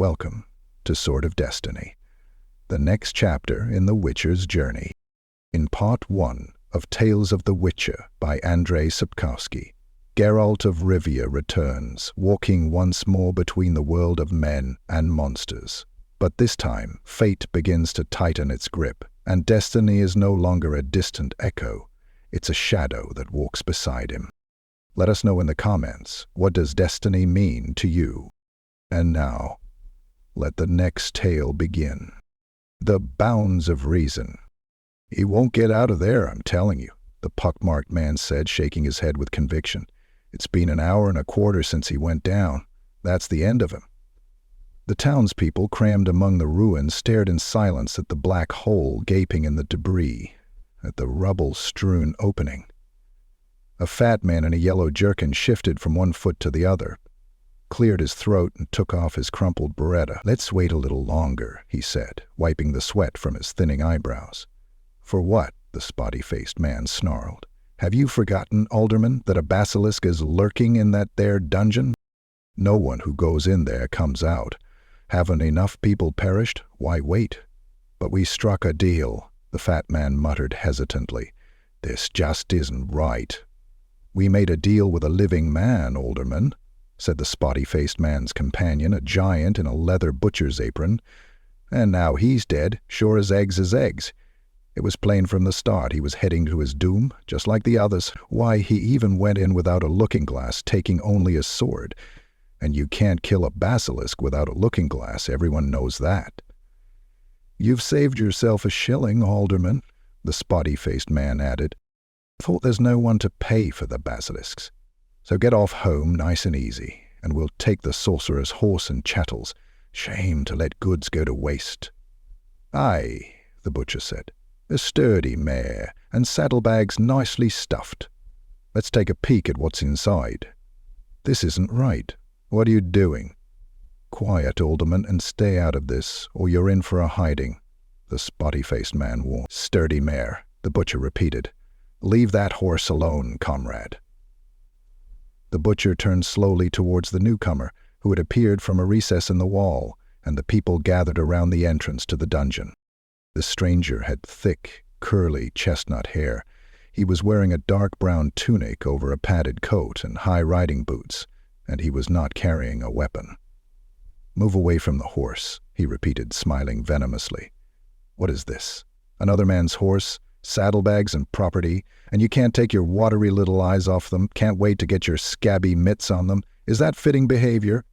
Welcome to Sword of Destiny, the next chapter in The Witcher's journey. In Part 1 of Tales of the Witcher by Andrzej Sapkowski, Geralt of Rivia returns, walking once more between the world of men and monsters. But this time, fate begins to tighten its grip, and destiny is no longer a distant echo. It's a shadow that walks beside him. Let us know in the comments, what does destiny mean to you? And now, let the next tale begin. The Bounds of Reason. "He won't get out of there, I'm telling you," the pockmarked man said, shaking his head with conviction. "It's been an hour and a quarter since he went down. That's the end of him." The townspeople crammed among the ruins stared in silence at the black hole gaping in the debris, at the rubble-strewn opening. A fat man in a yellow jerkin shifted from one foot to the other, cleared his throat, and took off his crumpled beretta. "Let's wait a little longer," he said, wiping the sweat from his thinning eyebrows. "For what?" the spotty-faced man snarled. "Have you forgotten, alderman, that a basilisk is lurking in that there dungeon? No one who goes in there comes out. Haven't enough people perished? Why wait?" "But we struck a deal," the fat man muttered hesitantly. "This just isn't right." "We made a deal with a living man, alderman," said the spotty-faced man's companion, a giant in a leather butcher's apron. "And now he's dead, sure as eggs is eggs. It was plain from the start he was heading to his doom, just like the others. Why, he even went in without a looking-glass, taking only a sword. And you can't kill a basilisk without a looking-glass, everyone knows that." "You've saved yourself a shilling, alderman," the spotty-faced man added. "Thought there's no one to pay for the basilisks. So get off home nice and easy, and we'll take the sorcerer's horse and chattels. Shame to let goods go to waste." "Aye," the butcher said. "A sturdy mare, and saddlebags nicely stuffed. Let's take a peek at what's inside." "This isn't right. What are you doing?" "Quiet, alderman, and stay out of this, or you're in for a hiding," the spotty-faced man warned. "Sturdy mare," the butcher repeated. "Leave that horse alone, comrade." The butcher turned slowly towards the newcomer, who had appeared from a recess in the wall, and the people gathered around the entrance to the dungeon. The stranger had thick, curly chestnut hair. He was wearing a dark brown tunic over a padded coat and high riding boots, and he was not carrying a weapon. "Move away from the horse," he repeated, smiling venomously. "What is this? Another man's horse? Saddlebags and property, and you can't take your watery little eyes off them, can't wait to get your scabby mitts on them. Is that fitting behavior?"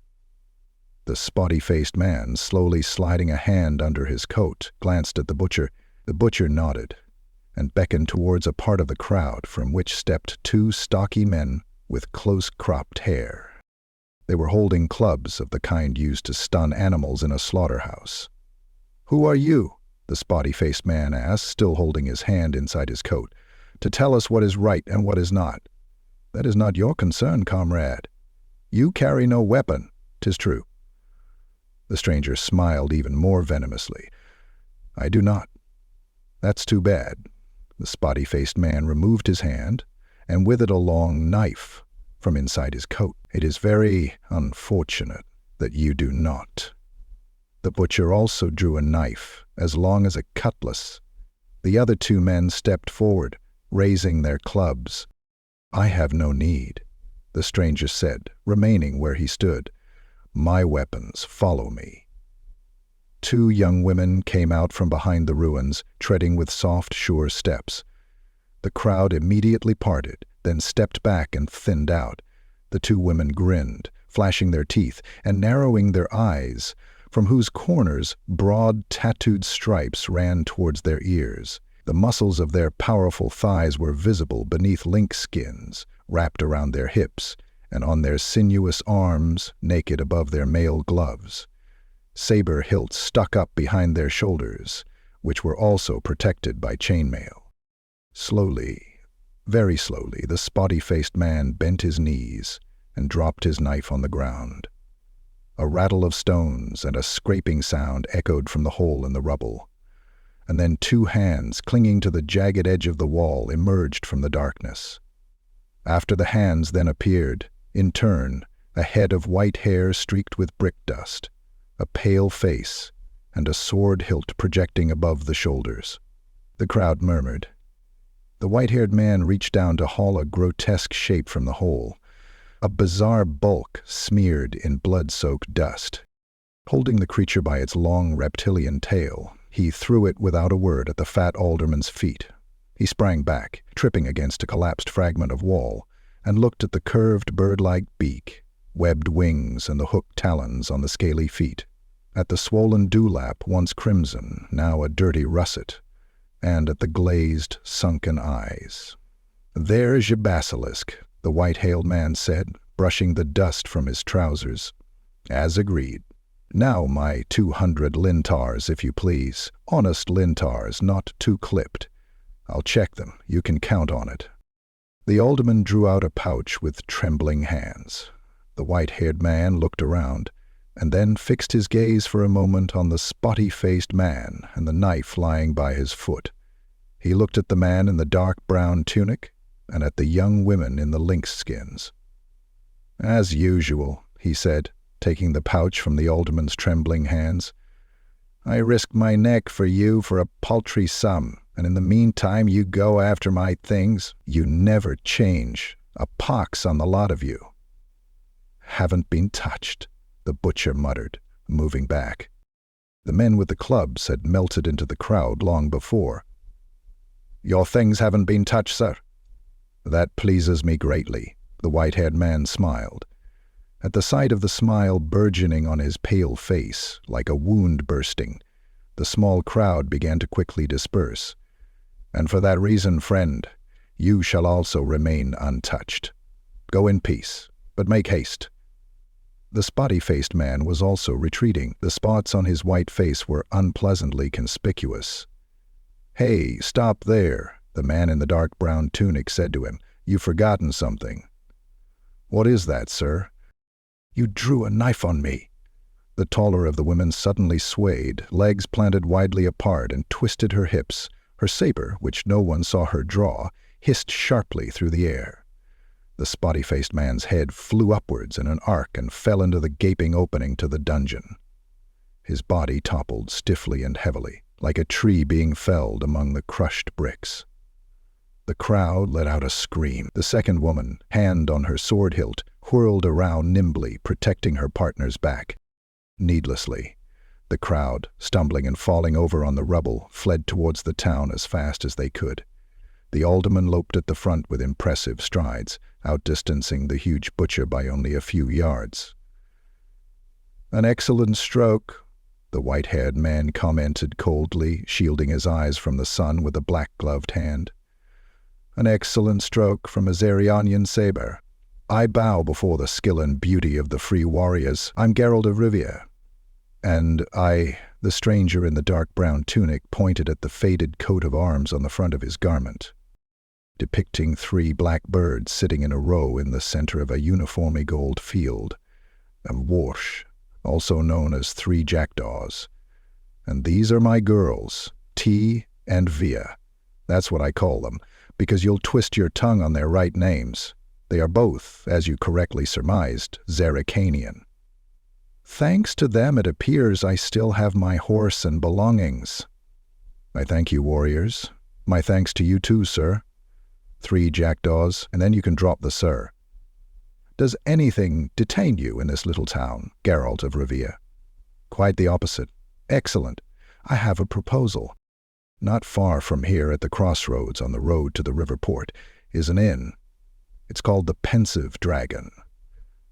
The spotty-faced man, slowly sliding a hand under his coat, glanced at the butcher. The butcher nodded and beckoned towards a part of the crowd from which stepped two stocky men with close-cropped hair. They were holding clubs of the kind used to stun animals in a slaughterhouse. "Who are you?" the spotty-faced man asked, still holding his hand inside his coat. "To tell us what is right and what is not." "That is not your concern, comrade. You carry no weapon, 'tis true." The stranger smiled even more venomously. "I do not." "That's too bad." The spotty-faced man removed his hand, and with it a long knife from inside his coat. "It is very unfortunate that you do not." The butcher also drew a knife, as long as a cutlass. The other two men stepped forward, raising their clubs. "I have no need," the stranger said, remaining where he stood. "My weapons follow me." Two young women came out from behind the ruins, treading with soft, sure steps. The crowd immediately parted, then stepped back and thinned out. The two women grinned, flashing their teeth and narrowing their eyes, from whose corners broad, tattooed stripes ran towards their ears. The muscles of their powerful thighs were visible beneath lynx skins, wrapped around their hips, and on their sinuous arms, naked above their mail gloves. Saber hilts stuck up behind their shoulders, which were also protected by chainmail. Slowly, very slowly, the spotty-faced man bent his knees and dropped his knife on the ground. A rattle of stones and a scraping sound echoed from the hole in the rubble, and then two hands clinging to the jagged edge of the wall emerged from the darkness. After the hands then appeared, in turn, a head of white hair streaked with brick dust, a pale face, and a sword hilt projecting above the shoulders. The crowd murmured. The white-haired man reached down to haul a grotesque shape from the hole, a bizarre bulk smeared in blood-soaked dust. Holding the creature by its long reptilian tail, he threw it without a word at the fat alderman's feet. He sprang back, tripping against a collapsed fragment of wall, and looked at the curved bird-like beak, webbed wings, and the hooked talons on the scaly feet, at the swollen dewlap once crimson, now a dirty russet, and at the glazed, sunken eyes. "There's your basilisk," the white-hailed man said, brushing the dust from his trousers. "As agreed. Now, my 200 lintars, if you please. Honest lintars, not too clipped. I'll check them. You can count on it." The alderman drew out a pouch with trembling hands. The white-haired man looked around, and then fixed his gaze for a moment on the spotty-faced man and the knife lying by his foot. He looked at the man in the dark brown tunic and at the young women in the lynx skins. "As usual," he said, taking the pouch from the alderman's trembling hands. "I risked my neck for you for a paltry sum, and in the meantime you go after my things. You never change. A pox on the lot of you." "Haven't been touched," the butcher muttered, moving back. The men with the clubs had melted into the crowd long before. "Your things haven't been touched, sir?" "That pleases me greatly," the white-haired man smiled. At the sight of the smile burgeoning on his pale face, like a wound bursting, the small crowd began to quickly disperse. "And for that reason, friend, you shall also remain untouched. Go in peace, but make haste." The spotty-faced man was also retreating. The spots on his white face were unpleasantly conspicuous. "Hey, stop there," the man in the dark brown tunic said to him. "You've forgotten something." "What is that, sir?" "You drew a knife on me." The taller of the women suddenly swayed, legs planted widely apart, and twisted her hips. Her saber, which no one saw her draw, hissed sharply through the air. The spotty-faced man's head flew upwards in an arc and fell into the gaping opening to the dungeon. His body toppled stiffly and heavily, like a tree being felled among the crushed bricks. The crowd let out a scream. The second woman, hand on her sword hilt, whirled around nimbly, protecting her partner's back. Needlessly, the crowd, stumbling and falling over on the rubble, fled towards the town as fast as they could. The alderman loped at the front with impressive strides, outdistancing the huge butcher by only a few yards. "An excellent stroke," the white-haired man commented coldly, shielding his eyes from the sun with a black-gloved hand. "An excellent stroke from a Zarianian saber. I bow before the skill and beauty of the free warriors. I'm Geralt of Rivia. And the stranger in the dark brown tunic pointed at the faded coat of arms on the front of his garment, depicting 3 black birds sitting in a row in the center of a uniformly gold field, a warsh, also known as 3 jackdaws. And these are my girls, T and Via. That's what I call them, because you'll twist your tongue on their right names. They are both, as you correctly surmised, Zerricanian. Thanks to them, it appears I still have my horse and belongings." "I thank you, warriors. My thanks to you too, sir. 3 jackdaws, and then you can drop the sir. Does anything detain you in this little town, Geralt of Rivia?" "Quite the opposite." "Excellent. I have a proposal. Not far from here at the crossroads on the road to the river port is an inn. It's called the Pensive Dragon.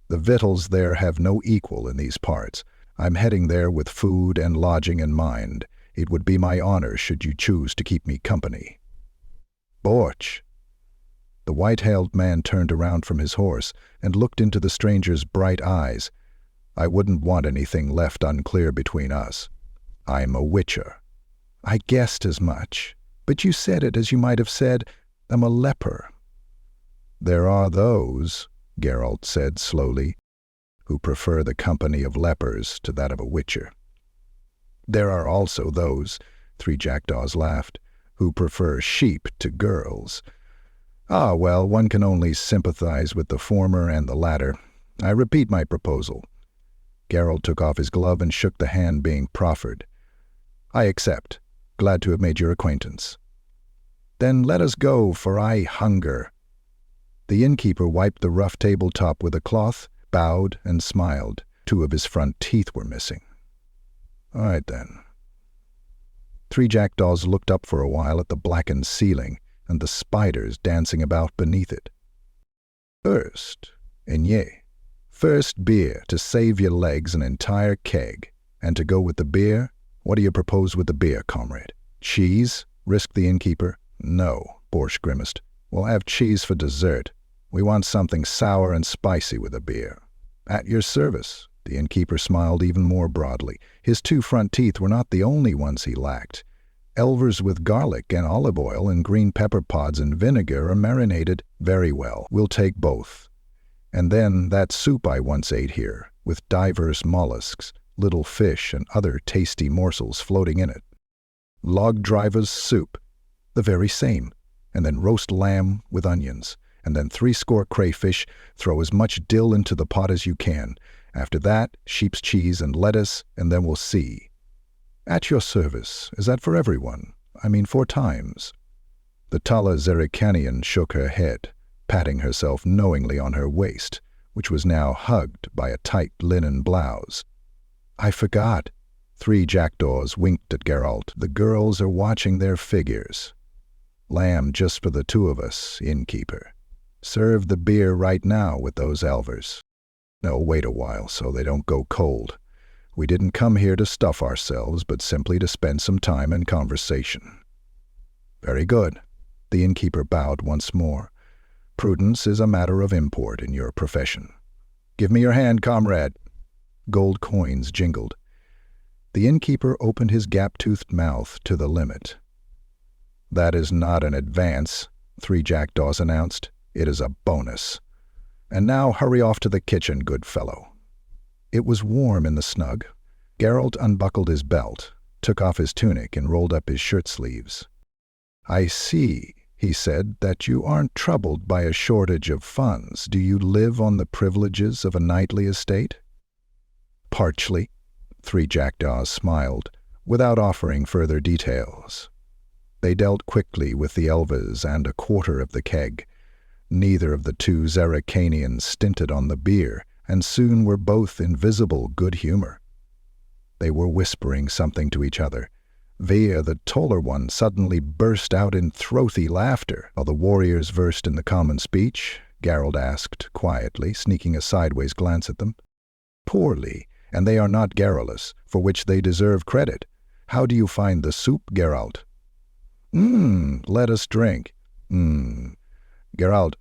The victuals there have no equal in these parts. I'm heading there with food and lodging in mind. It would be my honor should you choose to keep me company." "Borch." The white-hailed man turned around from his horse and looked into the stranger's bright eyes. "I wouldn't want anything left unclear between us. I'm a witcher." "I guessed as much, but you said it as you might have said, I'm a leper." "There are those," Geralt said slowly, "who prefer the company of lepers to that of a witcher." "There are also those," 3 jackdaws laughed, "who prefer sheep to girls." "Ah, well, one can only sympathize with the former and the latter. I repeat my proposal. Geralt took off his glove and shook the hand being proffered. "I accept. Glad to have made your acquaintance." "Then let us go, for I hunger." The innkeeper wiped the rough tabletop with a cloth, bowed, and smiled. 2 of his front teeth were missing. "All right, then." 3 jackdaws looked up for a while at the blackened ceiling and the spiders dancing about beneath it. "First, Enye. First beer, to save your legs an entire keg. And to go with the beer, what do you propose with the beer, comrade?" "Cheese?" risked the innkeeper. "No," Borsch grimaced. "We'll have cheese for dessert. We want something sour and spicy with the beer." "At your service." The innkeeper smiled even more broadly. His 2 front teeth were not the only ones he lacked. Elvers with garlic and olive oil and green pepper pods and vinegar are marinated very well. We'll take both. And then that soup I once ate here, with diverse mollusks, little fish, and other tasty morsels floating in it. Log driver's soup. The very same. And then roast lamb with onions. And then 3 crayfish. Throw as much dill into the pot as you can. After that, sheep's cheese and lettuce, and then we'll see. "At your service. Is that for everyone? I mean 4 times. The Tala Zerikanian shook her head, patting herself knowingly on her waist, which was now hugged by a tight linen blouse. "I forgot." 3 jackdaws winked at Geralt. "The girls are watching their figures." "Lamb just for the 2 of us, innkeeper. Serve the beer right now with those elvers. No, wait a while so they don't go cold. We didn't come here to stuff ourselves, but simply to spend some time in conversation." "Very good." The innkeeper bowed once more. "Prudence is a matter of import in your profession. Give me your hand, comrade." Gold coins jingled. The innkeeper opened his gap-toothed mouth to the limit. "That is not an advance," 3 jackdaws announced. "It is a bonus. And now hurry off to the kitchen, good fellow." It was warm in the snug. Geralt unbuckled his belt, took off his tunic, and rolled up his shirt sleeves. "I see," he said, "that you aren't troubled by a shortage of funds. Do you live on the privileges of a knightly estate?" "Partially," 3 jackdaws smiled, without offering further details. They dealt quickly with the elvers and a quarter of the keg. Neither of the 2 Zerikanians stinted on the beer, and soon were both in visible good humor. They were whispering something to each other. Via, the taller one, suddenly burst out in throaty laughter. "Are the warriors versed in the common speech?" Geralt asked quietly, sneaking a sideways glance at them. "Poorly, and they are not garrulous, for which they deserve credit. How do you find the soup, Geralt?" Let us drink." "Geralt,"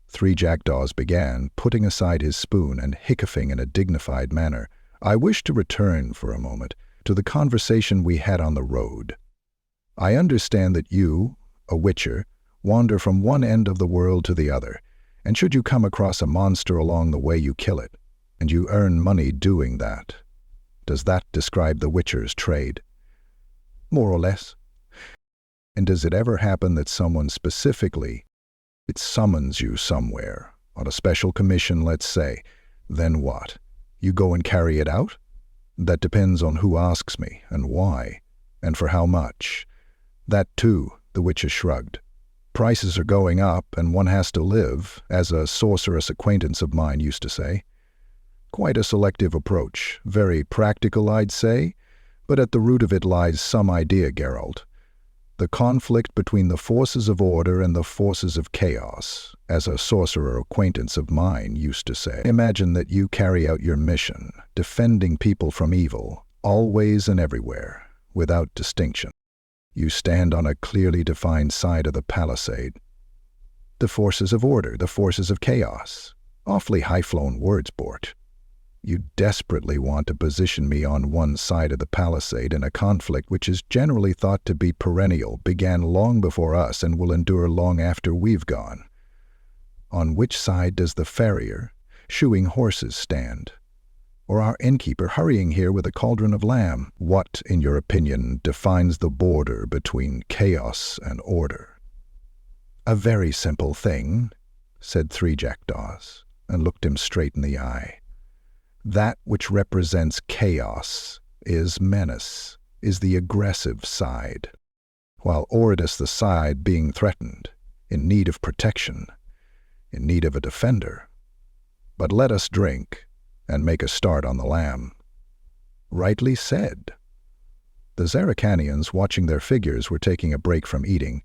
3 jackdaws began, putting aside his spoon and hiccoughing in a dignified manner, "I wish to return for a moment to the conversation we had on the road. I understand that you, a witcher, wander from one end of the world to the other, and should you come across a monster along the way, you kill it, and you earn money doing that. Does that describe the witcher's trade?" "More or less." "And does it ever happen that someone specifically, it summons you somewhere, on a special commission, let's say? Then what? You go and carry it out?" "That depends on who asks me, and why, and for how much." "That too," the witcher shrugged. "Prices are going up, and one has to live, as a sorceress acquaintance of mine used to say. Quite a selective approach, very practical, I'd say, but at the root of it lies some idea, Geralt. The conflict between the forces of order and the forces of chaos, as a sorcerer acquaintance of mine used to say. Imagine that you carry out your mission, defending people from evil, always and everywhere, without distinction. You stand on a clearly defined side of the palisade. The forces of order, the forces of chaos. Awfully high-flown words, Bort. You desperately want to position me on one side of the palisade in a conflict which is generally thought to be perennial, began long before us, and will endure long after we've gone. On which side does the farrier, shoeing horses, stand? Or our innkeeper hurrying here with a cauldron of lamb? What, in your opinion, defines the border between chaos and order?" "A very simple thing," said 3 jackdaws, and looked him straight in the eye. That which represents chaos is menace, is the aggressive side, while Ordis the side being threatened, in need of protection, in need of a defender. But let us drink and make a start on the lamb. Rightly said. The Zaracanians, watching their figures, were taking a break from eating.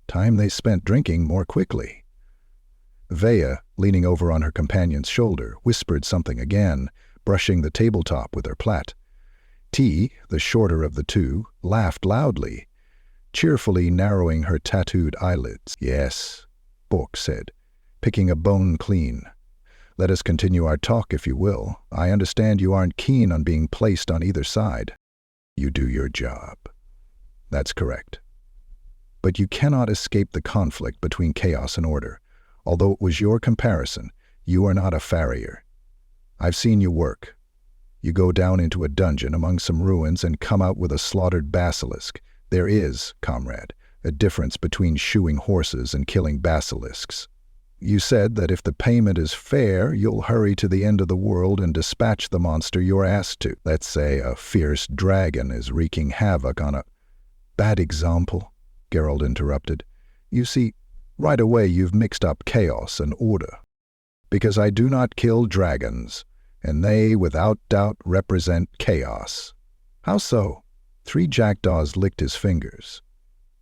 Time they spent drinking more quickly. Vea, leaning over on her companion's shoulder, whispered something again, brushing the tabletop with her plait. T, the shorter of the two, laughed loudly, cheerfully narrowing her tattooed eyelids. "Yes," Bork said, picking a bone clean. "Let us continue our talk if you will. I understand you aren't keen on being placed on either side. You do your job." "That's correct. But you cannot escape the conflict between chaos and order. Although it was your comparison, you are not a farrier. I've seen you work. You go down into a dungeon among some ruins and come out with a slaughtered basilisk. There is, comrade, a difference between shoeing horses and killing basilisks. You said that if the payment is fair, you'll hurry to the end of the world and dispatch the monster you're asked to. Let's say a fierce dragon is wreaking havoc on a—" "Bad example," Geralt interrupted. "You see, right away you've mixed up chaos and order. Because I do not kill dragons, and they, without doubt, represent chaos." "How so?" Three Jackdaws licked his fingers.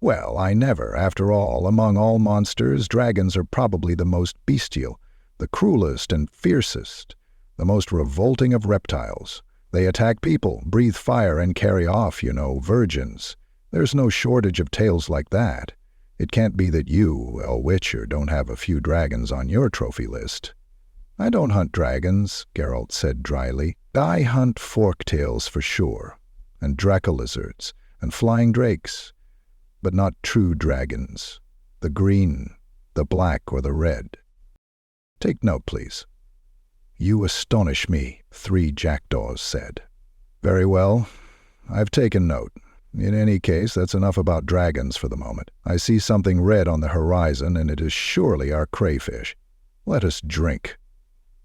"Well, I never. After all, among all monsters, dragons are probably the most bestial, the cruelest and fiercest, the most revolting of reptiles. They attack people, breathe fire, and carry off, virgins. There's no shortage of tales like that. It can't be that you, a witcher, don't have a few dragons on your trophy list." "I don't hunt dragons," Geralt said dryly. "I hunt forktails for sure, and draco-lizards, and flying drakes. But not true dragons, the green, the black, or the red. Take note, please." "You astonish me," Three Jackdaws said. "Very well, I've taken note. In any case, that's enough about dragons for the moment. I see something red on the horizon, and it is surely our crayfish. Let us drink."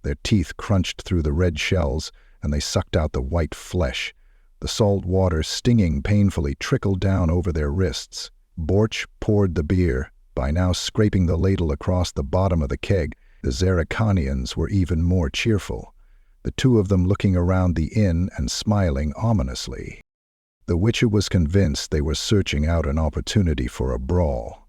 Their teeth crunched through the red shells, and they sucked out the white flesh. The salt water, stinging painfully, trickled down over their wrists. Borch poured the beer, by now scraping the ladle across the bottom of the keg. The Zaracanians were even more cheerful, the two of them looking around the inn and smiling ominously. The Witcher was convinced they were searching out an opportunity for a brawl.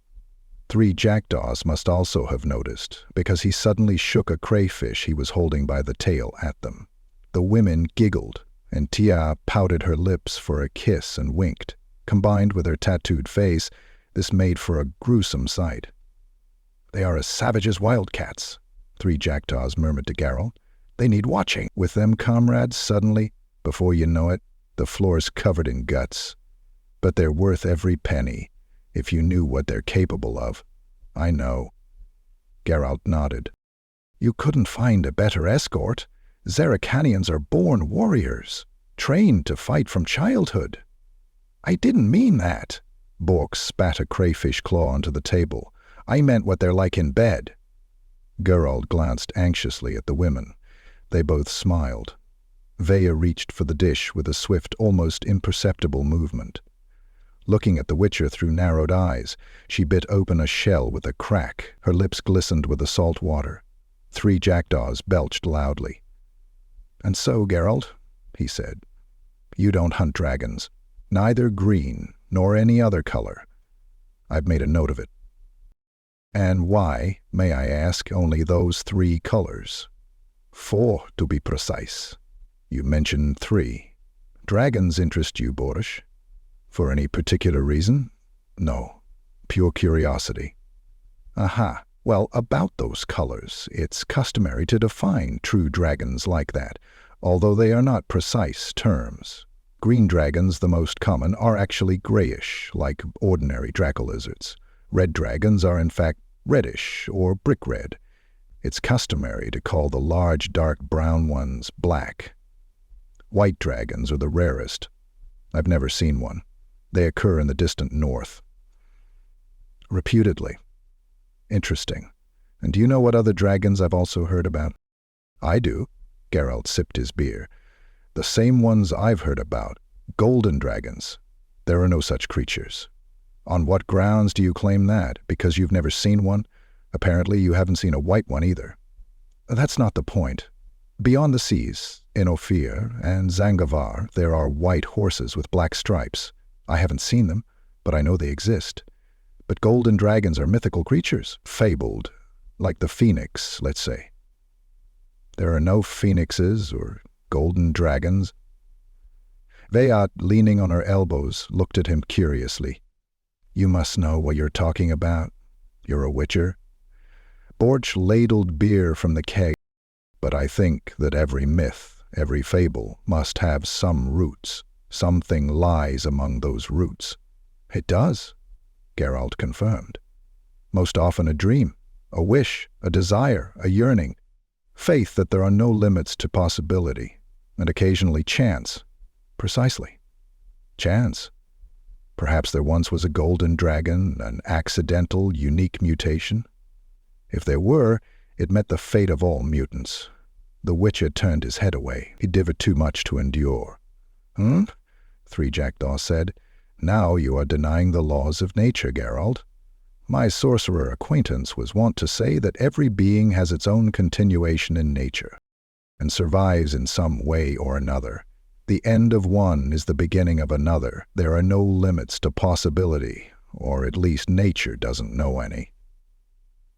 Three Jackdaws must also have noticed, because he suddenly shook a crayfish he was holding by the tail at them. The women giggled, and Tia pouted her lips for a kiss and winked. Combined with her tattooed face, this made for a gruesome sight. "They are as savage as wildcats," Three Jackdaws murmured to Geralt. "They need watching." With them, comrades, suddenly, before you know it, the floor's covered in guts. But they're worth every penny, if you knew what they're capable of. "I know." Geralt nodded. "You couldn't find a better escort. Zaracanians are born warriors, trained to fight from childhood." "I didn't mean that." Bork spat a crayfish claw onto the table. "I meant what they're like in bed." Geralt glanced anxiously at the women. They both smiled. Vea reached for the dish with a swift, almost imperceptible movement. Looking at the Witcher through narrowed eyes, she bit open a shell with a crack. Her lips glistened with the salt water. Three Jackdaws belched loudly. "And so, Geralt," he said, "you don't hunt dragons. Neither green, nor any other color. I've made a note of it." "And why, may I ask, only those three colors?" "Four, to be precise." "You mentioned three. Dragons interest you, Boris? For any particular reason?" "No, pure curiosity." "Aha. Well, about those colors, it's customary to define true dragons like that, although they are not precise terms. Green dragons, the most common, are actually grayish, like ordinary draco-lizards. Red dragons are in fact reddish or brick red. It's customary to call the large dark brown ones black. White dragons are the rarest. I've never seen one. They occur in the distant north." "Reputedly. Interesting. And do you know what other dragons I've also heard about?" "I do. Geralt sipped his beer. "The same ones I've heard about. Golden dragons. There are no such creatures." "On what grounds do you claim that? Because you've never seen one? Apparently you haven't seen a white one either." "That's not the point. Beyond the seas, in Ophir and Zangavar, there are white horses with black stripes. I haven't seen them, but I know they exist. But golden dragons are mythical creatures, fabled, like the phoenix, let's say." "There are no phoenixes or golden dragons." Veyat, leaning on her elbows, looked at him curiously. "You must know what you're talking about. You're a witcher." Borch ladled beer from the keg. "But I think that every myth, every fable, must have some roots. Something lies among those roots." "It does," Geralt confirmed. "Most often a dream, a wish, a desire, a yearning. Faith that there are no limits to possibility, and occasionally chance." "Precisely. Chance. Perhaps there once was a golden dragon, an accidental, unique mutation. If there were, it met the fate of all mutants." The Witcher turned his head away. He differed too much to endure. Three Jackdaw said. "Now you are denying the laws of nature, Geralt. My sorcerer acquaintance was wont to say that every being has its own continuation in nature, and survives in some way or another. The end of one is the beginning of another. There are no limits to possibility, or at least nature doesn't know any.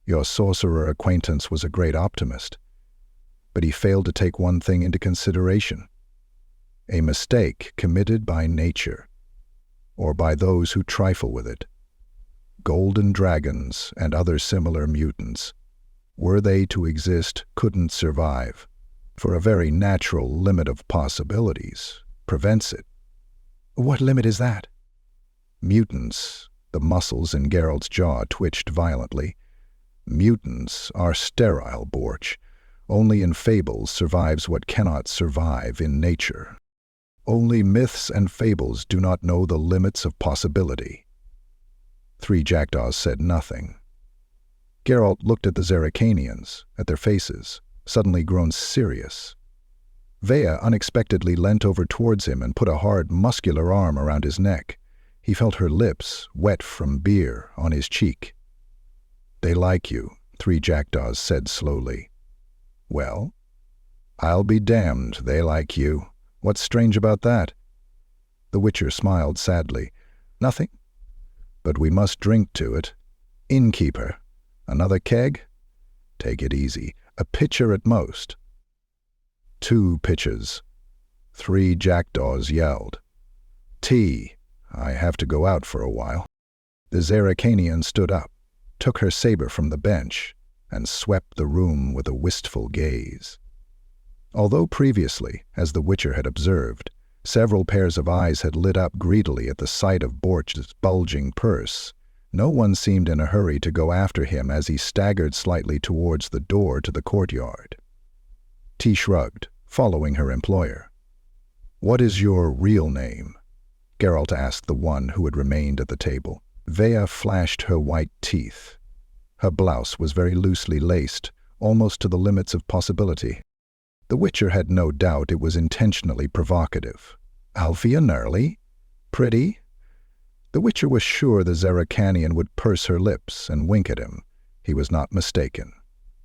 Your sorcerer acquaintance was a great optimist, but he failed to take one thing into consideration: a mistake committed by nature, or by those who trifle with it. Golden dragons and other similar mutants, were they to exist, couldn't survive, for a very natural limit of possibilities prevents it." "What limit is that?" "Mutants." The muscles in Geralt's jaw twitched violently. "Mutants are sterile, Borch. Only in fables survives what cannot survive in nature. Only myths and fables do not know the limits of possibility." Three Jackdaws said nothing. Geralt looked at the Zerrikanians, at their faces, suddenly grown serious. Vea unexpectedly leant over towards him and put a hard, muscular arm around his neck. He felt her lips, wet from beer, on his cheek. "They like you," Three Jackdaws said slowly. "Well, I'll be damned they like you. What's strange about that?" The Witcher smiled sadly. "Nothing. But we must drink to it. Innkeeper, another keg? Take it easy. A pitcher at most." 2 pitchers. Three Jackdaws yelled. "Tea. I have to go out for a while." The Zerrikanian stood up, took her saber from the bench, and swept the room with a wistful gaze. Although previously, as the Witcher had observed, several pairs of eyes had lit up greedily at the sight of Borch's bulging purse, no one seemed in a hurry to go after him as he staggered slightly towards the door to the courtyard. T shrugged, following her employer. "What is your real name?" Geralt asked the one who had remained at the table. Vea flashed her white teeth. Her blouse was very loosely laced, almost to the limits of possibility. The Witcher had no doubt it was intentionally provocative. "Alfia Nurley? Pretty?" The Witcher was sure the Zerrikanian would purse her lips and wink at him. He was not mistaken.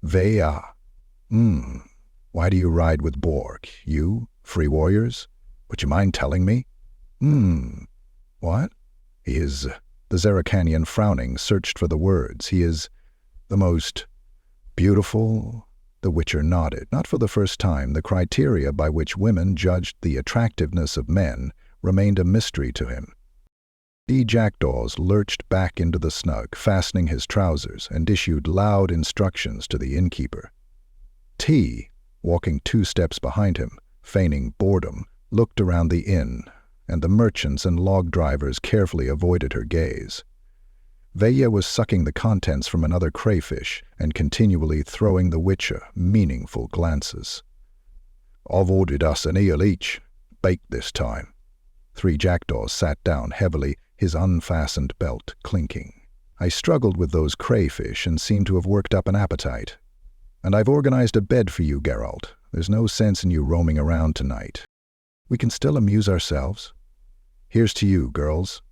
"Vea. Why do you ride with Borg? You, free warriors? Would you mind telling me?" "What?" "He is..." The Zerrikanian, frowning, searched for the words. "He is the most beautiful..." The Witcher nodded. Not for the first time, the criteria by which women judged the attractiveness of men remained a mystery to him. The Jackdaws lurched back into the snug, fastening his trousers, and issued loud instructions to the innkeeper. T, walking 2 steps behind him, feigning boredom, looked around the inn, and the merchants and log drivers carefully avoided her gaze. Vea was sucking the contents from another crayfish and continually throwing the Witcher meaningful glances. "I've ordered us an eel each, baked this time." Three Jackdaws sat down heavily, his unfastened belt clinking. "I struggled with those crayfish and seemed to have worked up an appetite. And I've organized a bed for you, Geralt. There's no sense in you roaming around tonight. We can still amuse ourselves. Here's to you, girls.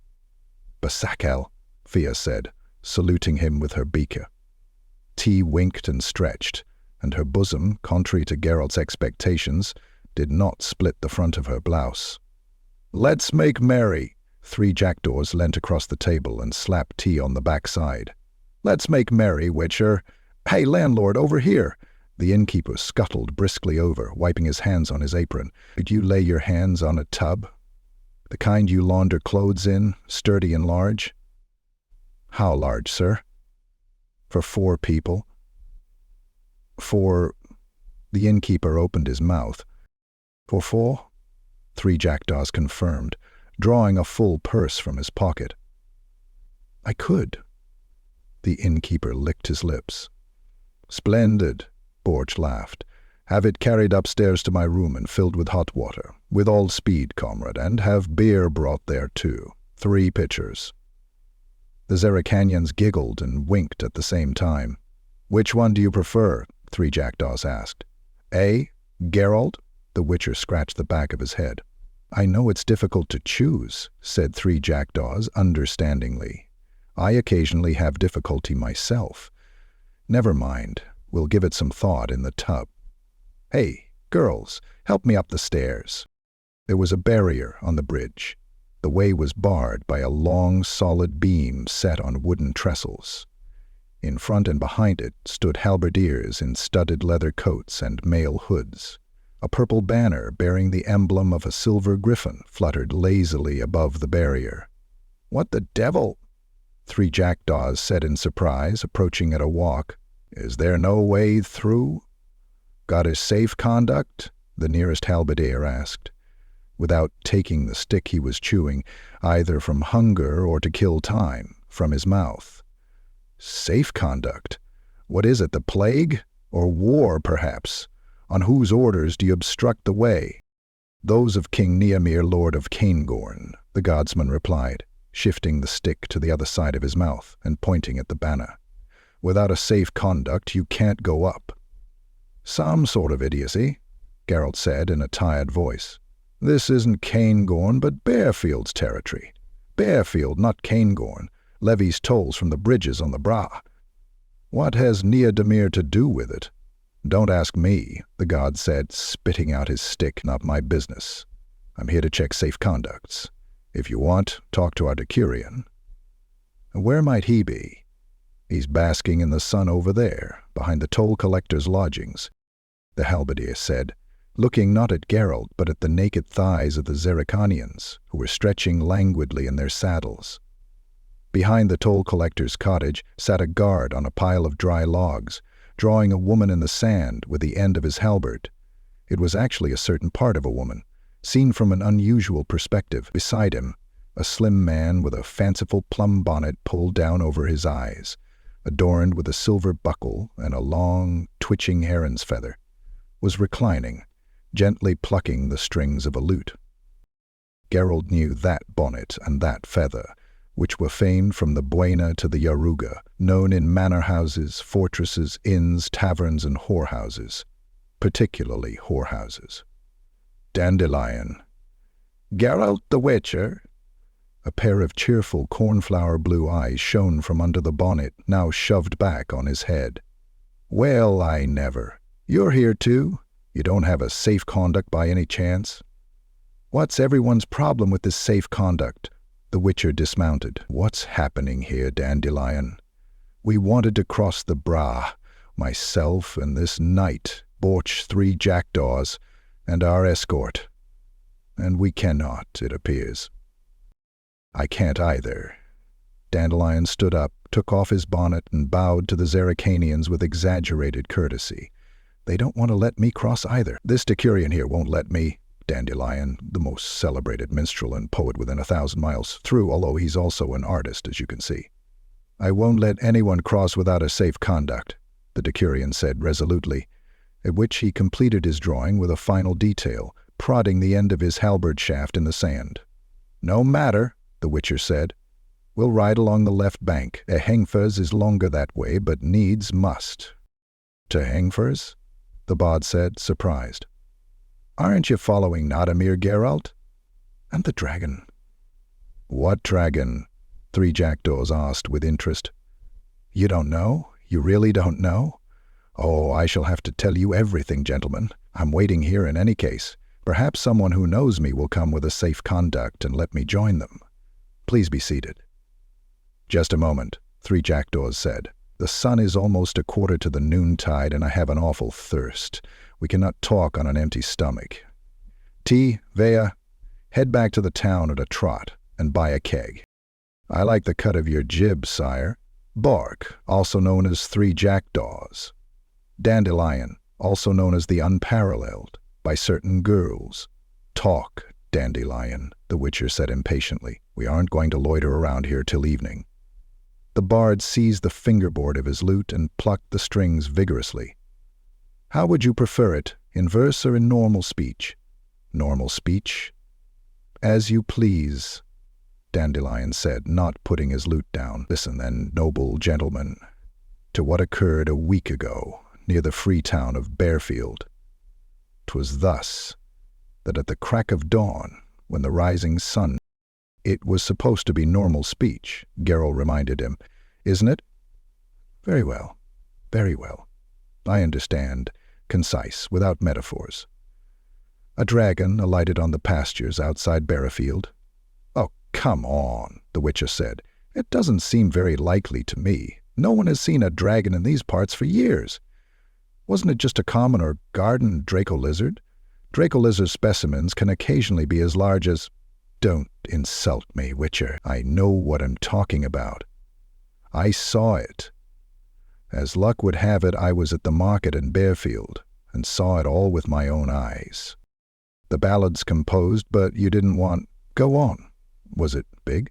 Basakel, Fia said, saluting him with her beaker. T winked and stretched, and her bosom, contrary to Geralt's expectations, did not split the front of her blouse. Let's make merry. 3 jackdaws leant across the table and slapped T on the backside. Let's make merry, Witcher. Hey, landlord, over here. The innkeeper scuttled briskly over, wiping his hands on his apron. Did you lay your hands on a tub? The kind you launder clothes in, sturdy and large? How large, sir? For 4 people. The innkeeper opened his mouth. For 4? 3 jackdaws confirmed, drawing a full purse from his pocket. I could. The innkeeper licked his lips. Splendid, Borch laughed. Have it carried upstairs to my room and filled with hot water, with all speed, comrade, and have beer brought there too. 3 pitchers. The Zeracanians giggled and winked at the same time. Which one do you prefer? 3 jackdaws asked. Geralt? The Witcher scratched the back of his head. I know it's difficult to choose, said 3 jackdaws understandingly. I occasionally have difficulty myself. Never mind, we'll give it some thought in the tub. Hey, girls, help me up the stairs. There was a barrier on the bridge. The way was barred by a long, solid beam set on wooden trestles. In front and behind it stood halberdiers in studded leather coats and mail hoods. A purple banner bearing the emblem of a silver griffin fluttered lazily above the barrier. What the devil? 3 jackdaws said in surprise, approaching at a walk. Is there no way through? Got a safe conduct? The nearest halberdier asked, without taking the stick he was chewing, either from hunger or to kill time, from his mouth. Safe conduct? What is it, the plague? Or war, perhaps? On whose orders do you obstruct the way? Those of King Neamir, Lord of Caingorn, the guardsman replied, shifting the stick to the other side of his mouth and pointing at the banner. Without a safe conduct, you can't go up. Some sort of idiocy, Geralt said in a tired voice. This isn't Caingorn, but Bearfield's territory. Bearfield, not Caingorn, levies tolls from the bridges on the Bra. What has Neadamir to do with it? Don't ask me, the god said, spitting out his stick. Not my business. I'm here to check safe conducts. If you want, talk to our decurion. Where might he be? He's basking in the sun over there, behind the toll collector's lodgings, the halberdier said, looking not at Geralt but at the naked thighs of the Zeracanians, who were stretching languidly in their saddles. Behind the toll collector's cottage sat a guard on a pile of dry logs, drawing a woman in the sand with the end of his halberd. It was actually a certain part of a woman, seen from an unusual perspective. Beside him, a slim man with a fanciful plum bonnet pulled down over his eyes, adorned with a silver buckle and a long, twitching heron's feather, was reclining, gently plucking the strings of a lute. Geralt knew that bonnet and that feather, which were famed from the Buena to the Yaruga, known in manor houses, fortresses, inns, taverns, and whorehouses, particularly whorehouses. Dandelion. Geralt the Witcher. A pair of cheerful cornflower blue eyes shone from under the bonnet, now shoved back on his head. Well, I never. You're here too? You don't have a safe conduct by any chance? What's everyone's problem with this safe conduct? The Witcher dismounted. What's happening here, Dandelion? We wanted to cross the Bra, myself and this knight, Borch 3 jackdaws, and our escort. And we cannot, it appears. I can't either. Dandelion stood up, took off his bonnet, and bowed to the Zeracanians with exaggerated courtesy. They don't want to let me cross either. This decurion here won't let me. Dandelion, the most celebrated minstrel and poet within 1,000 miles through, although he's also an artist, as you can see. I won't let anyone cross without a safe conduct, the decurion said resolutely, at which he completed his drawing with a final detail, prodding the end of his halberd shaft in the sand. No matter, the Witcher said. We'll ride along the left bank. A Hengfers is longer that way, but needs must. To Hengfers? the bard said, surprised. "Aren't you following Nadamir, Geralt?" "And the dragon." "What dragon?" Three Jackdaws asked with interest. "You don't know? You really don't know? Oh, I shall have to tell you everything, gentlemen. I'm waiting here in any case. Perhaps someone who knows me will come with a safe conduct and let me join them. Please be seated." "Just a moment," Three Jackdaws said. "The sun is almost a quarter to the noontide and I have an awful thirst. We cannot talk on an empty stomach. T, Vea, head back to the town at a trot and buy a keg." "I like the cut of your jib, sire." "Bark, also known as Three Jackdaws." "Dandelion, also known as the Unparalleled, by certain girls." "Talk, Dandelion," the Witcher said impatiently. "We aren't going to loiter around here till evening." The bard seized the fingerboard of his lute and plucked the strings vigorously. "How would you prefer it, in verse or in normal speech?" "Normal speech." "As you please," Dandelion said, not putting his lute down. "Listen then, noble gentlemen, to what occurred a week ago near the free town of Bearfield. 'Twas thus that at the crack of dawn, when the rising sun—" "It was supposed to be normal speech," Geralt reminded him. "Isn't it?" "Very well, very well. I understand. Concise, without metaphors. A dragon alighted on the pastures outside Bearfield." "Oh, come on," the Witcher said. "It doesn't seem very likely to me. No one has seen a dragon in these parts for years. Wasn't it just a common or garden Draco-lizard? Draco-lizard specimens can occasionally be as large as—" "Don't insult me, Witcher. I know what I'm talking about. I saw it. As luck would have it, I was at the market in Bearfield and saw it all with my own eyes. The ballad's composed, but you didn't want—" "Go on. Was it big?"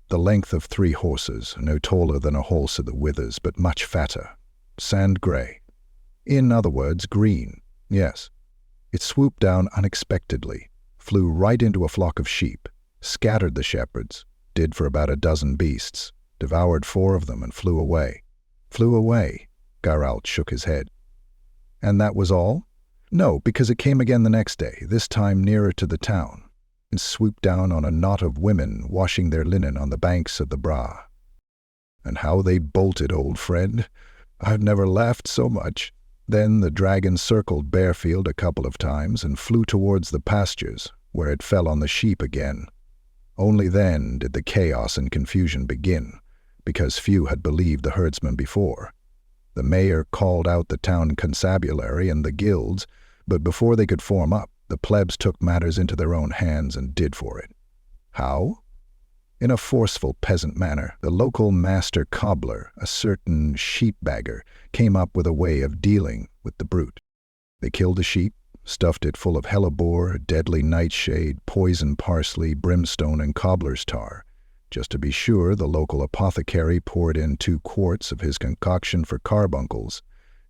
"The length of 3 horses, no taller than a horse of the withers, but much fatter. Sand grey. In other words, green. Yes. It swooped down unexpectedly, flew right into a flock of sheep, scattered the shepherds, did for about a dozen beasts, devoured 4 of them and flew away." "Flew away?" Geralt shook his head. "And that was all?" "No, because it came again the next day, this time nearer to the town, and swooped down on a knot of women washing their linen on the banks of the Bra. And how they bolted, old friend! I've never laughed so much. Then the dragon circled Bearfield a couple of times and flew towards the pastures, where it fell on the sheep again. Only then did the chaos and confusion begin, because few had believed the herdsman before. The mayor called out the town constabulary and the guilds, but before they could form up, the plebs took matters into their own hands and did for it." "How?" "In a forceful peasant manner. The local master cobbler, a certain sheep-bagger, came up with a way of dealing with the brute. They killed the sheep, stuffed it full of hellebore, deadly nightshade, poison parsley, brimstone, and cobbler's tar. Just to be sure, the local apothecary poured in 2 quarts of his concoction for carbuncles,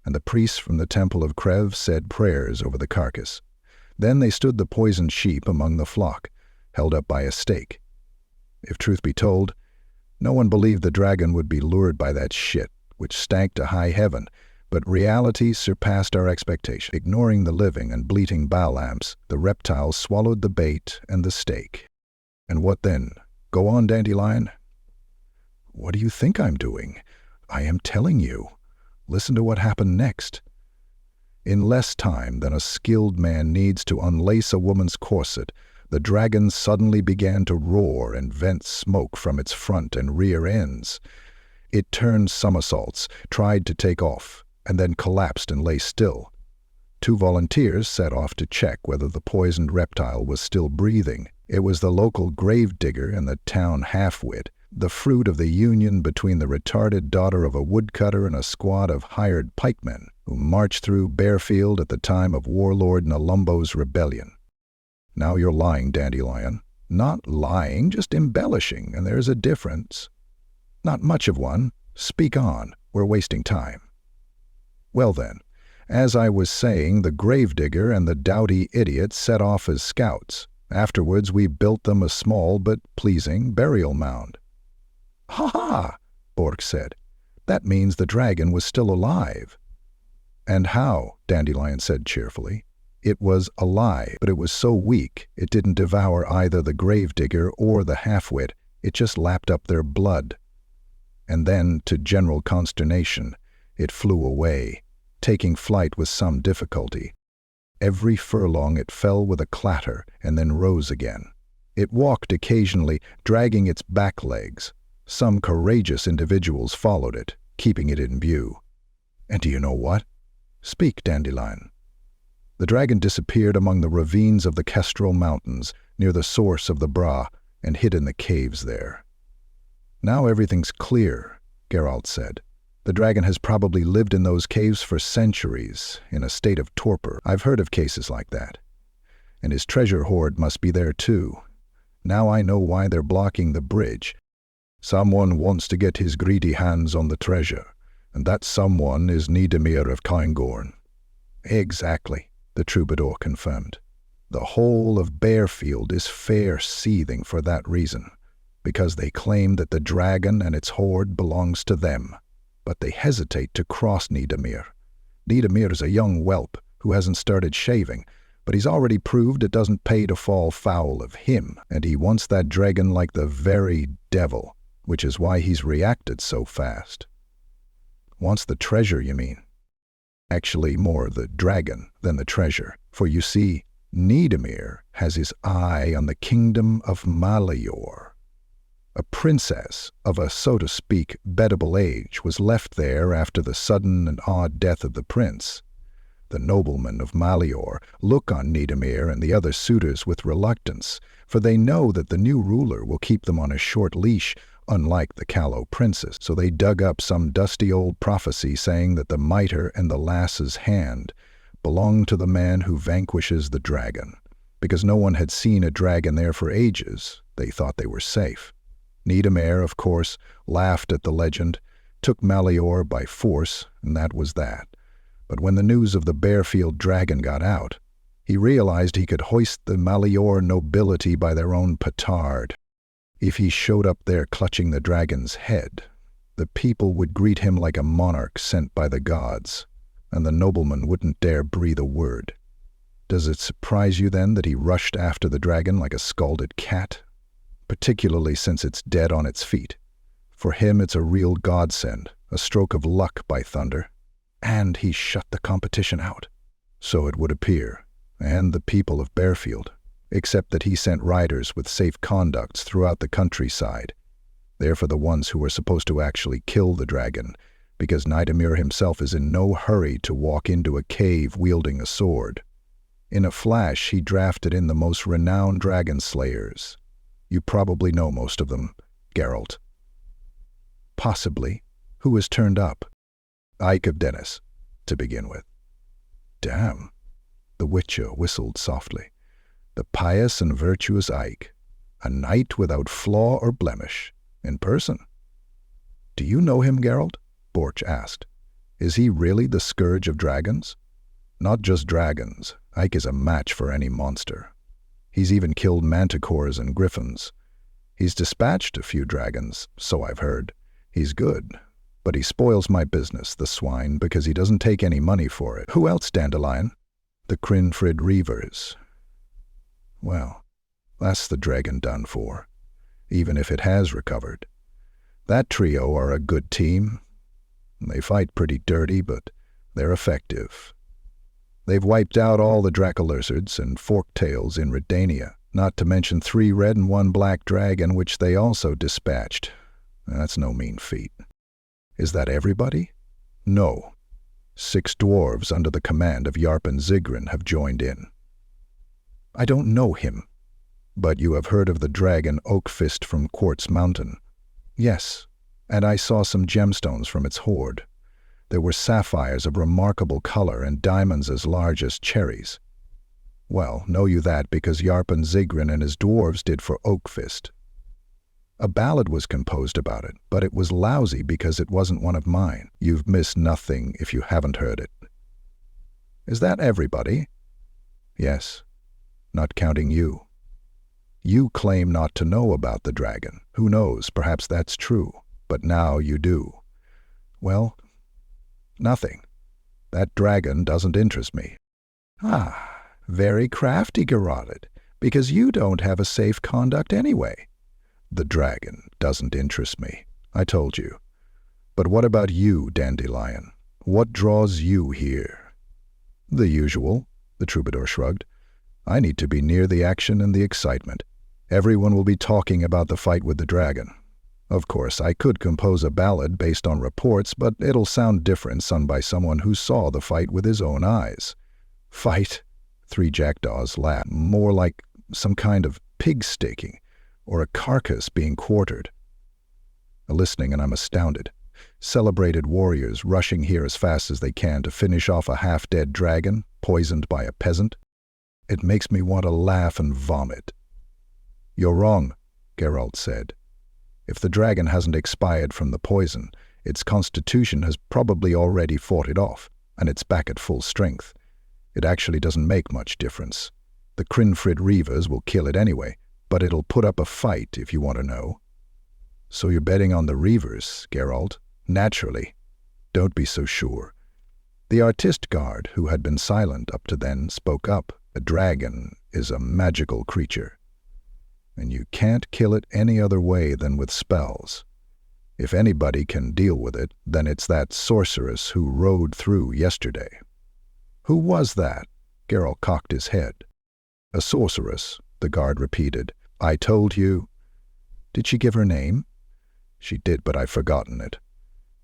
and the priests from the temple of Crev said prayers over the carcass. Then they stood the poisoned sheep among the flock, held up by a stake. If truth be told, no one believed the dragon would be lured by that shit, which stank to high heaven, but reality surpassed our expectation. Ignoring the living and bleating bow lamps, the reptile swallowed the bait and the stake." "And what then? Go on, Dandelion." "What do you think I'm doing? I am telling you. Listen to what happened next. In less time than a skilled man needs to unlace a woman's corset, the dragon suddenly began to roar and vent smoke from its front and rear ends. It turned somersaults, tried to take off, and then collapsed and lay still. 2 volunteers set off to check whether the poisoned reptile was still breathing. It was the local gravedigger and the town half-wit, the fruit of the union between the retarded daughter of a woodcutter and a squad of hired pikemen who marched through Bearfield at the time of Warlord Nalumbo's rebellion." "Now you're lying, Dandelion." "Not lying, just embellishing, and there's a difference." "Not much of one. Speak on. We're wasting time." "Well then, as I was saying, the gravedigger and the doughty idiot set off as scouts. Afterwards we built them a small but pleasing burial mound." "Ha ha!" Bork said. "That means the dragon was still alive." "And how?" Dandelion said cheerfully. "It was alive, but it was so weak it didn't devour either the gravedigger or the half-wit. It just lapped up their blood. And then, to general consternation, it flew away, taking flight with some difficulty. Every furlong it fell with a clatter and then rose again. It walked occasionally, dragging its back legs. Some courageous individuals followed it, keeping it in view. And do you know what? Speak, Dandelion." The dragon disappeared among the ravines of the Kestrel Mountains, near the source of the Bra, and hid in the caves there. "Now everything's clear," Geralt said. "The dragon has probably lived in those caves for centuries, in a state of torpor. I've heard of cases like that. And his treasure hoard must be there too. Now I know why they're blocking the bridge. Someone wants to get his greedy hands on the treasure, and that someone is Nidemir of Caingorn." "Exactly," the troubadour confirmed. "The whole of Bearfield is fair seething for that reason, because they claim that the dragon and its hoard belongs to them, but they hesitate to cross Nidemir. Nidemir's a young whelp who hasn't started shaving, but he's already proved it doesn't pay to fall foul of him, and he wants that dragon like the very devil, which is why he's reacted so fast." "Wants the treasure, you mean?" "Actually, more the dragon than the treasure, for you see, Nidemir has his eye on the kingdom of Malior. A princess of a, so to speak, bettable age was left there after the sudden and odd death of the prince. The noblemen of Malior look on Nidemir and the other suitors with reluctance, for they know that the new ruler will keep them on a short leash, unlike the callow princess. So they dug up some dusty old prophecy saying that the mitre and the lass's hand belong to the man who vanquishes the dragon. Because no one had seen a dragon there for ages, they thought they were safe. Nidemir, of course, laughed at the legend, took Malior by force, and that was that. But when the news of the Bearfield dragon got out, he realized he could hoist the Malior nobility by their own petard. If he showed up there clutching the dragon's head, the people would greet him like a monarch sent by the gods, and the nobleman wouldn't dare breathe a word. Does it surprise you then that he rushed after the dragon like a scalded cat? Particularly since it's dead on its feet. For him it's a real godsend, a stroke of luck, by thunder. And he shut the competition out. So it would appear, and the people of Bearfield, except that he sent riders with safe conducts throughout the countryside. They're for the ones who are supposed to actually kill the dragon, because Nidemir himself is in no hurry to walk into a cave wielding a sword. In a flash he drafted in the most renowned dragon slayers. You probably know most of them, Geralt. Possibly. Who has turned up? Ike of Dennis, to begin with. Damn, the Witcher whistled softly. The pious and virtuous Ike, a knight without flaw or blemish, in person. Do you know him, Geralt? Borch asked. Is he really the scourge of dragons? Not just dragons. Ike is a match for any monster. He's even killed manticores and griffins. He's dispatched a few dragons, so I've heard. He's good, but he spoils my business, the swine, because he doesn't take any money for it. Who else, Dandelion? The Crinfrid Reavers. Well, that's the dragon done for, even if it has recovered. That trio are a good team. They fight pretty dirty, but they're effective. They've wiped out all the Dracolyrsards and Forktails in Redania, not to mention 3 red and 1 black dragon, which they also dispatched. That's no mean feat. Is that everybody? No. 6 dwarves under the command of Yarpen Zigrin have joined in. I don't know him, but you have heard of the dragon Oakfist from Quartz Mountain. Yes, and I saw some gemstones from its hoard. There were sapphires of remarkable color and diamonds as large as cherries. Well, know you that because Yarpen Zigrin and his dwarves did for Oakfist. A ballad was composed about it, but it was lousy because it wasn't one of mine. You've missed nothing if you haven't heard it. Is that everybody? Yes, not counting you. You claim not to know about the dragon. Who knows, perhaps that's true, but now you do. Well, nothing. That dragon doesn't interest me." "Ah, very crafty, Geralt, because you don't have a safe conduct anyway." "The dragon doesn't interest me, I told you. But what about you, Dandelion? What draws you here?" "The usual," the troubadour shrugged. "I need to be near the action and the excitement. Everyone will be talking about the fight with the dragon. Of course, I could compose a ballad based on reports, but it'll sound different sung by someone who saw the fight with his own eyes." "Fight?" 3 jackdaws laughed. "More like some kind of pig staking, or a carcass being quartered." Listening, and I'm astounded. Celebrated warriors rushing here as fast as they can to finish off a half-dead dragon, poisoned by a peasant. It makes me want to laugh and vomit. "You're wrong," Geralt said. "If the dragon hasn't expired from the poison, its constitution has probably already fought it off, and it's back at full strength. It actually doesn't make much difference. The Crinfrid Reavers will kill it anyway, but it'll put up a fight if you want to know." "So you're betting on the Reavers, Geralt?" "Naturally. Don't be so sure." The artist guard, who had been silent up to then, spoke up. "A dragon is a magical creature, and you can't kill it any other way than with spells. If anybody can deal with it, then it's that sorceress who rode through yesterday." "Who was that?" Geralt cocked his head. "A sorceress," the guard repeated. "I told you." "Did she give her name?" "She did, but I've forgotten it.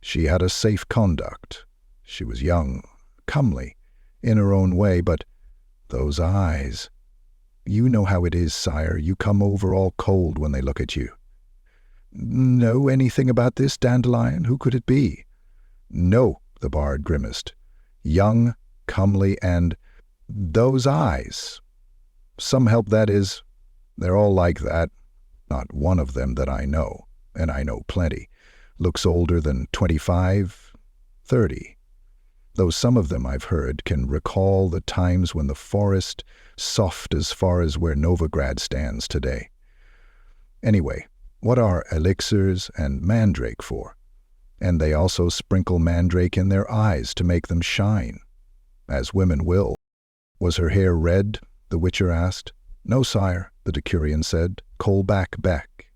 She had a safe conduct. She was young, comely, in her own way, but those eyes. You know how it is, sire. You come over all cold when they look at you." "Know anything about this, Dandelion? Who could it be?" "No," the bard grimaced. "Young, comely, and those eyes. Some help, that is. They're all like that. Not one of them that I know, and I know plenty, looks older than 25, 30. Though some of them, I've heard, can recall the times when the forest soft as far as where Novigrad stands today. Anyway, what are elixirs and mandrake for? And they also sprinkle mandrake in their eyes to make them shine, as women will." "Was her hair red?" the Witcher asked. "No, sire," the Decurion said. "Coalback beck."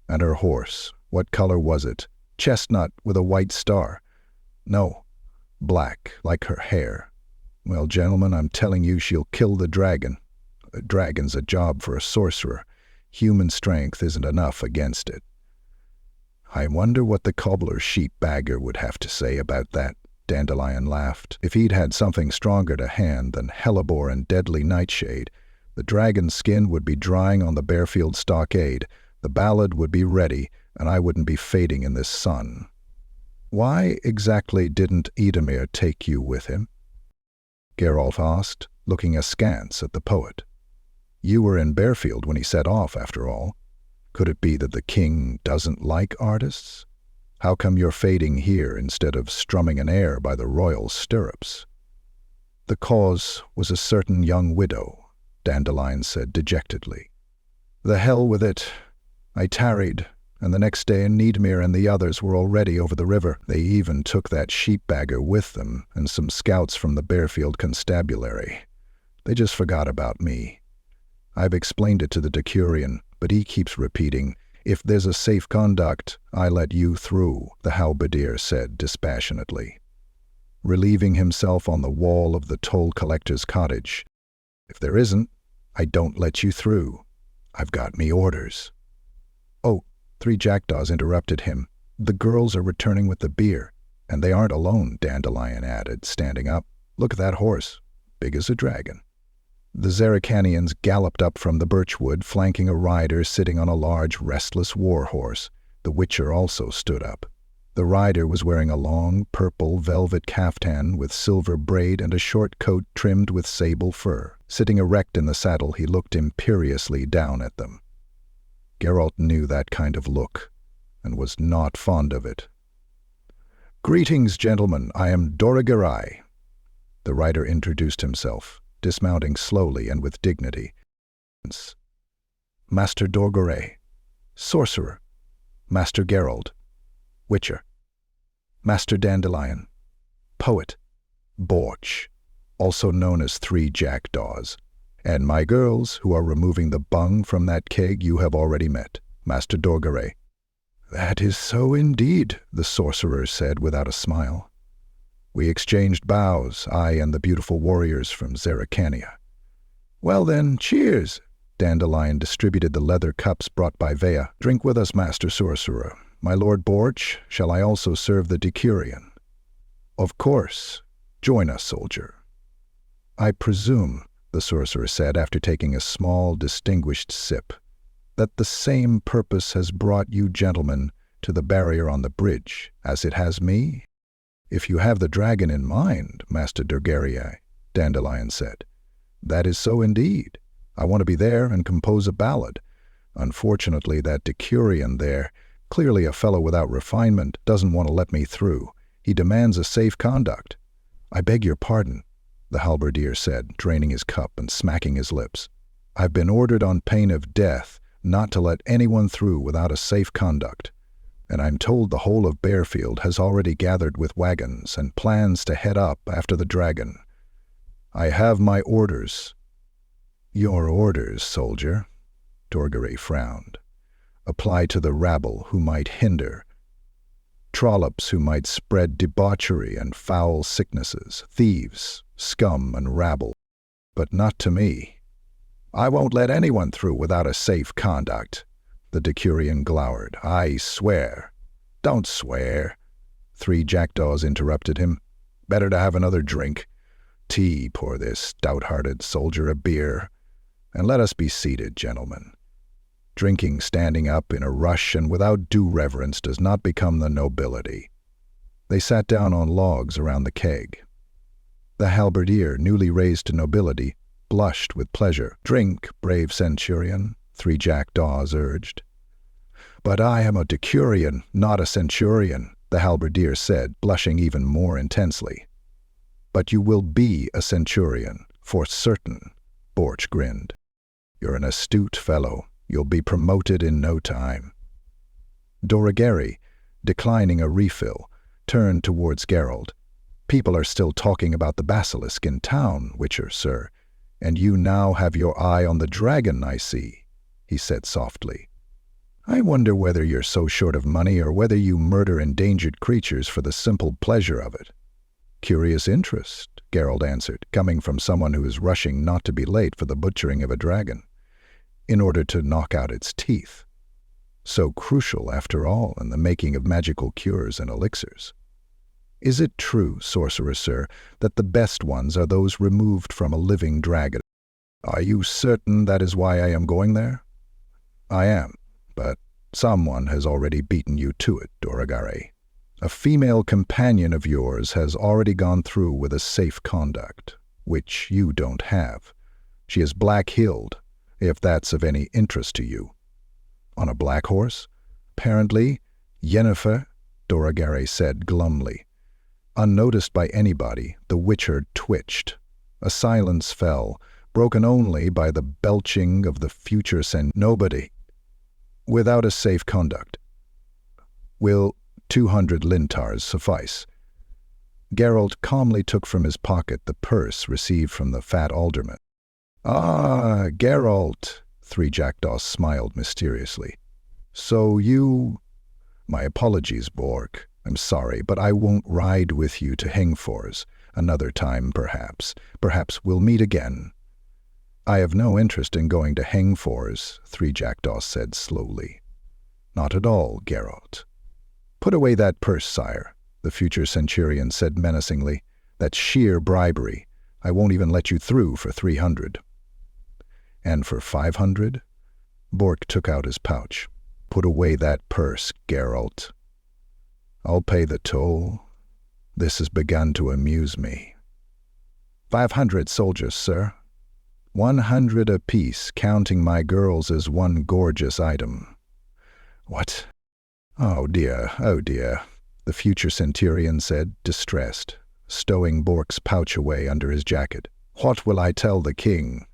"And her horse, what color was it? Chestnut with a white star?" "No, black, like her hair." "Well, gentlemen, I'm telling you she'll kill the dragon. A dragon's a job for a sorcerer. Human strength isn't enough against it." "I wonder what the cobbler sheep bagger would have to say about that," Dandelion laughed. "If he'd had something stronger to hand than hellebore and deadly nightshade, the dragon's skin would be drying on the Bearfield stockade, the ballad would be ready, and I wouldn't be fading in this sun." "Why exactly didn't Edomir take you with him?" Geralt asked, looking askance at the poet. "You were in Bearfield when he set off, after all. Could it be that the king doesn't like artists? How come you're fading here instead of strumming an air by the royal stirrups?" "The cause was a certain young widow," Dandelion said dejectedly. "The hell with it. I tarried, and the next day Niedmir and the others were already over the river. They even took that sheep-bagger with them and some scouts from the Bearfield Constabulary. They just forgot about me. I've explained it to the Decurion, but he keeps repeating, 'If there's a safe conduct, I let you through,'" the halberdier said dispassionately, relieving himself on the wall of the toll-collector's cottage. "If there isn't, I don't let you through. I've got me orders." "Oh," 3 jackdaws interrupted him. "The girls are returning with the beer. And they aren't alone," Dandelion added, standing up. "Look at that horse. Big as a dragon." The Zerrikanians galloped up from the birchwood, flanking a rider sitting on a large, restless war-horse. The Witcher also stood up. The rider was wearing a long, purple velvet caftan with silver braid and a short coat trimmed with sable fur. Sitting erect in the saddle, he looked imperiously down at them. Geralt knew that kind of look, and was not fond of it. "Greetings, gentlemen. I am Dorigerai." The rider introduced himself, dismounting slowly and with dignity. "Master Dorgore, sorcerer. Master Geralt, Witcher. Master Dandelion, poet." Borch, also known as 3 jackdaws. And my girls, who are removing the bung from that keg, you have already met, Master Dorgare." "That is so indeed," the sorcerer said without a smile. "We exchanged bows, I and the beautiful warriors from Zerrikania." "Well then, cheers!" Dandelion distributed the leather cups brought by Vea. "Drink with us, Master Sorcerer. My Lord Borch, shall I also serve the Decurion?" "Of course. Join us, soldier." "I presume," the sorcerer said after taking a small, distinguished sip, "that the same purpose has brought you gentlemen to the barrier on the bridge, as it has me?" "If you have the dragon in mind, Master Dorgare," Dandelion said. "That is so indeed. I want to be there and compose a ballad. Unfortunately, that Decurion there, clearly a fellow without refinement, doesn't want to let me through. He demands a safe conduct." "I beg your pardon," the halberdier said, draining his cup and smacking his lips. "I've been ordered on pain of death not to let anyone through without a safe conduct. And I'm told the whole of Bearfield has already gathered with wagons and plans to head up after the dragon. I have my orders." "Your orders, soldier," Dorgare frowned, "apply to the rabble who might hinder, trollops who might spread debauchery and foul sicknesses, thieves, scum and rabble, but not to me." "I won't let anyone through without a safe conduct," the Decurion glowered. "I swear." "Don't swear," 3 jackdaws interrupted him. "Better to have another drink. Tea, pour this stout-hearted soldier a beer. And let us be seated, gentlemen. Drinking standing up in a rush and without due reverence does not become the nobility." They sat down on logs around the keg. The halberdier, newly raised to nobility, blushed with pleasure. "Drink, brave centurion," 3 jackdaws urged. "But I am a Decurion, not a centurion," the halberdier said, blushing even more intensely. "But you will be a centurion, for certain," Borch grinned. "You're an astute fellow. You'll be promoted in no time." Dorgare, declining a refill, turned towards Geralt. "People are still talking about the basilisk in town, Witcher, sir, and you now have your eye on the dragon, I see," he said softly. "I wonder whether you're so short of money or whether you murder endangered creatures for the simple pleasure of it." "Curious interest," Geralt answered, coming from someone who is rushing not to be late for the butchering of a dragon, in order to knock out its teeth. So crucial, after all, in the making of magical cures and elixirs. "Is it true, sorcerer sir, that the best ones are those removed from a living dragon?" "Are you certain that is why I am going there?" "I am, but someone has already beaten you to it, Dorgare. A female companion of yours has already gone through with a safe conduct, which you don't have. She is black-hilled, if that's of any interest to you." "On a black horse?" "Apparently, Yennefer," Dorgare said glumly. Unnoticed by anybody, the Witcher twitched. A silence fell, broken only by the belching of the future nobody. "Without a safe conduct. Will 200 lintars suffice?" Geralt calmly took from his pocket the purse received from the fat alderman. "Ah, Geralt," 3 jackdaws smiled mysteriously. "So you—" "My apologies, Bork. I'm sorry, but I won't ride with you to Hengfors. Another time, perhaps. Perhaps we'll meet again." "I have no interest in going to Hengfors," 3 jackdaws said slowly. "Not at all, Geralt." "Put away that purse, sire," the future centurion said menacingly. "That's sheer bribery. I won't even let you through for 300. "And for 500? Bork took out his pouch. "Put away that purse, Geralt. I'll pay the toll. This has begun to amuse me." 500 soldiers, sir. 100 apiece, counting my girls as one gorgeous item." "What?" Oh dear, the future centurion said, distressed, stowing Bork's pouch away under his jacket. "What will I tell the king?"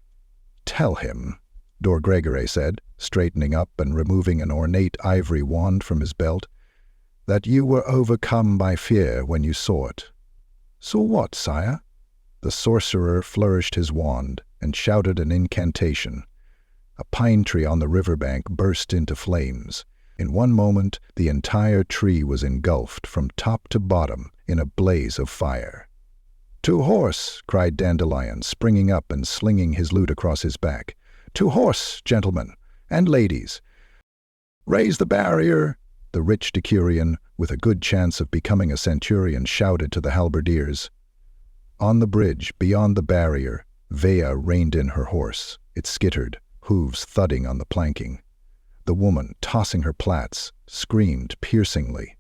"Tell him," Dorgare said, straightening up and removing an ornate ivory wand from his belt, "that you were overcome by fear when you saw it. So what, sire? The sorcerer flourished his wand and shouted an incantation. A pine tree on the riverbank burst into flames. In one moment, the entire tree was engulfed from top to bottom in a blaze of fire. "To horse!" cried Dandelion, springing up and slinging his lute across his back. "To horse, gentlemen and ladies! Raise the barrier!" The rich decurion, with a good chance of becoming a centurion, shouted to the halberdiers. On the bridge, beyond the barrier, Vea reined in her horse. It skittered, hooves thudding on the planking. The woman, tossing her plaits, screamed piercingly.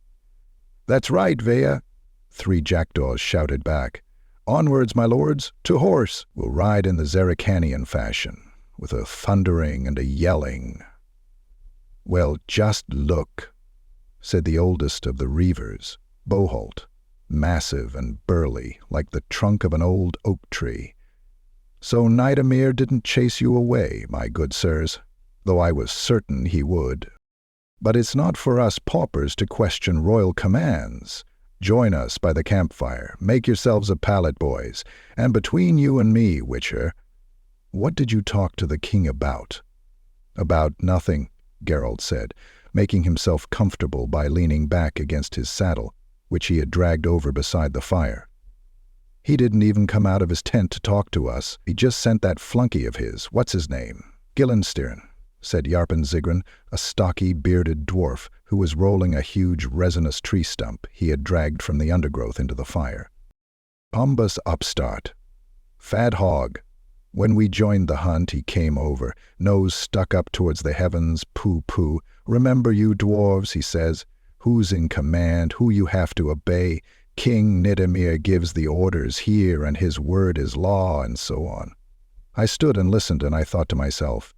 "That's right, Vea!" 3 jackdaws shouted back. "Onwards, my lords, to horse! We'll ride in the Zerricanian fashion, with a thundering and a yelling." "Well, just look," said the oldest of the reivers, Boholt, massive and burly, like the trunk of an old oak tree. "So Nidamir didn't chase you away, my good sirs, though I was certain he would. But it's not for us paupers to question royal commands. Join us by the campfire, make yourselves a pallet, boys, and between you and me, Witcher—" "What did you talk to the king about?" "About nothing," Geralt said, making himself comfortable by leaning back against his saddle, which he had dragged over beside the fire. "He didn't even come out of his tent to talk to us. He just sent that flunky of his, what's his name? Gillenstern," said Yarpen Zigrin, a stocky, bearded dwarf who was rolling a huge resinous tree stump he had dragged from the undergrowth into the fire. "Pombus upstart. Fat hog. When we joined the hunt, he came over, nose stuck up towards the heavens, pooh-pooh. 'Remember, you dwarves,' he says, 'who's in command, who you have to obey. King Nidamir gives the orders here, and his word is law,' and so on. I stood and listened, and I thought to myself,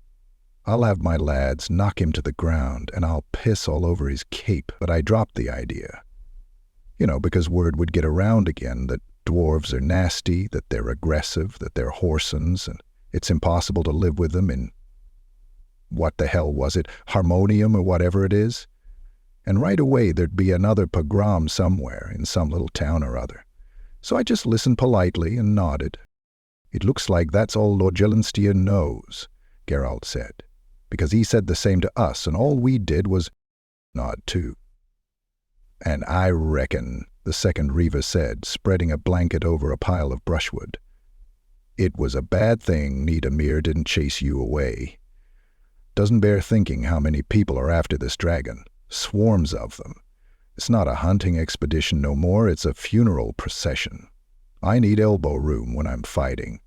I'll have my lads knock him to the ground, and I'll piss all over his cape. But I dropped the idea. Because word would get around again that dwarves are nasty, that they're aggressive, that they're whoresons, and it's impossible to live with them in, what the hell was it, Harmonium or whatever it is? And right away there'd be another pogrom somewhere in some little town or other. So I just listened politely and nodded. "It looks like that's all Lord Gillenstern knows," Geralt said, "because he said the same to us, and all we did was nod too." "And I reckon," the second Reaver said, spreading a blanket over a pile of brushwood, "it was a bad thing Nidamir didn't chase you away. Doesn't bear thinking how many people are after this dragon. Swarms of them. It's not a hunting expedition no more, it's a funeral procession. I need elbow room when I'm fighting."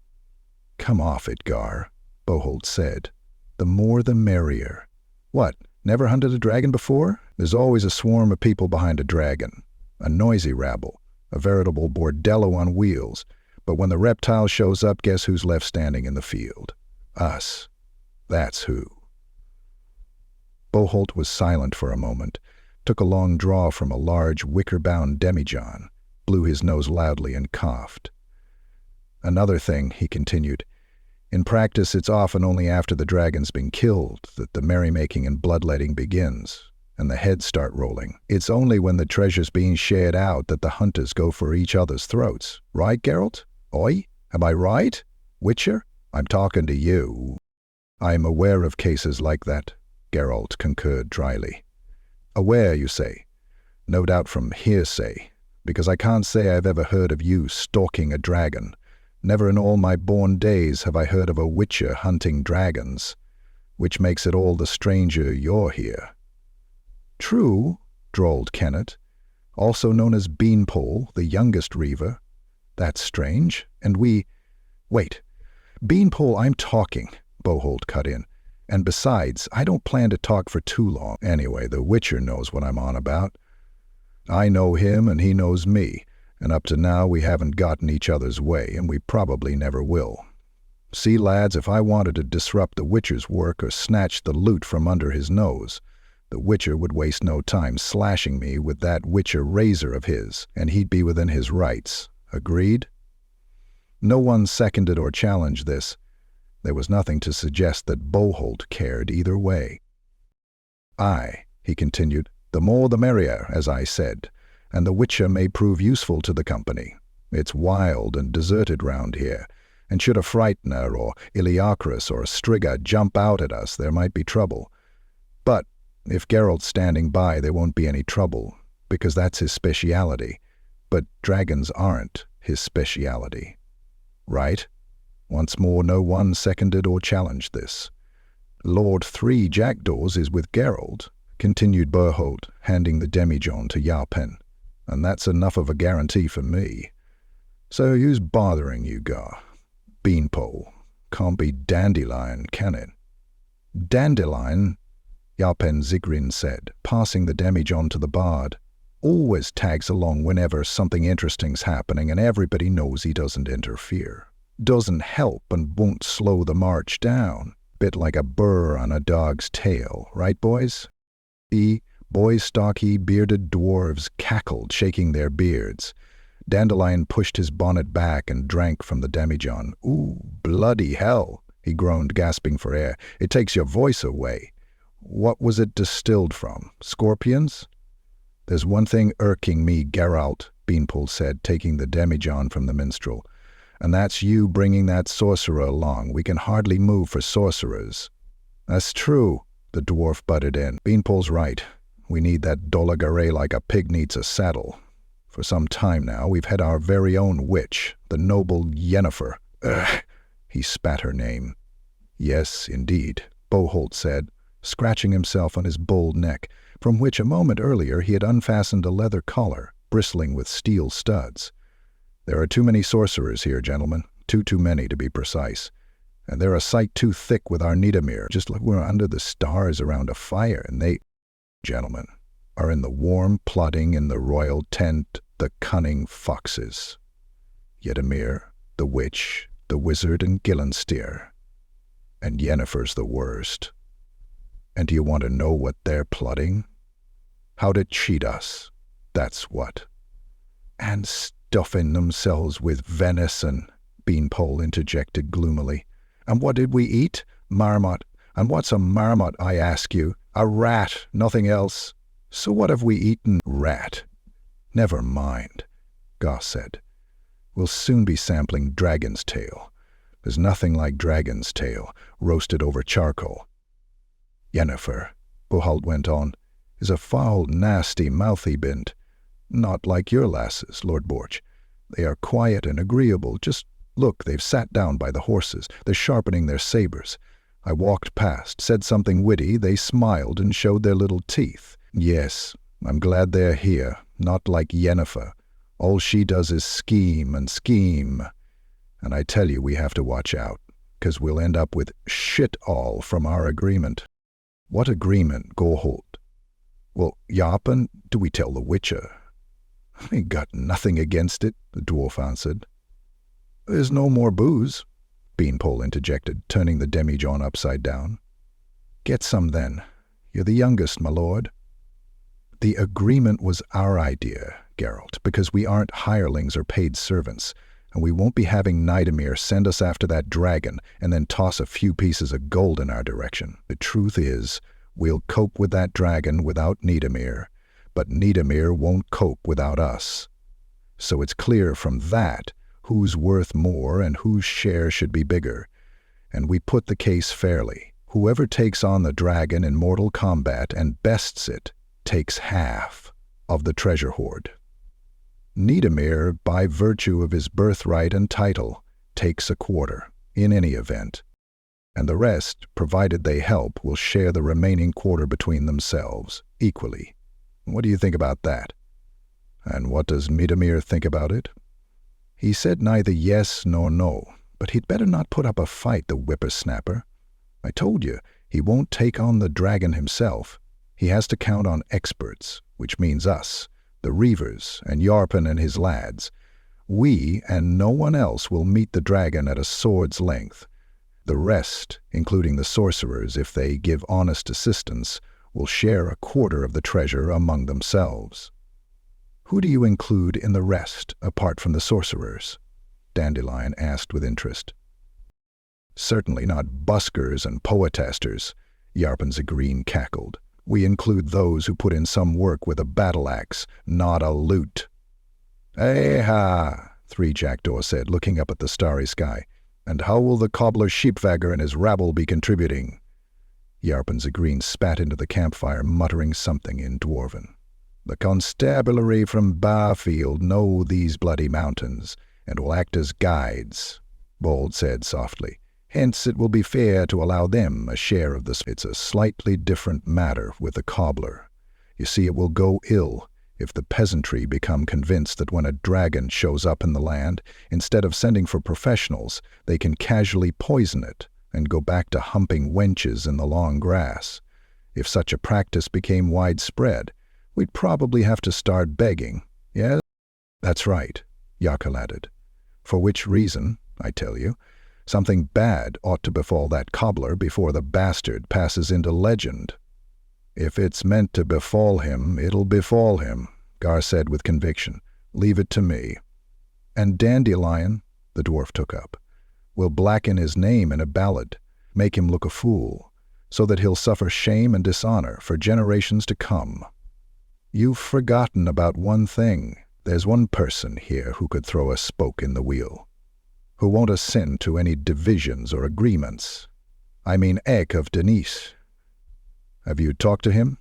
"Come off it, Gar," Boholt said. "The more the merrier. What, never hunted a dragon before? There's always a swarm of people behind a dragon. A noisy rabble, a veritable bordello on wheels. But when the reptile shows up, guess who's left standing in the field? Us. That's who." Boholt was silent for a moment, took a long draw from a large wicker-bound demijohn, blew his nose loudly and coughed. "Another thing," he continued, "in practice it's often only after the dragon's been killed that the merrymaking and bloodletting begins, and the heads start rolling. It's only when the treasure's being shared out that the hunters go for each other's throats. Right, Geralt? Oi? Am I right? Witcher? I'm talking to you." "I'm aware of cases like that," Geralt concurred dryly. "Aware, you say? No doubt from hearsay, because I can't say I've ever heard of you stalking a dragon. Never in all my born days have I heard of a witcher hunting dragons, which makes it all the stranger you're here." "True," drawled Kennet, "also known as Beanpole, the youngest Reaver. That's strange, and we—" "Wait. Beanpole, I'm talking," Boholt cut in. "And besides, I don't plan to talk for too long. Anyway, the Witcher knows what I'm on about. I know him and he knows me, and up to now we haven't gotten each other's way, and we probably never will. See, lads, if I wanted to disrupt the Witcher's work or snatch the loot from under his nose, the Witcher would waste no time slashing me with that Witcher razor of his, and he'd be within his rights. Agreed?" No one seconded or challenged this. There was nothing to suggest that Boholt cared either way. "Aye," he continued, "the more the merrier, as I said, and the Witcher may prove useful to the company. It's wild and deserted round here, and should a Frightener or Iliacris or a Striga jump out at us, there might be trouble. But if Geralt's standing by, there won't be any trouble, because that's his speciality. But dragons aren't his speciality. Right? Once more, no one seconded or challenged this. Lord 3 Jackdaws is with Geralt, continued Berholt, handing the demijohn to Yarpen, and that's enough of a guarantee for me. So who's bothering you, Gar? Beanpole. Can't be Dandelion, can it? Dandelion, Yarpen Zigrin said, passing the demijohn to the bard, always tags along whenever something interesting's happening, and everybody knows he doesn't interfere. Doesn't help and won't slow the march down. Bit like a burr on a dog's tail, right, boys? Boys, stocky, bearded dwarves cackled, shaking their beards. Dandelion pushed his bonnet back and drank from the demijohn. Ooh, bloody hell, he groaned, gasping for air. It takes your voice away. What was it distilled from? Scorpions? There's one thing irking me, Geralt, Beanpole said, taking the demijohn from the minstrel. And that's you bringing that sorcerer along. We can hardly move for sorcerers. That's true, the dwarf butted in. Beanpole's right. We need that Dolagare like a pig needs a saddle. For some time now, we've had our very own witch, the noble Yennefer. Ugh, he spat her name. Yes, indeed, Boholt said, scratching himself on his bull neck, from which a moment earlier he had unfastened a leather collar, bristling with steel studs. There are too many sorcerers here, gentlemen, too many to be precise. And they're a sight too thick with our Nidamellir, just like we're under the stars around a fire, and they, gentlemen, are in the warm plodding in the royal tent, the cunning foxes. Nidamellir, the witch, the wizard, and Gillenstyr. And Yennefer's the worst. And do you want to know what they're plotting? How to cheat us, that's what. And stuffing themselves with venison, Beanpole interjected gloomily. And what did we eat? Marmot. And what's a marmot, I ask you? A rat, nothing else. So what have we eaten? Rat. Never mind, Goss said. We'll soon be sampling dragon's tail. There's nothing like dragon's tail, roasted over charcoal. Yennefer, Boholt went on, is a foul, nasty, mouthy bint. Not like your lasses, Lord Borch. They are quiet and agreeable. Just look, they've sat down by the horses. They're sharpening their sabres. I walked past, said something witty. They smiled and showed their little teeth. Yes, I'm glad they're here, not like Yennefer. All she does is scheme and scheme. And I tell you, we have to watch out, 'cause we'll end up with shit all from our agreement. What agreement, Boholt? Well, Yarpen, do we tell the Witcher? I ain't got nothing against it, the dwarf answered. There's no more booze, Beanpole interjected, turning the demijohn upside down. Get some then. You're the youngest, my lord. The agreement was our idea, Geralt, because we aren't hirelings or paid servants, and we won't be having Nidamellir send us after that dragon and then toss a few pieces of gold in our direction. The truth is, we'll cope with that dragon without Nidamellir, but Nidamellir won't cope without us. So it's clear from that who's worth more and whose share should be bigger. And we put the case fairly. Whoever takes on the dragon in mortal combat and bests it takes half of the treasure hoard. Nidamellir, by virtue of his birthright and title, takes a quarter, in any event. And the rest, provided they help, will share the remaining quarter between themselves, equally. What do you think about that? And what does Nidamellir think about it? He said neither yes nor no, but he'd better not put up a fight, the whippersnapper. I told you, he won't take on the dragon himself. He has to count on experts, which means us, the Reavers, and Yarpen and his lads. We and no one else will meet the dragon at a sword's length. The rest, including the sorcerers, if they give honest assistance, will share a quarter of the treasure among themselves. Who do you include in the rest, apart from the sorcerers? Dandelion asked with interest. Certainly not buskers and poetasters, Yarpen Zigrin cackled. We include those who put in some work with a battle-axe, not a lute. Eh-ha, Three Jackdaw said, looking up at the starry sky. "And how will the cobbler Sheepvagger and his rabble be contributing?" Yarpen Zigrin spat into the campfire, muttering something in Dwarven. "The constabulary from Barfield know these bloody mountains, and will act as guides," Bold said softly. "Hence it will be fair to allow them a share of this. It's a slightly different matter with the cobbler. You see, it will go ill if the peasantry become convinced that when a dragon shows up in the land, instead of sending for professionals, they can casually poison it and go back to humping wenches in the long grass. If such a practice became widespread, we'd probably have to start begging. Yes? That's right," Yakel added. "For which reason, I tell you, something bad ought to befall that cobbler before the bastard passes into legend." "If it's meant to befall him, it'll befall him," Gar said with conviction. "Leave it to me." "And Dandelion," the dwarf took up, "will blacken his name in a ballad, make him look a fool, so that he'll suffer shame and dishonor for generations to come. You've forgotten about one thing. There's one person here who could throw a spoke in the wheel, who won't assent to any divisions or agreements. I mean Eck of Denise. Have you talked to him?"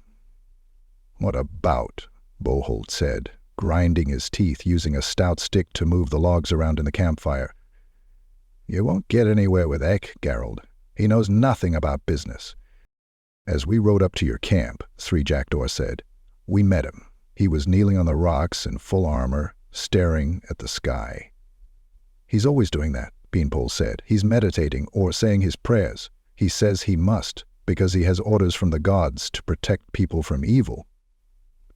"What about?" Boholt said, grinding his teeth, using a stout stick to move the logs around in the campfire. "You won't get anywhere with Eck, Geralt. He knows nothing about business." "As we rode up to your camp," Three Jackdaw said, "we met him. He was kneeling on the rocks in full armor, staring at the sky." "He's always doing that," Beanpole said. "He's meditating or saying his prayers. He says he must, because he has orders from the gods to protect people from evil."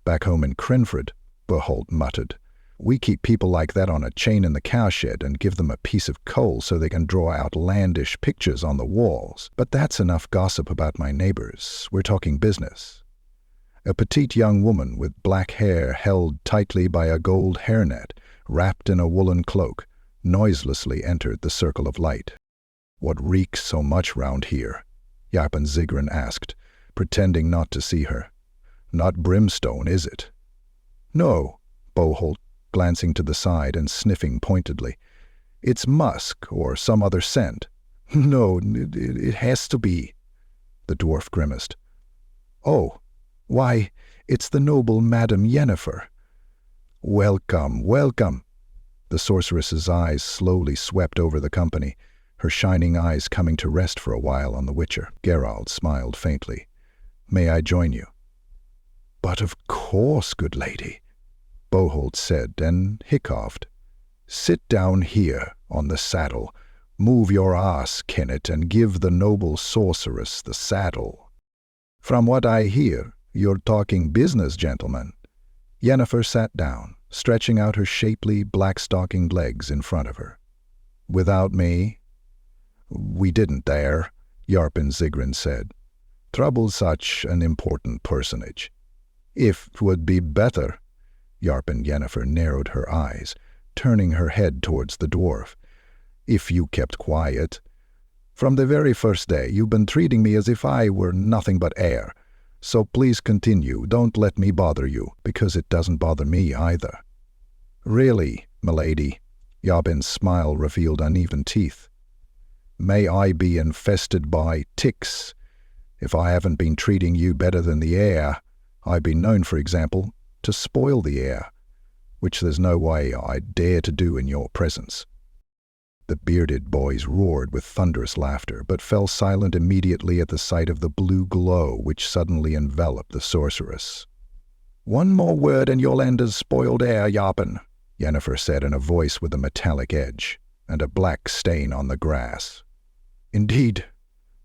"Back home in Crenford," Boholt muttered, "we keep people like that on a chain in the cowshed and give them a piece of coal so they can draw outlandish pictures on the walls. But that's enough gossip about my neighbors. We're talking business." A petite young woman with black hair held tightly by a gold hairnet, wrapped in a woolen cloak, noiselessly entered the circle of light. "What reeks so much round here?" Yarpen Zigrin asked, pretending not to see her. "Not brimstone, is it?" "No," Boholt, glancing to the side and sniffing pointedly. "It's musk or some other scent." "No, it has to be." The dwarf grimaced. "Oh, why, it's the noble Madame Yennefer." "Welcome, welcome." The sorceress's eyes slowly swept over the company, her shining eyes coming to rest for a while on the Witcher. Geralt smiled faintly. "May I join you?" "But of course, good lady," Boholt said, and hiccoughed. "Sit down here on the saddle. Move your ass, Kennet, and give the noble sorceress the saddle. From what I hear, you're talking business, gentlemen." Yennefer sat down, stretching out her shapely, black-stockinged legs in front of her. "Without me?" "We didn't dare," Yarpen Zigrin said. "Trouble's such an important personage." "If 'twould be better," Yarpen Yennefer narrowed her eyes, turning her head towards the dwarf, "if you kept quiet. From the very first day you've been treating me as if I were nothing but air. So please continue, don't let me bother you, because it doesn't bother me either." "Really, milady," Yarpen's smile revealed uneven teeth. "May I be infested by ticks. If I haven't been treating you better than the air, I've been known, for example, to spoil the air, which there's no way I'd dare to do in your presence." The bearded boys roared with thunderous laughter, but fell silent immediately at the sight of the blue glow which suddenly enveloped the sorceress. "One more word and you'll end as spoiled air, Yarpen," Yennefer said in a voice with a metallic edge, and a black stain on the grass. "Indeed."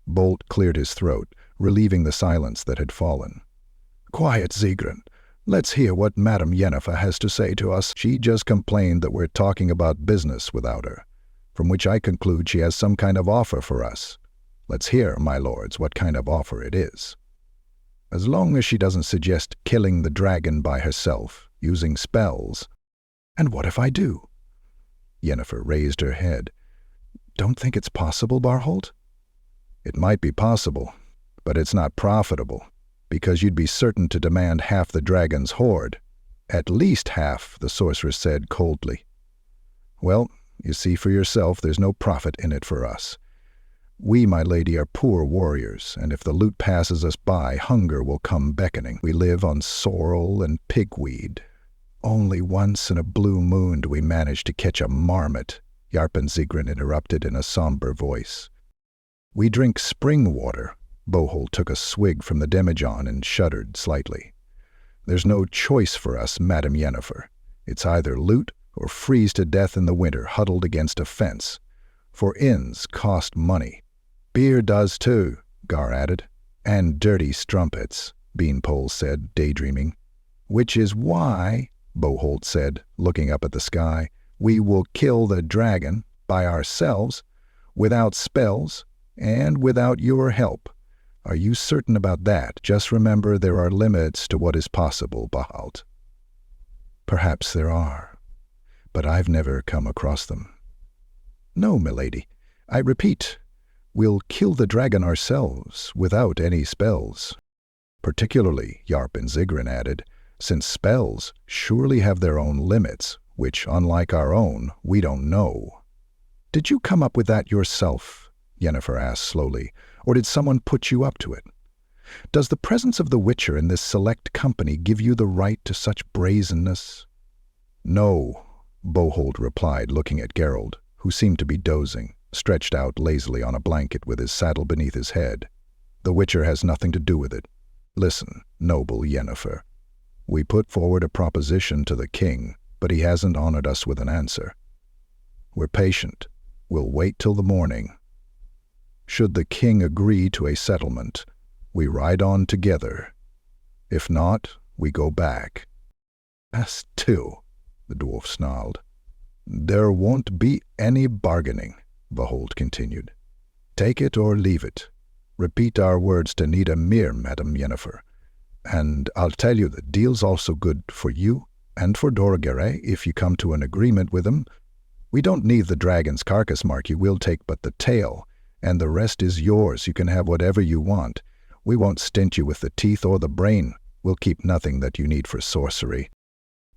Bolt cleared his throat, relieving the silence that had fallen. "Quiet, Zigrin. Let's hear what Madame Yennefer has to say to us. She just complained that we're talking about business without her, from which I conclude she has some kind of offer for us. Let's hear, my lords, what kind of offer it is. As long as she doesn't suggest killing the dragon by herself, using spells." "And what if I do?" Yennefer raised her head. "Don't think it's possible, Barholt?" "It might be possible, but it's not profitable, because you'd be certain to demand half the dragon's hoard. At least half," the sorceress said coldly. Well, you see for yourself there's no profit in it for us. We, my lady, are poor warriors, and if the loot passes us by, hunger will come beckoning. We live on sorrel and pigweed. Only once in a blue moon do we manage to catch a marmot, Jarpensigrin interrupted in a somber voice. We drink spring water. Bohol took a swig from the demijohn and shuddered slightly. There's no choice for us, Madam Yennefer. It's either loot or freeze to death in the winter huddled against a fence. For inns cost money. Beer does too, Gar added. And dirty strumpets, Beanpole said, daydreaming. Which is why, Boholt said, looking up at the sky, we will kill the dragon by ourselves, without spells, and without your help. Are you certain about that? Just remember there are limits to what is possible, Bahalt. Perhaps there are, but I've never come across them. No, milady. I repeat, we'll kill the dragon ourselves, without any spells. Particularly, Jarpensigrin added, since spells surely have their own limits, which, unlike our own, we don't know. Did you come up with that yourself? Yennefer asked slowly, or did someone put you up to it? Does the presence of the Witcher in this select company give you the right to such brazenness? No, Boholt replied, looking at Geralt, who seemed to be dozing, stretched out lazily on a blanket with his saddle beneath his head. The Witcher has nothing to do with it. Listen, noble Yennefer. We put forward a proposition to the king, but he hasn't honored us with an answer. We're patient. We'll wait till the morning. Should the king agree to a settlement, we ride on together. If not, we go back. As to, the dwarf snarled. There won't be any bargaining, Behold continued. Take it or leave it. Repeat our words to Nida Mir, Madam Yennefer. And I'll tell you the deal's also good for you and for Doragere if you come to an agreement with him. We don't need the dragon's carcass, Marquis. We'll take but the tail, and the rest is yours. You can have whatever you want. We won't stint you with the teeth or the brain. We'll keep nothing that you need for sorcery.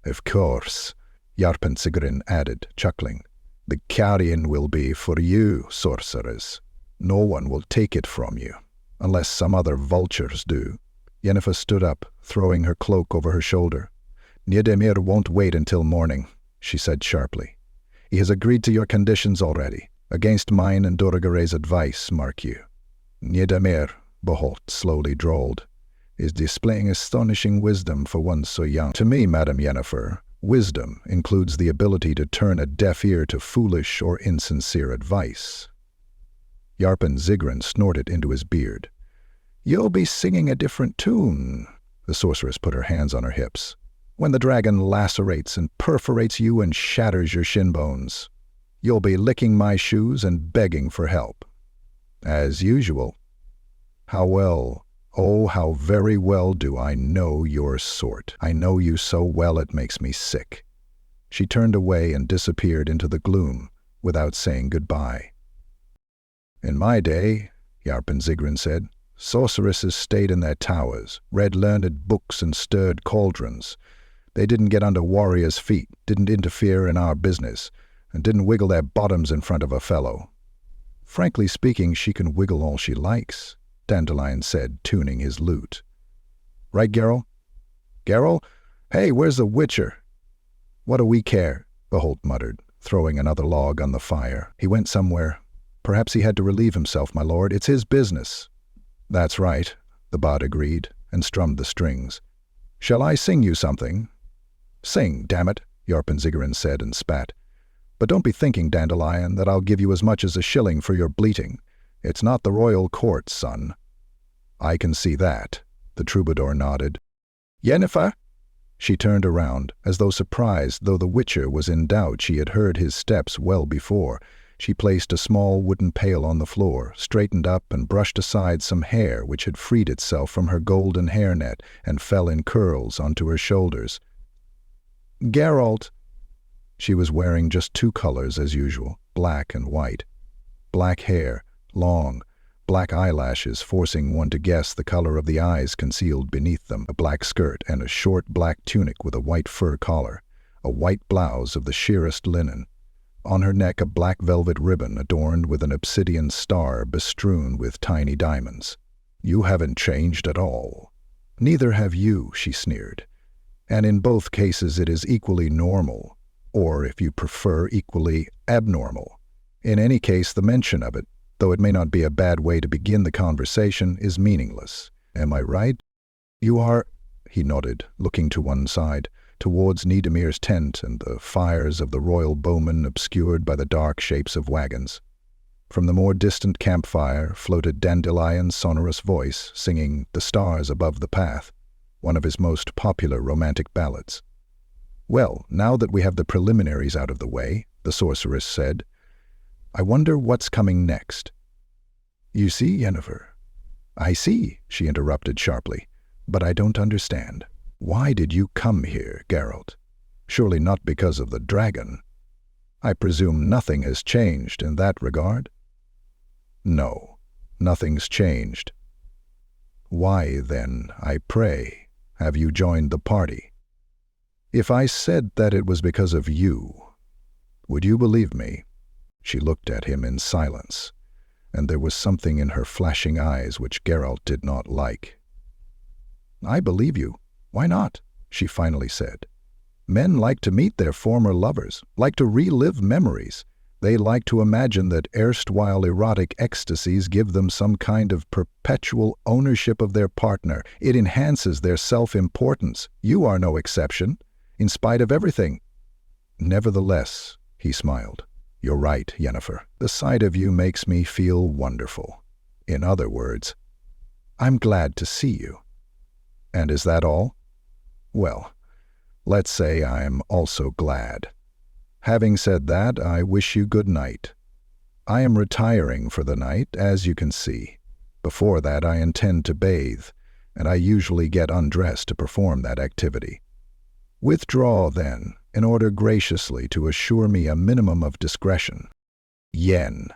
Of course, Jarpensigrin added, chuckling. The carrion will be for you, sorcerers. No one will take it from you, unless some other vultures do. Yennefer stood up, throwing her cloak over her shoulder. Niedemir won't wait until morning, she said sharply. He has agreed to your conditions already, against mine and Doragere's advice, mark you. Niedemir, Beholt slowly drawled, is displaying astonishing wisdom for one so young. To me, Madam Yennefer, wisdom includes the ability to turn a deaf ear to foolish or insincere advice. Jarpensigrin snorted into his beard. You'll be singing a different tune, the sorceress put her hands on her hips, when the dragon lacerates and perforates you and shatters your shin bones. You'll be licking my shoes and begging for help. As usual. How well, oh, how very well do I know your sort. I know you so well it makes me sick. She turned away and disappeared into the gloom without saying goodbye. In my day, Jarpensigrin said, sorceresses stayed in their towers, read learned books and stirred cauldrons. They didn't get under warriors' feet, didn't interfere in our business, and didn't wiggle their bottoms in front of a fellow. Frankly speaking, she can wiggle all she likes, Dandelion said, tuning his lute. Right, Geralt? Geralt? Hey, where's the Witcher? What do we care? Beholt muttered, throwing another log on the fire. He went somewhere. Perhaps he had to relieve himself, my lord. It's his business. That's right, the bard agreed, and strummed the strings. Shall I sing you something? Sing, damn it, Jarpensigrin said and spat. But don't be thinking, Dandelion, that I'll give you as much as a shilling for your bleating. It's not the royal court, son. I can see that, the troubadour nodded. Yennefer? She turned around, as though surprised, though the Witcher was in doubt she had heard his steps well before. She placed a small wooden pail on the floor, straightened up and brushed aside some hair which had freed itself from her golden hairnet and fell in curls onto her shoulders. Geralt! She was wearing just two colors as usual, black and white. Black hair, long, black eyelashes forcing one to guess the color of the eyes concealed beneath them, a black skirt and a short black tunic with a white fur collar, a white blouse of the sheerest linen. On her neck a black velvet ribbon adorned with an obsidian star bestrewn with tiny diamonds. "You haven't changed at all." "Neither have you," she sneered. "And in both cases it is equally normal, or, if you prefer, equally abnormal. In any case, the mention of it, though it may not be a bad way to begin the conversation, is meaningless. Am I right?" "You are," he nodded, looking to one side, towards Niedemir's tent and the fires of the royal bowmen obscured by the dark shapes of wagons. From the more distant campfire floated Dandelion's sonorous voice, singing "The Stars Above the Path," one of his most popular romantic ballads. "Well, now that we have the preliminaries out of the way," the sorceress said, "I wonder what's coming next." "You see, Yennefer." "I see," she interrupted sharply, "but I don't understand. Why did you come here, Geralt? Surely not because of the dragon. I presume nothing has changed in that regard?" "No, nothing's changed." "Why, then, I pray, have you joined the party? If I said that it was because of you, would you believe me?" She looked at him in silence, and there was something in her flashing eyes which Geralt did not like. "I believe you. Why not?" she finally said. "Men like to meet their former lovers, like to relive memories. They like to imagine that erstwhile erotic ecstasies give them some kind of perpetual ownership of their partner. It enhances their self-importance. You are no exception, in spite of everything." "Nevertheless," he smiled, "you're right, Yennefer. The sight of you makes me feel wonderful. In other words, I'm glad to see you." "And is that all?" "Well, let's say I'm also glad. Having said that, I wish you good night. I am retiring for the night, as you can see. Before that I intend to bathe, and I usually get undressed to perform that activity. Withdraw, then, in order graciously to assure me a minimum of discretion." "Yen."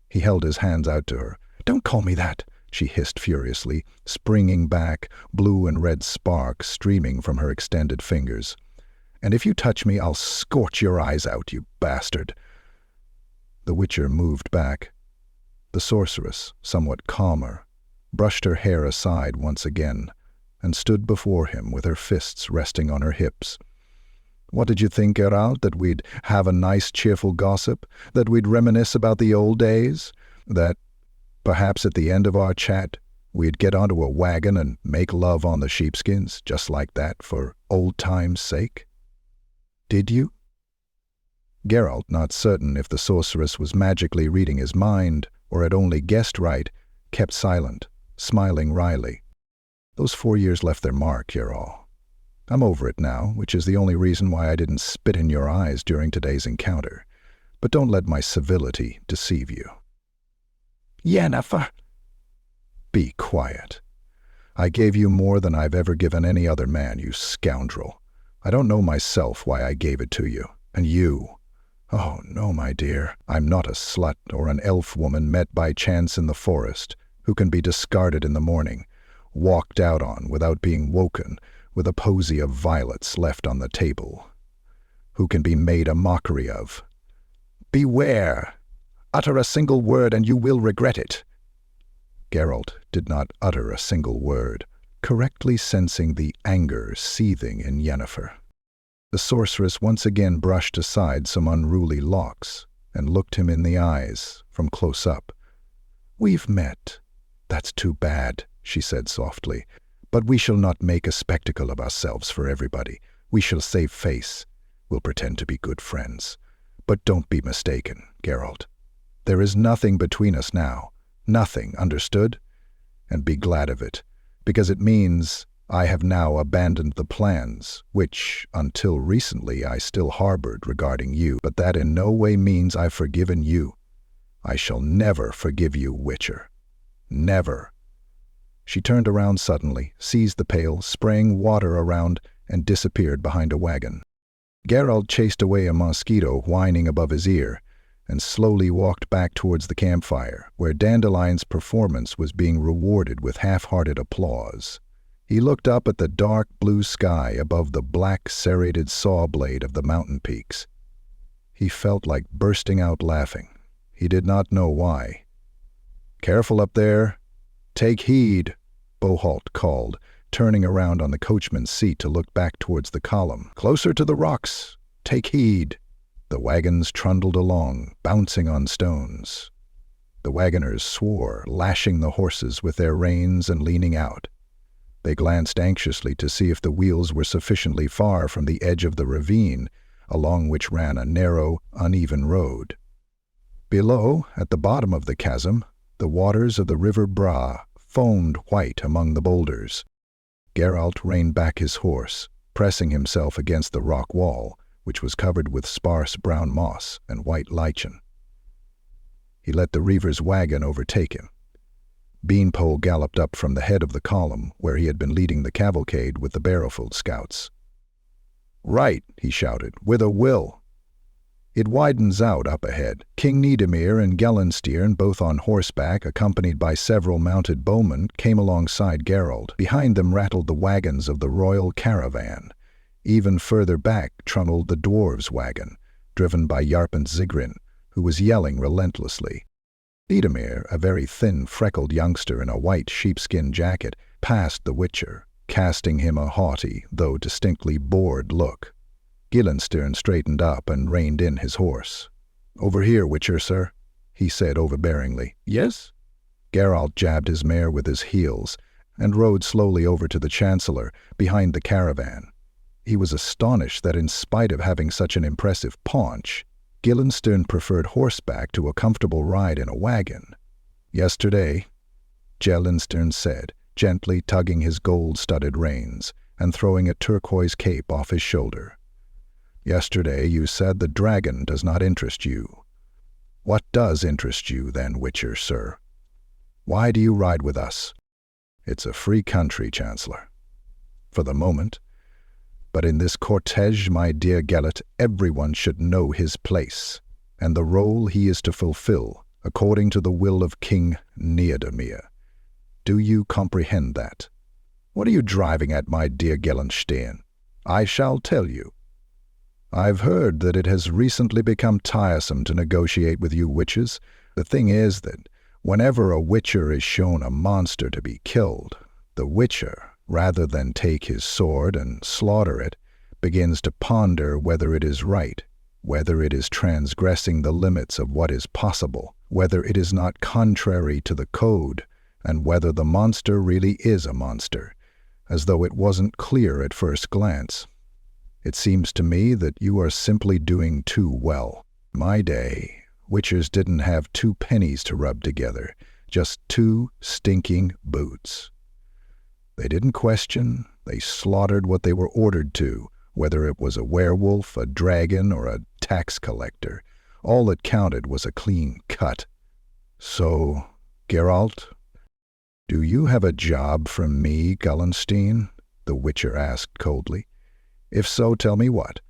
He held his hands out to her. "Don't call me that," she hissed furiously, springing back, blue and red sparks streaming from her extended fingers. "And if you touch me, I'll scorch your eyes out, you bastard." The Witcher moved back. The sorceress, somewhat calmer, brushed her hair aside once again and stood before him with her fists resting on her hips. "What did you think, Geralt, that we'd have a nice cheerful gossip, that we'd reminisce about the old days, that perhaps at the end of our chat we'd get onto a wagon and make love on the sheepskins, just like that, for old times' sake? Did you?" Geralt, not certain if the sorceress was magically reading his mind or had only guessed right, kept silent, smiling wryly. "Those 4 years left their mark, Geralt. I'm over it now, which is the only reason why I didn't spit in your eyes during today's encounter. But don't let my civility deceive you." "Yennefer!" "Be quiet. I gave you more than I've ever given any other man, you scoundrel. I don't know myself why I gave it to you. And you. Oh, no, my dear. I'm not a slut or an elf woman met by chance in the forest, who can be discarded in the morning, walked out on without being woken, with a posy of violets left on the table, who can be made a mockery of. Beware! Utter a single word and you will regret it." Geralt did not utter a single word, correctly sensing the anger seething in Yennefer. The sorceress once again brushed aside some unruly locks and looked him in the eyes from close up. "We've met. That's too bad," she said softly. "But we shall not make a spectacle of ourselves for everybody. We shall save face. We'll pretend to be good friends. But don't be mistaken, Geralt. There is nothing between us now. Nothing, understood? And be glad of it, because it means I have now abandoned the plans, which, until recently, I still harbored regarding you, but that in no way means I've forgiven you. I shall never forgive you, Witcher. Never." She turned around suddenly, seized the pail, spraying water around, and disappeared behind a wagon. Geralt chased away a mosquito whining above his ear, and slowly walked back towards the campfire, where Dandelion's performance was being rewarded with half-hearted applause. He looked up at the dark blue sky above the black serrated saw blade of the mountain peaks. He felt like bursting out laughing. He did not know why. "Careful up there! Take heed!" Bohalt called, turning around on the coachman's seat to look back towards the column. "Closer to the rocks! Take heed!" The wagons trundled along, bouncing on stones. The wagoners swore, lashing the horses with their reins and leaning out. They glanced anxiously to see if the wheels were sufficiently far from the edge of the ravine, along which ran a narrow, uneven road. Below, at the bottom of the chasm, the waters of the river Bra foamed white among the boulders. Geralt reined back his horse, pressing himself against the rock wall, which was covered with sparse brown moss and white lichen. He let the reaver's wagon overtake him. Beanpole galloped up from the head of the column, where he had been leading the cavalcade with the Barrowfield scouts. "Right," he shouted, "with a will." It widens out up ahead. King Nidemir and Gellenstein, both on horseback, accompanied by several mounted bowmen, came alongside Geralt. Behind them rattled the wagons of the royal caravan. Even further back trundled the dwarves' wagon, driven by Yarpent Zigrin, who was yelling relentlessly. Nidemir, a very thin, freckled youngster in a white sheepskin jacket, passed the Witcher, casting him a haughty, though distinctly bored look. Gellenstein straightened up and reined in his horse. "Over here, Witcher, sir," he said overbearingly. "Yes?" Geralt jabbed his mare with his heels and rode slowly over to the Chancellor, behind the caravan. He was astonished that in spite of having such an impressive paunch, Gellenstein preferred horseback to a comfortable ride in a wagon. "Yesterday," Gellenstein said, gently tugging his gold-studded reins and throwing a turquoise cape off his shoulder. "Yesterday you said the dragon does not interest you. What does interest you, then, Witcher, sir? Why do you ride with us? It's a free country, Chancellor. For the moment. But in this cortege, my dear Gellet, everyone should know his place, and the role he is to fulfill, according to the will of King Niedemir. Do you comprehend that? What are you driving at, my dear Gellenstein? I shall tell you. I've heard that it has recently become tiresome to negotiate with you witches. The thing is that whenever a witcher is shown a monster to be killed, the witcher, rather than take his sword and slaughter it, begins to ponder whether it is right, whether it is transgressing the limits of what is possible, whether it is not contrary to the code, and whether the monster really is a monster, as though it wasn't clear at first glance. It seems to me that you are simply doing too well. My day, witchers didn't have 2 pennies to rub together, just 2 stinking boots. They didn't question, they slaughtered what they were ordered to, whether it was a werewolf, a dragon, or a tax collector. All that counted was a clean cut. So, Geralt, do you have a job from me, Gellenstein? The Witcher asked coldly. If so, tell me what.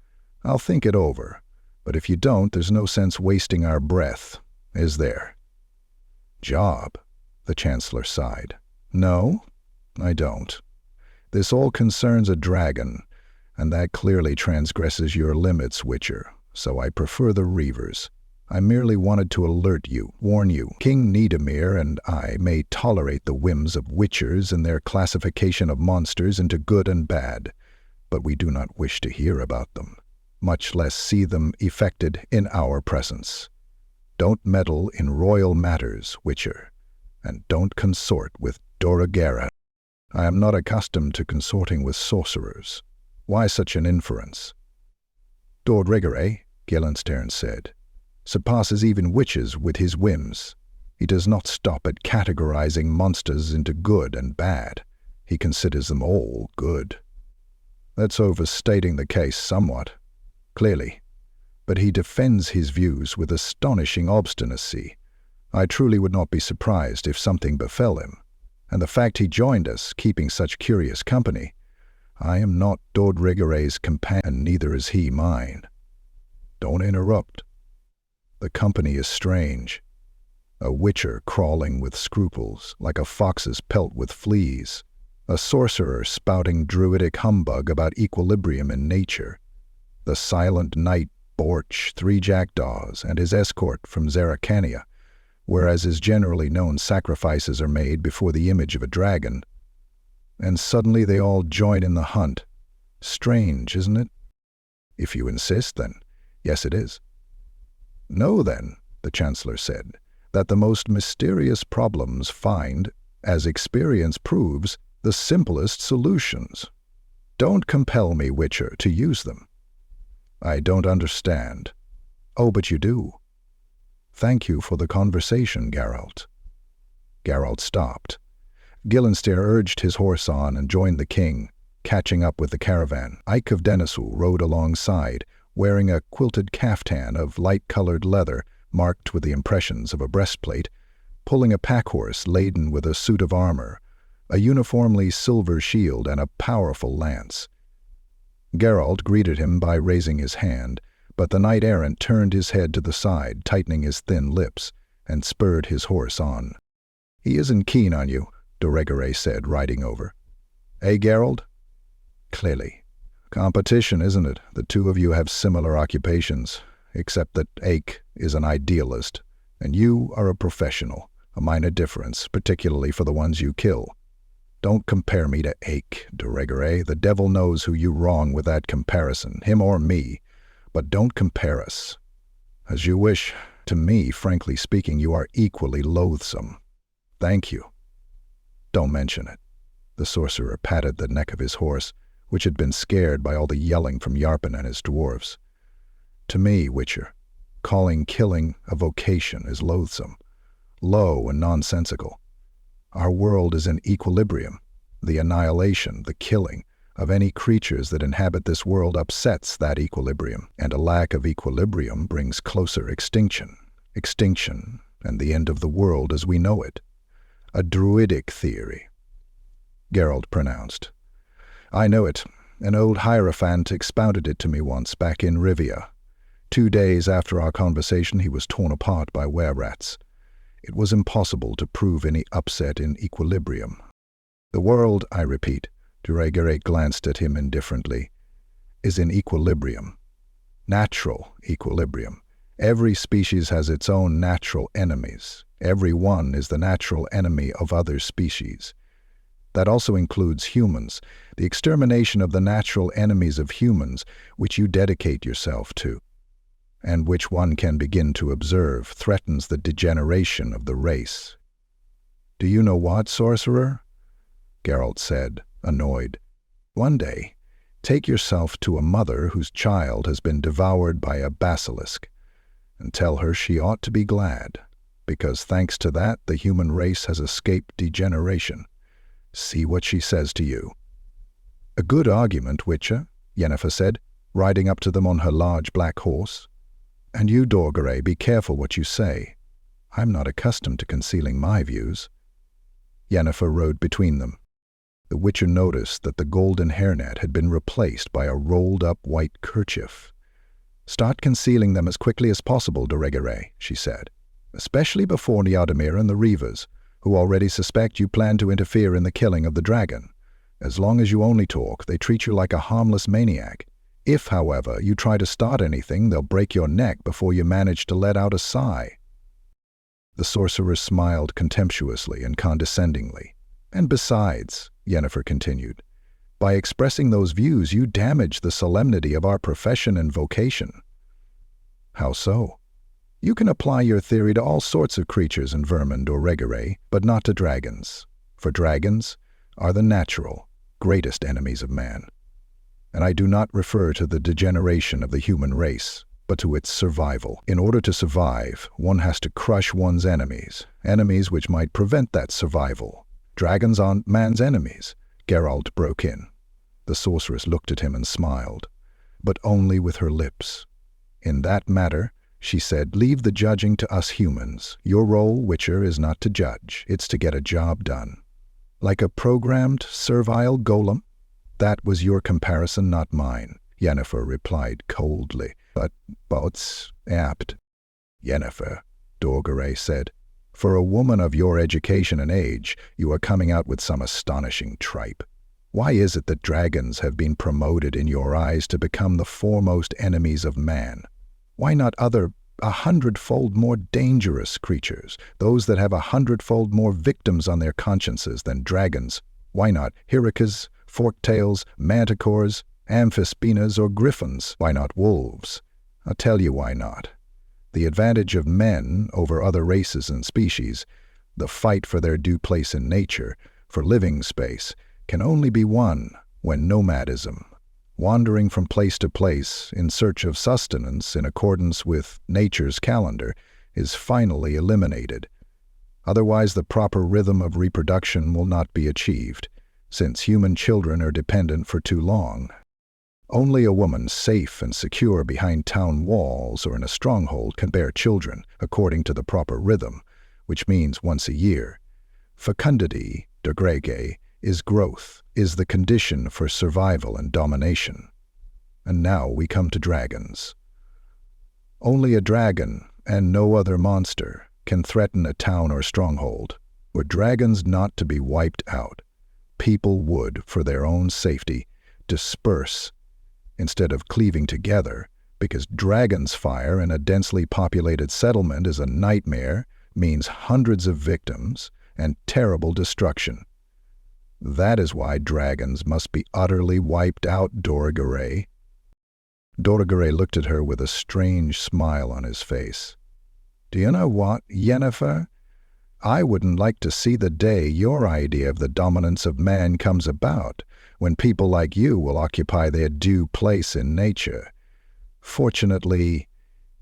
I'll think it over. But if you don't, there's no sense wasting our breath, is there? Job, the Chancellor sighed. No, I don't. This all concerns a dragon, and that clearly transgresses your limits, Witcher, so I prefer the Reavers. I merely wanted to alert you, warn you. King Nidemir and I may tolerate the whims of witchers and their classification of monsters into good and bad, but we do not wish to hear about them, much less see them effected in our presence. Don't meddle in royal matters, Witcher, and don't consort with Doragera. I am not accustomed to consorting with sorcerers. Why such an inference? Dordregere, Gellenstein said, surpasses even witches with his whims. He does not stop at categorizing monsters into good and bad. He considers them all good. That's overstating the case somewhat, clearly, but he defends his views with astonishing obstinacy. I truly would not be surprised if something befell him, and the fact he joined us, keeping such curious company. I am not Dordregere's companion, neither is he mine. Don't interrupt. The company is strange. A witcher crawling with scruples, like a fox's pelt with fleas. A sorcerer spouting druidic humbug about equilibrium in nature. The silent night Borch, 3 jackdaws, and his escort from Zeracania, whereas is generally known sacrifices are made before the image of a dragon. And suddenly they all join in the hunt. Strange, isn't it? If you insist, then, yes it is. Know, then, the Chancellor said, that the most mysterious problems find, as experience proves, the simplest solutions. Don't compel me, Witcher, to use them. I don't understand. Oh, but you do. Thank you for the conversation, Geralt. Geralt stopped. Gillenstyr urged his horse on and joined the king, catching up with the caravan. Ike of Denethor rode alongside, wearing a quilted caftan of light-colored leather marked with the impressions of a breastplate, pulling a pack-horse laden with a suit of armor, a uniformly silver shield, and a powerful lance. Geralt greeted him by raising his hand, but the knight-errant turned his head to the side, tightening his thin lips, and spurred his horse on. "He isn't keen on you," Doregere said, riding over. "Eh, Geralt?" "Clearly. Competition, isn't it? The two of you have similar occupations, except that Ake is an idealist, and you are a professional, a minor difference, particularly for the ones you kill. Don't compare me to Ake, Doregere. The devil knows who you wrong with that comparison, him or me, but don't compare us. As you wish. To me, frankly speaking, you are equally loathsome. Thank you." "Don't mention it." The sorcerer patted the neck of his horse, which had been scared by all the yelling from Yarpen and his dwarves. "To me, Witcher, calling killing a vocation is loathsome, low and nonsensical. Our world is in equilibrium. The annihilation, the killing, of any creatures that inhabit this world upsets that equilibrium, and a lack of equilibrium brings closer extinction. Extinction, and the end of the world as we know it. A druidic theory." Geralt pronounced. "I know it. An old hierophant expounded it to me once back in Rivia. 2 days after our conversation he was torn apart by were-rats. It was impossible to prove any upset in equilibrium. The world, I repeat," Doregere glanced at him indifferently, "is in equilibrium. Natural equilibrium. Every species has its own natural enemies. Every one is the natural enemy of other species. That also includes humans, the extermination of the natural enemies of humans, which you dedicate yourself to, and which one can begin to observe, threatens the degeneration of the race." "Do you know what, sorcerer?" Geralt said, annoyed. "One day, take yourself to a mother whose child has been devoured by a basilisk, and tell her she ought to be glad, because thanks to that the human race has escaped degeneration. See what she says to you." "A good argument, Witcher," Yennefer said, riding up to them on her large black horse. "And you, Doregere, be careful what you say. I'm not accustomed to concealing my views." Yennefer rode between them. The Witcher noticed that the golden hairnet had been replaced by a rolled-up white kerchief. "Start concealing them as quickly as possible, Doregere," she said, "especially before Niadamir and the Reavers, who already suspect you plan to interfere in the killing of the dragon. As long as you only talk, they treat you like a harmless maniac. If, however, you try to start anything, they'll break your neck before you manage to let out a sigh." The sorcerer smiled contemptuously and condescendingly. "And besides," Yennefer continued, "by expressing those views you damage the solemnity of our profession and vocation." "How so?" "You can apply your theory to all sorts of creatures and vermin, Doregere, but not to dragons. For dragons are the natural, greatest enemies of man. And I do not refer to the degeneration of the human race, but to its survival. In order to survive, one has to crush one's enemies, enemies which might prevent that survival. Dragons aren't man's enemies," Geralt broke in. The sorceress looked at him and smiled, but only with her lips. "In that matter," she said, "leave the judging to us humans. Your role, Witcher, is not to judge, it's to get a job done. Like a programmed, servile golem?" "That was your comparison, not mine," Yennefer replied coldly. But both's apt." "Yennefer," Doregere said, "for a woman of your education and age, you are coming out with some astonishing tripe. Why is it that dragons have been promoted in your eyes to become the foremost enemies of man? Why not other 100-fold more dangerous creatures, those that have 100-fold more victims on their consciences than dragons? Why not hiracas, forktails, manticores, amphispinas, or griffins? Why not wolves? I'll tell you why not. The advantage of men over other races and species, the fight for their due place in nature, for living space, can only be won when nomadism, wandering from place to place in search of sustenance in accordance with nature's calendar, is finally eliminated. Otherwise, the proper rhythm of reproduction will not be achieved, since human children are dependent for too long. Only a woman safe and secure behind town walls or in a stronghold can bear children according to the proper rhythm, which means once a year. Fecundity, de grege, is growth, is the condition for survival and domination. And now we come to dragons. Only a dragon, and no other monster, can threaten a town or stronghold. Were dragons not to be wiped out, people would, for their own safety, disperse instead of cleaving together, because dragons' fire in a densely populated settlement is a nightmare, means hundreds of victims, and terrible destruction. That is why dragons must be utterly wiped out, Doragare. Doragare looked at her with a strange smile on his face. Do you know what, Yennefer? I wouldn't like to see the day your idea of the dominance of man comes about, when people like you will occupy their due place in nature. Fortunately,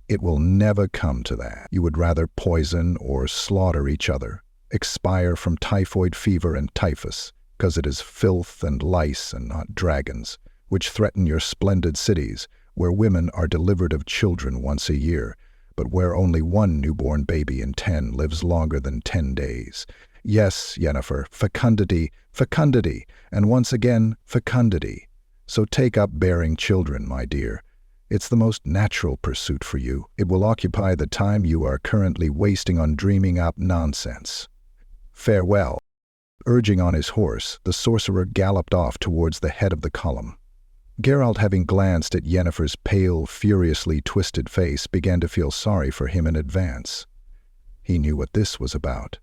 it will never come to that. You would rather poison or slaughter each other, expire from typhoid fever and typhus, because it is filth and lice and not dragons, which threaten your splendid cities, where women are delivered of children once a year, but where only one newborn baby in 10 lives longer than 10 days. Yes, Yennefer, fecundity, fecundity, and once again, fecundity. So take up bearing children, my dear. It's the most natural pursuit for you. It will occupy the time you are currently wasting on dreaming up nonsense. Farewell. Urging on his horse, the sorcerer galloped off towards the head of the column. Geralt, having glanced at Yennefer's pale, furiously twisted face, began to feel sorry for him in advance. He knew what this was about.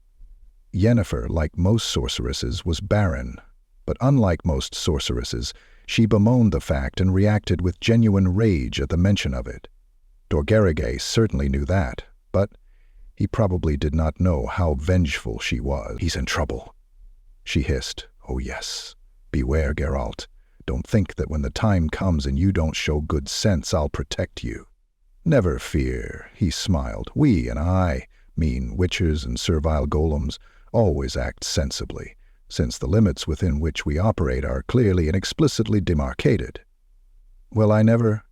Yennefer, like most sorceresses, was barren, but unlike most sorceresses, she bemoaned the fact and reacted with genuine rage at the mention of it. Doragare certainly knew that, but he probably did not know how vengeful she was. He's in trouble, she hissed. Oh yes, beware, Geralt. Don't think that when the time comes and you don't show good sense, I'll protect you. Never fear, he smiled. We and I, mean witchers and servile golems, always act sensibly, since the limits within which we operate are clearly and explicitly demarcated. Well, I never,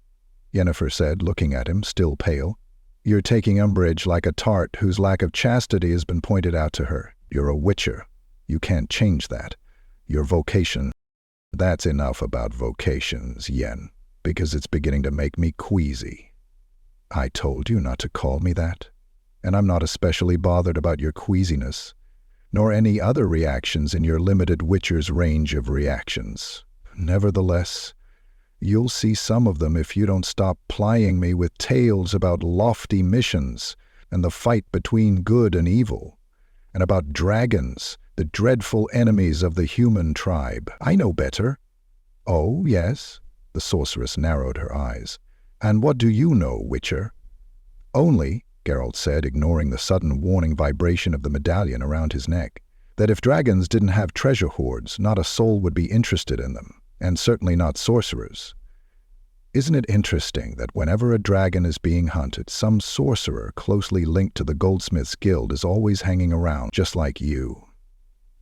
Yennefer said, looking at him, still pale. You're taking umbrage like a tart whose lack of chastity has been pointed out to her. You're a witcher. You can't change that. Your vocation. That's enough about vocations, Yen, because it's beginning to make me queasy. I told you not to call me that, and I'm not especially bothered about your queasiness, nor any other reactions in your limited witcher's range of reactions. Nevertheless, you'll see some of them if you don't stop plying me with tales about lofty missions and the fight between good and evil, and about dragons, the dreadful enemies of the human tribe. I know better. Oh, yes, the sorceress narrowed her eyes. And what do you know, Witcher? Only, Geralt said, ignoring the sudden warning vibration of the medallion around his neck, that if dragons didn't have treasure hoards, not a soul would be interested in them, and certainly not sorcerers. Isn't it interesting that whenever a dragon is being hunted, some sorcerer closely linked to the Goldsmiths Guild is always hanging around, just like you?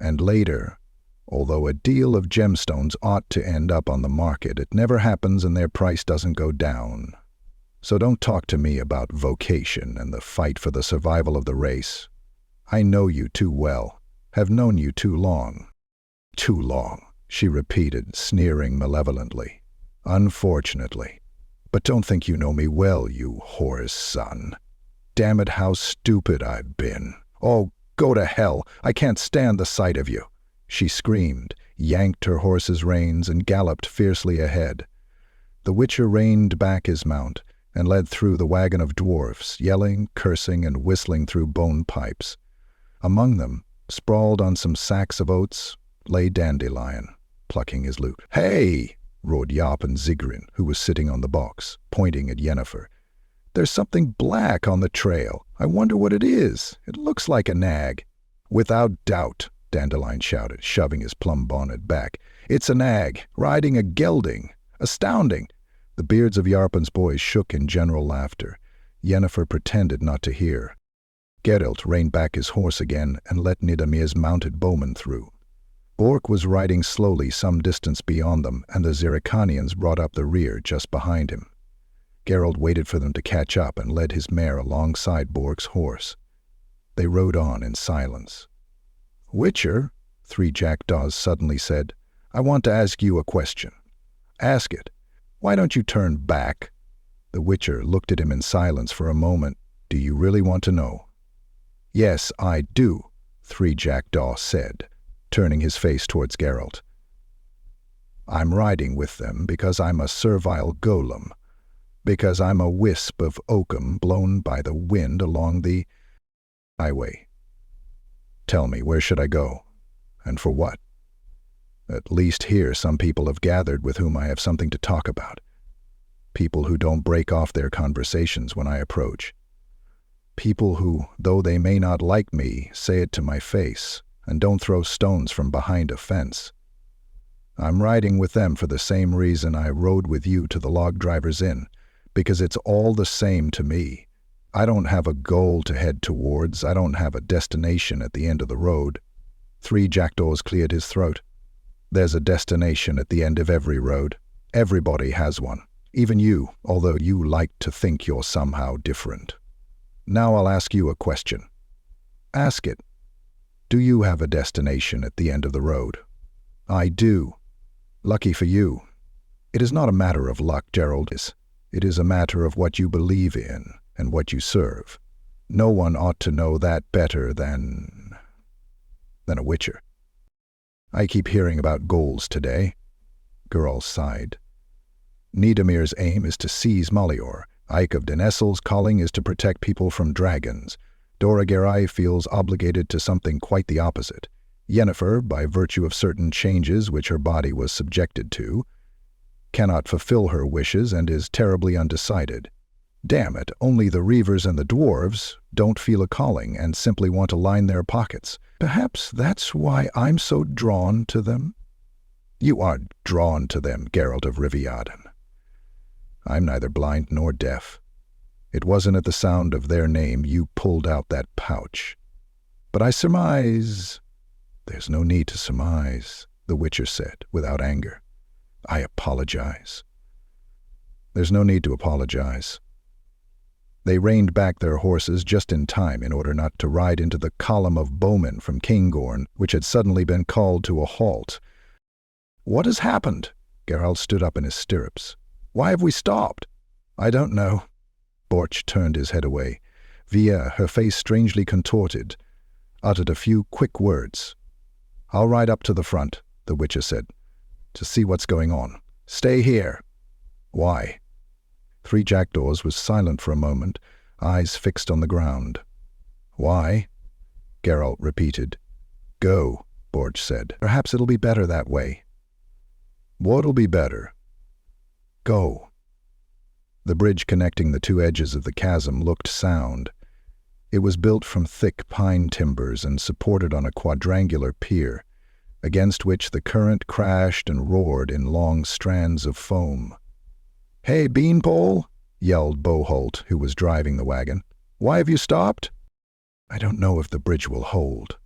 And later, although a deal of gemstones ought to end up on the market, it never happens and their price doesn't go down. So don't talk to me about vocation and the fight for the survival of the race. I know you too well, have known you too long. Too long, she repeated, sneering malevolently. Unfortunately. But don't think you know me well, you whore's son. Damn it, how stupid I've been. Oh, go to hell, I can't stand the sight of you, she screamed, yanked her horse's reins, and galloped fiercely ahead. The Witcher reined back his mount, and led through the wagon of dwarfs, yelling, cursing, and whistling through bone pipes. Among them, sprawled on some sacks of oats, lay Dandelion, plucking his lute. "Hey!" roared Jaap and Zigrin, who was sitting on the box, pointing at Yennefer. "There's something black on the trail. I wonder what it is. It looks like a nag." "Without doubt," Dandelion shouted, shoving his plum bonnet back. "It's a nag, riding a gelding. Astounding!" The beards of Yarpen's boys shook in general laughter. Yennefer pretended not to hear. Geralt reined back his horse again and let Nidamir's mounted bowman through. Bork was riding slowly some distance beyond them, and the Zerrikanians brought up the rear just behind him. Geralt waited for them to catch up and led his mare alongside Bork's horse. They rode on in silence. "Witcher," Three Jackdaws suddenly said, "I want to ask you a question." "Ask it. Why don't you turn back?" The Witcher looked at him in silence for a moment. "Do you really want to know?" "Yes, I do," Three Jackdaw said, turning his face towards Geralt. "I'm riding with them because I'm a servile golem, because I'm a wisp of oakum blown by the wind along the highway. Tell me, where should I go? And for what? At least here some people have gathered with whom I have something to talk about. People who don't break off their conversations when I approach. People who, though they may not like me, say it to my face, and don't throw stones from behind a fence. I'm riding with them for the same reason I rode with you to the Log Driver's Inn, because it's all the same to me. I don't have a goal to head towards. I don't have a destination at the end of the road." Three Jackdaws cleared his throat. "There's a destination at the end of every road. Everybody has one. Even you, although you like to think you're somehow different. Now I'll ask you a question. Ask it. Do you have a destination at the end of the road?" "I do." "Lucky for you." "It is not a matter of luck, Gerald. It is a matter of what you believe in and what you serve. No one ought to know that better than a Witcher." "I keep hearing about goals today." Geralt sighed. "Nidamir's aim is to seize Malior. Ike of Denessel's calling is to protect people from dragons. Dora Gerai feels obligated to something quite the opposite. Yennefer, by virtue of certain changes which her body was subjected to, cannot fulfill her wishes and is terribly undecided. Damn it, only the Reavers and the Dwarves don't feel a calling and simply want to line their pockets. Perhaps that's why I'm so drawn to them." "You aren't drawn to them, Geralt of Rivia. I'm neither blind nor deaf. It wasn't at the sound of their name you pulled out that pouch. But I surmise—" "There's no need to surmise," the Witcher said, without anger. "I apologize." "There's no need to apologize." They reined back their horses just in time in order not to ride into the column of bowmen from Kingorn, which had suddenly been called to a halt. "What has happened?" Geralt stood up in his stirrups. "Why have we stopped?" "I don't know." Borch turned his head away. Via, her face strangely contorted, uttered a few quick words. "I'll ride up to the front," the Witcher said, "to see what's going on. Stay here." "Why?" Three Jackdaws was silent for a moment, eyes fixed on the ground. "Why?" Geralt repeated. "Go," Borch said. "Perhaps it'll be better that way." "What'll be better?" "Go." The bridge connecting the two edges of the chasm looked sound. It was built from thick pine timbers and supported on a quadrangular pier, against which the current crashed and roared in long strands of foam. "Hey, Beanpole!" yelled Boholt, who was driving the wagon. "Why have you stopped?" "I don't know if the bridge will hold."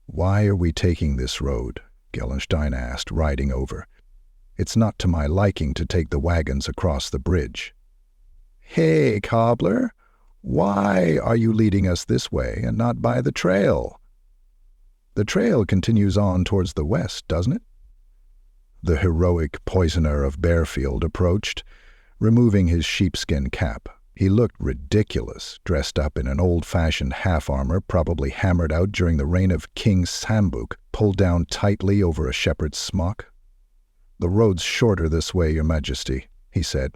"Why are we taking this road?" Gellenstein asked, riding over. "It's not to my liking to take the wagons across the bridge." "Hey, cobbler! Why are you leading us this way and not by the trail?" "The trail continues on towards the west, doesn't it?" The heroic poisoner of Bearfield approached, removing his sheepskin cap. He looked ridiculous, dressed up in an old-fashioned half-armor probably hammered out during the reign of King Sambuk, pulled down tightly over a shepherd's smock. "The road's shorter this way, Your Majesty," he said.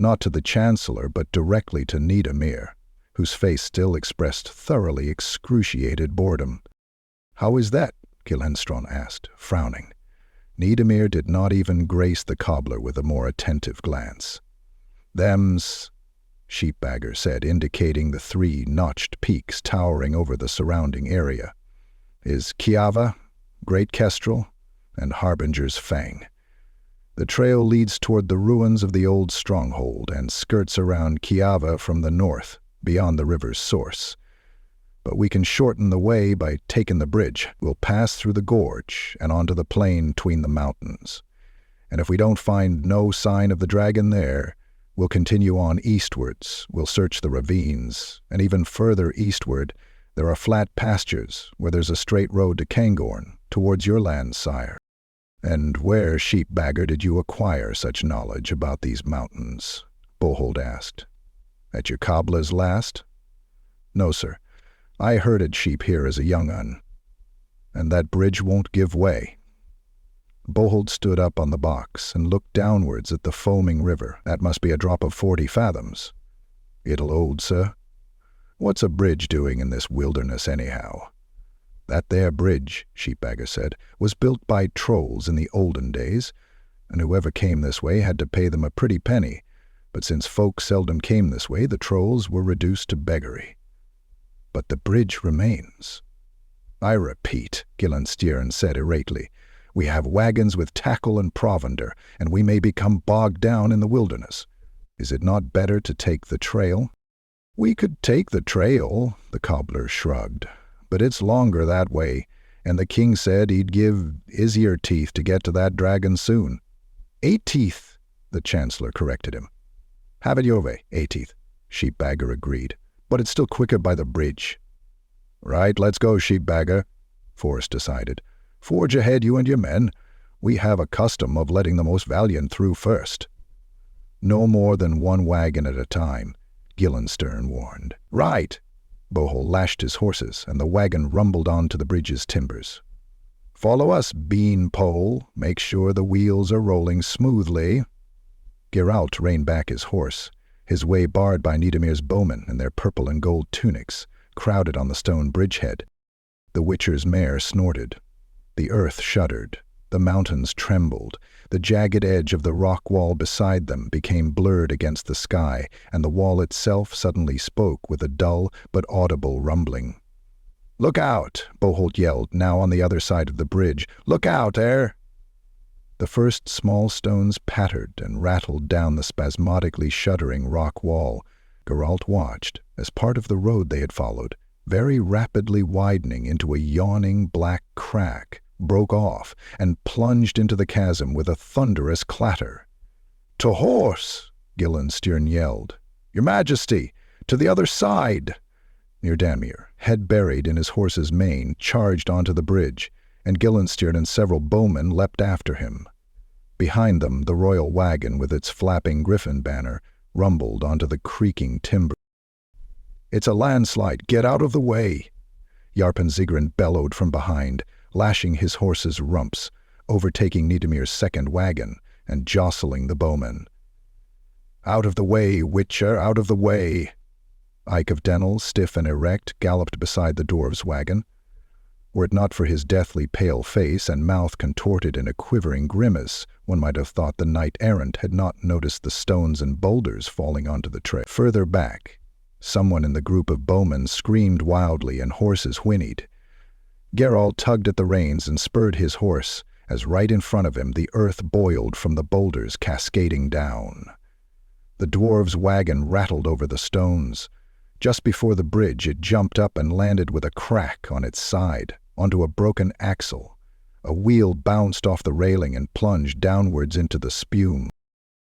not to the Chancellor but directly to Niedermir, whose face still expressed thoroughly excruciated boredom. "How is that?" Guildenstern asked, frowning. Niedermir did not even grace the cobbler with a more attentive glance. "Them's," Sheepbagger said, indicating the 3 notched peaks towering over the surrounding area, "is Kiava, Great Kestrel, and Harbinger's Fang. The trail leads toward the ruins of the old stronghold and skirts around Kiava from the north, beyond the river's source. But we can shorten the way by taking the bridge. We'll pass through the gorge and onto the plain between the mountains. And if we don't find no sign of the dragon there, we'll continue on eastwards. We'll search the ravines, and even further eastward, there are flat pastures where there's a straight road to Cairngorm, towards your land, sire." "And where, Sheepbagger, did you acquire such knowledge about these mountains?" Bohold asked. "At your cobbler's last?" "No, sir. I herded sheep here as a young un." "And that bridge won't give way?" Bohold stood up on the box and looked downwards at the foaming river. "That must be a drop of 40 fathoms. "It'll hold, sir." "What's a bridge doing in this wilderness, anyhow?" "That there bridge," Sheepbagger said, "was built by trolls in the olden days, and whoever came this way had to pay them a pretty penny, but since folk seldom came this way, the trolls were reduced to beggary. But the bridge remains." "I repeat," Guildenstern said irately, "we have wagons with tackle and provender, and we may become bogged down in the wilderness. Is it not better to take the trail?" "We could take the trail," the cobbler shrugged, "but it's longer that way, and the king said he'd give his ear teeth to get to that dragon soon." "8 teeth," the Chancellor corrected him. "Have it your way, 8 teeth," Sheepbagger agreed, "but it's still quicker by the bridge." "Right, let's go, Sheepbagger," Forrest decided. "Forge ahead, you and your men. We have a custom of letting the most valiant through first." "No more than 1 wagon at a time," Guildenstern warned. "Right!" Bohold lashed his horses, and the wagon rumbled onto the bridge's timbers. "Follow us, beanpole. Make sure the wheels are rolling smoothly." Geralt reined back his horse, his way barred by Niedermir's bowmen in their purple and gold tunics, crowded on the stone bridgehead. The Witcher's mare snorted. The earth shuddered. The mountains trembled. The jagged edge of the rock wall beside them became blurred against the sky, and the wall itself suddenly spoke with a dull but audible rumbling. "Look out!" Bohold yelled, now on the other side of the bridge. "Look out, there!" The first small stones pattered and rattled down the spasmodically shuddering rock wall. Geralt watched, as part of the road they had followed, very rapidly widening into a yawning black crack, broke off and plunged into the chasm with a thunderous clatter. "To horse!" Guildenstern yelled. "Your Majesty! To the other side!" Niedermir, head buried in his horse's mane, charged onto the bridge, and Guildenstern and several bowmen leapt after him. Behind them, the royal wagon with its flapping griffin banner rumbled onto the creaking timber. "It's a landslide! Get out of the way!" Yarpen Zigrin bellowed from behind, lashing his horse's rumps, overtaking Niedermir's second wagon and jostling the bowmen. "Out of the way, Witcher, out of the way!" Ike of Denel, stiff and erect, galloped beside the dwarf's wagon. Were it not for his deathly pale face and mouth contorted in a quivering grimace, one might have thought the knight-errant had not noticed the stones and boulders falling onto the trail. Further back, someone in the group of bowmen screamed wildly and horses whinnied. Geralt tugged at the reins and spurred his horse, as right in front of him the earth boiled from the boulders cascading down. The dwarf's wagon rattled over the stones. Just before the bridge, it jumped up and landed with a crack on its side, onto a broken axle. A wheel bounced off the railing and plunged downwards into the spume.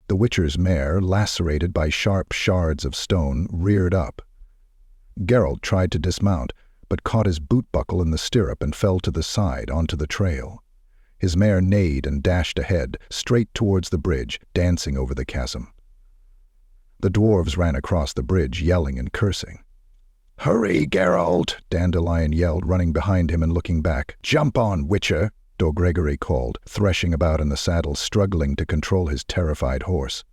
The Witcher's mare, lacerated by sharp shards of stone, reared up. Geralt tried to dismount, but caught his boot buckle in the stirrup and fell to the side onto the trail. His mare neighed and dashed ahead, straight towards the bridge, dancing over the chasm. The dwarves ran across the bridge, yelling and cursing. "Hurry, Geralt!" Dandelion yelled, running behind him and looking back. "Jump on, Witcher!" Dor Gregory called, threshing about in the saddle, struggling to control his terrified horse.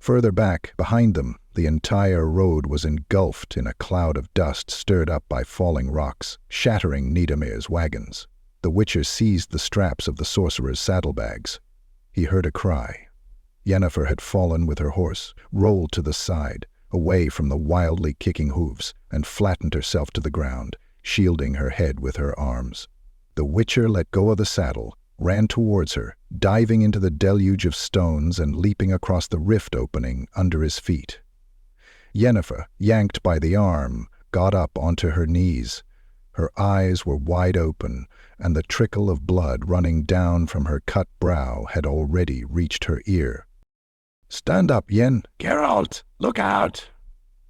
Further back, behind them, the entire road was engulfed in a cloud of dust stirred up by falling rocks, shattering Nidamir's wagons. The Witcher seized the straps of the sorcerer's saddlebags. He heard a cry. Yennefer had fallen with her horse, rolled to the side, away from the wildly kicking hooves, and flattened herself to the ground, shielding her head with her arms. The Witcher let go of the saddle, ran towards her, diving into the deluge of stones and leaping across the rift opening under his feet. Yennefer, yanked by the arm, got up onto her knees. Her eyes were wide open, and the trickle of blood running down from her cut brow had already reached her ear. "Stand up, Yen! Geralt! Look out!"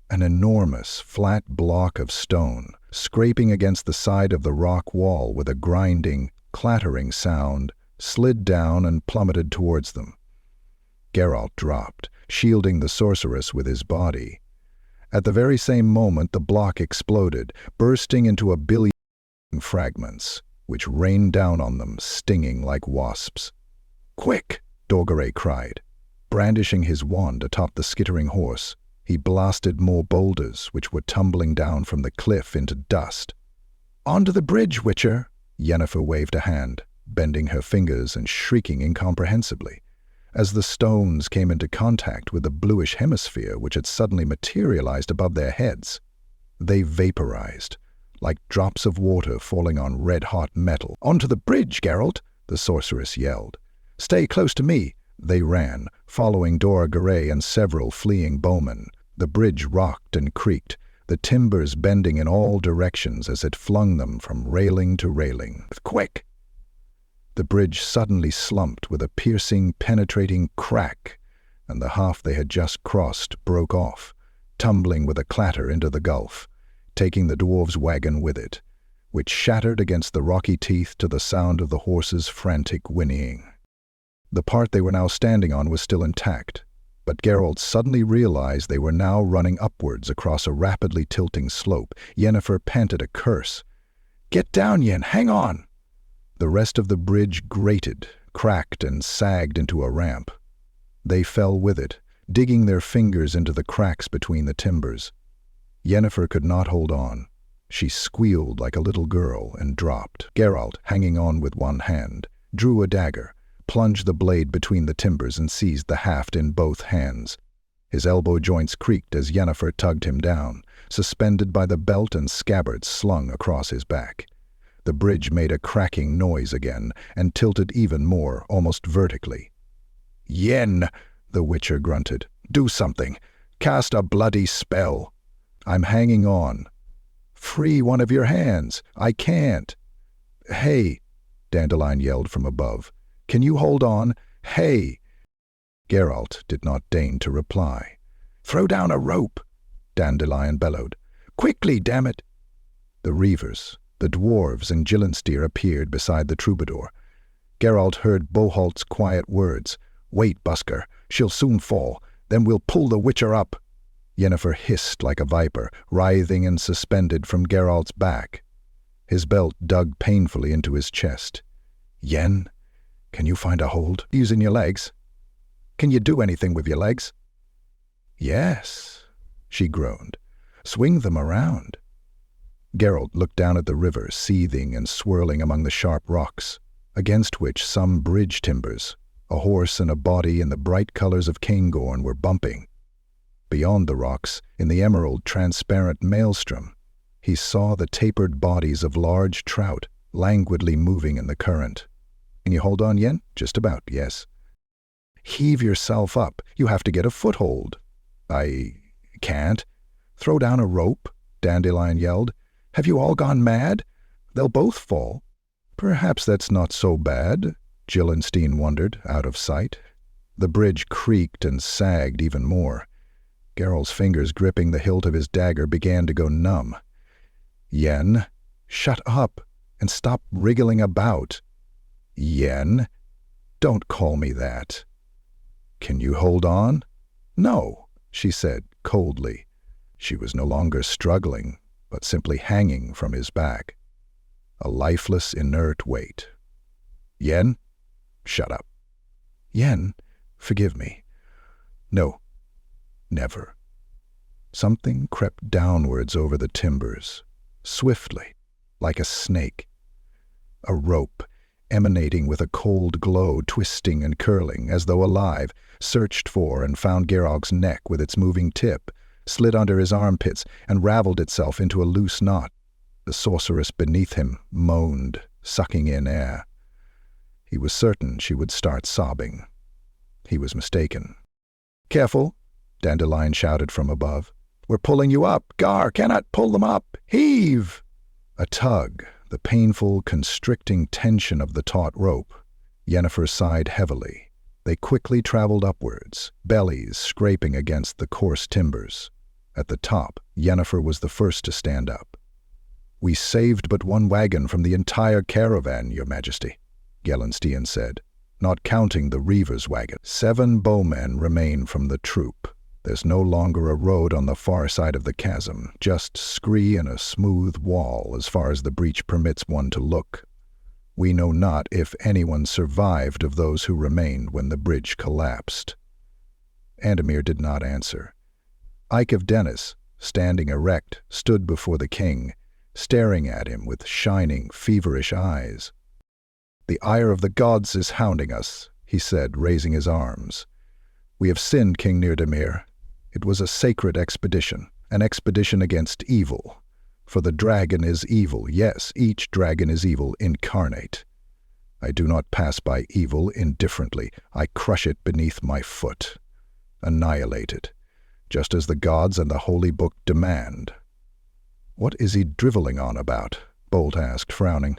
An enormous, flat block of stone, scraping against the side of the rock wall with a grinding, clattering sound, slid down and plummeted towards them. Geralt dropped, shielding the sorceress with his body. At the very same moment the block exploded, bursting into a billion fragments, which rained down on them, stinging like wasps. "Quick!" Dorgare cried. Brandishing his wand atop the skittering horse, he blasted more boulders which were tumbling down from the cliff into dust. "Onto the bridge, Witcher!" Yennefer waved a hand, bending her fingers and shrieking incomprehensibly. As the stones came into contact with the bluish hemisphere which had suddenly materialized above their heads, they vaporized, like drops of water falling on red-hot metal. "Onto the bridge, Geralt!" the sorceress yelled. "Stay close to me!" They ran, following Dorgare and several fleeing bowmen. The bridge rocked and creaked, the timbers bending in all directions as it flung them from railing to railing. "Quick!" The bridge suddenly slumped with a piercing, penetrating crack, and the half they had just crossed broke off, tumbling with a clatter into the gulf, taking the dwarves' wagon with it, which shattered against the rocky teeth to the sound of the horses' frantic whinnying. The part they were now standing on was still intact, but Geralt suddenly realized they were now running upwards across a rapidly tilting slope. Yennefer panted a curse. "Get down, Yen! Hang on!" The rest of the bridge grated, cracked, and sagged into a ramp. They fell with it, digging their fingers into the cracks between the timbers. Yennefer could not hold on. She squealed like a little girl and dropped. Geralt, hanging on with one hand, drew a dagger, plunged the blade between the timbers and seized the haft in both hands. His elbow joints creaked as Yennefer tugged him down, suspended by the belt and scabbard slung across his back. The bridge made a cracking noise again and tilted even more, almost vertically. "Yen!" the Witcher grunted. "Do something! Cast a bloody spell!" "I'm hanging on." "Free one of your hands! I can't!" "Hey!" Dandelion yelled from above. "Can you hold on? Hey!" Geralt did not deign to reply. "Throw down a rope!" Dandelion bellowed. "Quickly, damn it!" The Reavers, the dwarves, and Gillensteer appeared beside the troubadour. Geralt heard Boholt's quiet words. "Wait, Busker. She'll soon fall. Then we'll pull the Witcher up." Yennefer hissed like a viper, writhing and suspended from Geralt's back. His belt dug painfully into his chest. "Yen, can you find a hold? Using your legs? Can you do anything with your legs?" "Yes," she groaned. "Swing them around." Geralt looked down at the river, seething and swirling among the sharp rocks, against which some bridge timbers, a horse and a body in the bright colors of Caingorn, were bumping. Beyond the rocks, in the emerald transparent maelstrom, he saw the tapered bodies of large trout languidly moving in the current. "Can you hold on, Yen?" "Just about, yes." "Heave yourself up. You have to get a foothold." "I can't." "Throw down a rope," Dandelion yelled. "Have you all gone mad? They'll both fall." "Perhaps that's not so bad," Gillenstein wondered, out of sight. The bridge creaked and sagged even more. Geralt's fingers gripping the hilt of his dagger began to go numb. "Yen, shut up and stop wriggling about." "Yen, don't call me that." "Can you hold on?" "No," she said coldly. She was no longer struggling, but simply hanging from his back. A lifeless, inert weight. "Yen, shut up." "Yen, forgive me." "No, Never. Something crept downwards over the timbers, swiftly, like a snake. A rope, emanating with a cold glow, twisting and curling, as though alive, searched for and found Geralt's neck with its moving tip, slid under his armpits, and raveled itself into a loose knot. The sorceress beneath him moaned, sucking in air. He was certain she would start sobbing. He was mistaken. "Careful," Dandelion shouted from above. "We're pulling you up. Gar cannot pull them up. Heave!" A tug, the painful, constricting tension of the taut rope. Yennefer sighed heavily. They quickly traveled upwards, bellies scraping against the coarse timbers. At the top, Yennefer was the first to stand up. "We saved but one wagon from the entire caravan, Your Majesty," Gellenstein said, "not counting the Reaver's wagon. 7 bowmen remain from the troop. There's no longer a road on the far side of the chasm, just scree and a smooth wall as far as the breach permits one to look. We know not if anyone survived of those who remained when the bridge collapsed." Andemir did not answer. Ike of Dennis, standing erect, stood before the king, staring at him with shining, feverish eyes. "The ire of the gods is hounding us," he said, raising his arms. "We have sinned, King Nirdamir. It was a sacred expedition, an expedition against evil. For the dragon is evil, yes, each dragon is evil incarnate. I do not pass by evil indifferently. I crush it beneath my foot. Annihilate it, just as the gods and the Holy Book demand." "What is he driveling on about?" Bolt asked, frowning.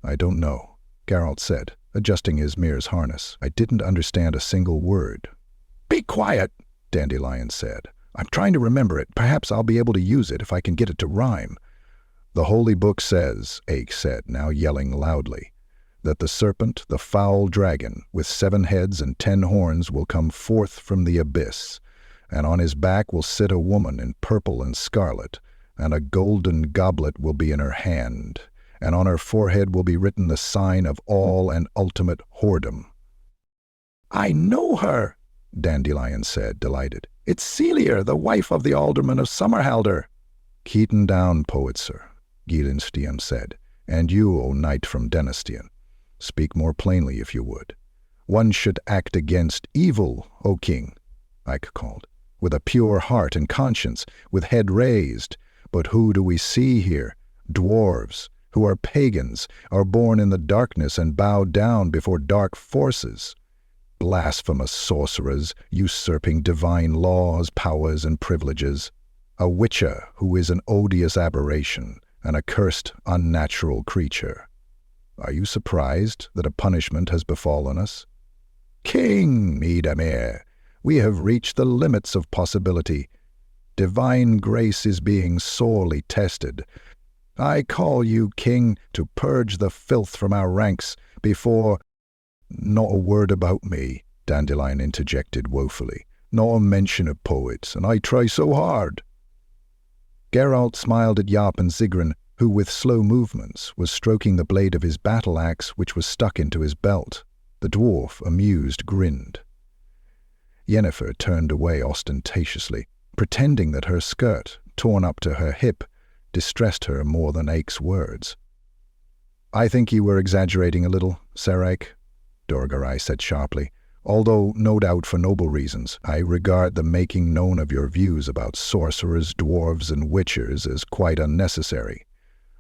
"I don't know," Geralt said, adjusting his mirror's harness. "I didn't understand a single word." "Be quiet," Dandelion said. "I'm trying to remember it. Perhaps I'll be able to use it if I can get it to rhyme." "The Holy Book says," Ake said, now yelling loudly, "that the serpent, the foul dragon, with 7 heads and 10 horns will come forth from the abyss, and on his back will sit a woman in purple and scarlet, and a golden goblet will be in her hand, and on her forehead will be written the sign of all and ultimate whoredom." "I know her," Dandelion said, delighted. "It's Celia, the wife of the Alderman of Summerhalder." "Keaton down, poet, sir," Gellenstein said, "and you, O knight from Denestian. Speak more plainly if you would. One should act against evil, O king," Ike called, "with a pure heart and conscience, with head raised. But who do we see here? Dwarves, who are pagans, are born in the darkness and bow down before dark forces. Blasphemous sorcerers, usurping divine laws, powers, and privileges. A witcher who is an odious aberration, an accursed, unnatural creature. Are you surprised that a punishment has befallen us? King Nirdamir, we have reached the limits of possibility. Divine grace is being sorely tested. I call you, King, to purge the filth from our ranks before—" "Not a word about me," Dandelion interjected woefully. "Not a mention of poets, and I try so hard." Geralt smiled at Jaap and Sigrun, who with slow movements was stroking the blade of his battle-axe which was stuck into his belt. The dwarf, amused, grinned. Yennefer turned away ostentatiously, pretending that her skirt, torn up to her hip, distressed her more than Ake's words. "I think you were exaggerating a little, Sir Ake," Dorgarai said sharply. "Although, no doubt for noble reasons, I regard the making known of your views about sorcerers, dwarves, and witchers as quite unnecessary.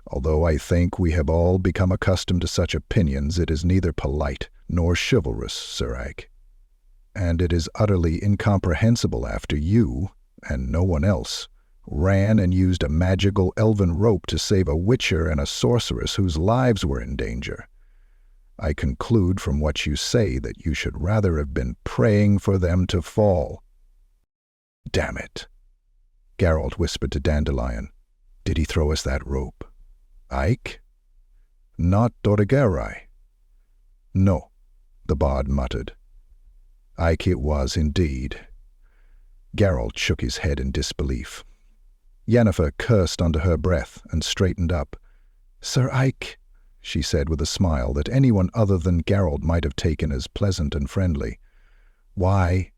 Although I think we have all become accustomed to such opinions, it is neither polite nor chivalrous, Sir Ake. And it is utterly incomprehensible after you, and no one else, ran and used a magical elven rope to save a witcher and a sorceress whose lives were in danger. I conclude from what you say that you should rather have been praying for them to fall." "Damn it," Geralt whispered to Dandelion. "Did he throw us that rope?" "Ike?" "Not Dorgarai?" "No," the bard muttered. "Ike it was indeed." Geralt shook his head in disbelief. Yennefer cursed under her breath and straightened up. "Sir Ike," she said with a smile that anyone other than Geralt might have taken as pleasant and friendly. "Why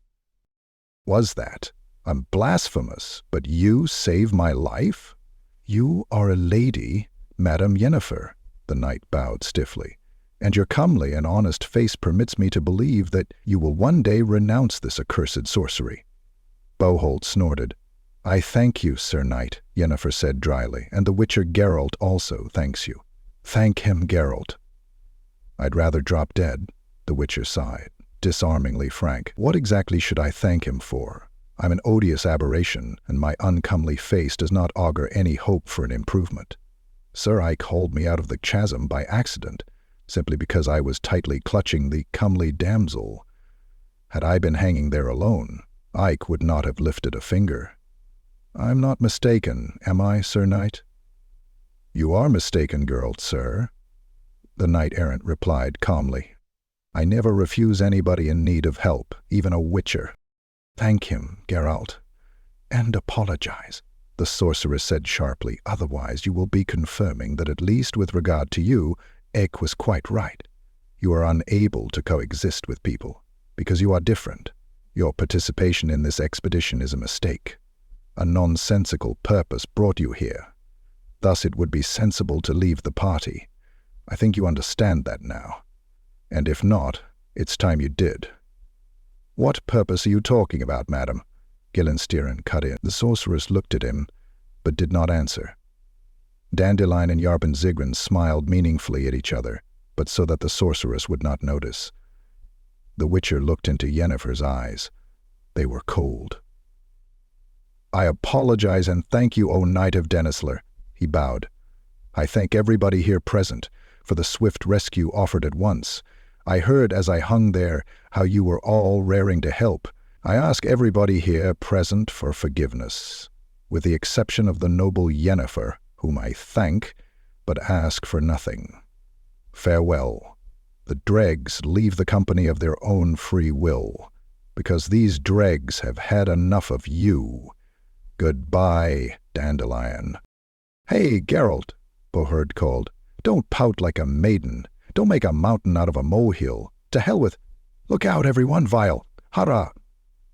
was that?" I'm blasphemous, but you save my life? You are a lady, Madame Yennefer, the knight bowed stiffly, and your comely and honest face permits me to believe that you will one day renounce this accursed sorcery. Boholt snorted. I thank you, Sir Knight, Yennefer said dryly, and the Witcher Geralt also thanks you. Thank him, Geralt. I'd rather drop dead, the Witcher sighed, disarmingly frank. What exactly should I thank him for? I'm an odious aberration, and my uncomely face does not augur any hope for an improvement. Sir Ike hauled me out of the chasm by accident, simply because I was tightly clutching the comely damsel. Had I been hanging there alone, Ike would not have lifted a finger. I'm not mistaken, am I, Sir Knight? You are mistaken, Geralt, sir, the knight-errant replied calmly. I never refuse anybody in need of help, even a witcher. Thank him, Geralt, and apologize, the sorceress said sharply. Otherwise you will be confirming that at least with regard to you, Ek was quite right. You are unable to coexist with people, because you are different. Your participation in this expedition is a mistake. A nonsensical purpose brought you here. Thus it would be sensible to leave the party. I think you understand that now. And if not, it's time you did. What purpose are you talking about, madam? Gillenstieren cut in. The sorceress looked at him, but did not answer. Dandelion and Yarben Zigrin smiled meaningfully at each other, but so that the sorceress would not notice. The Witcher looked into Yennefer's eyes. They were cold. I apologize and thank you, O Knight of Dennisler, he bowed. I thank everybody here present for the swift rescue offered at once. I heard as I hung there how you were all raring to help. I ask everybody here present for forgiveness, with the exception of the noble Yennefer, whom I thank, but ask for nothing. Farewell. The dregs leave the company of their own free will, because these dregs have had enough of you. Goodbye, Dandelion. Hey, Geralt, Boherd called. Don't pout like a maiden. Don't make a mountain out of a molehill. To hell with... Look out, everyone, Vile! Hurrah!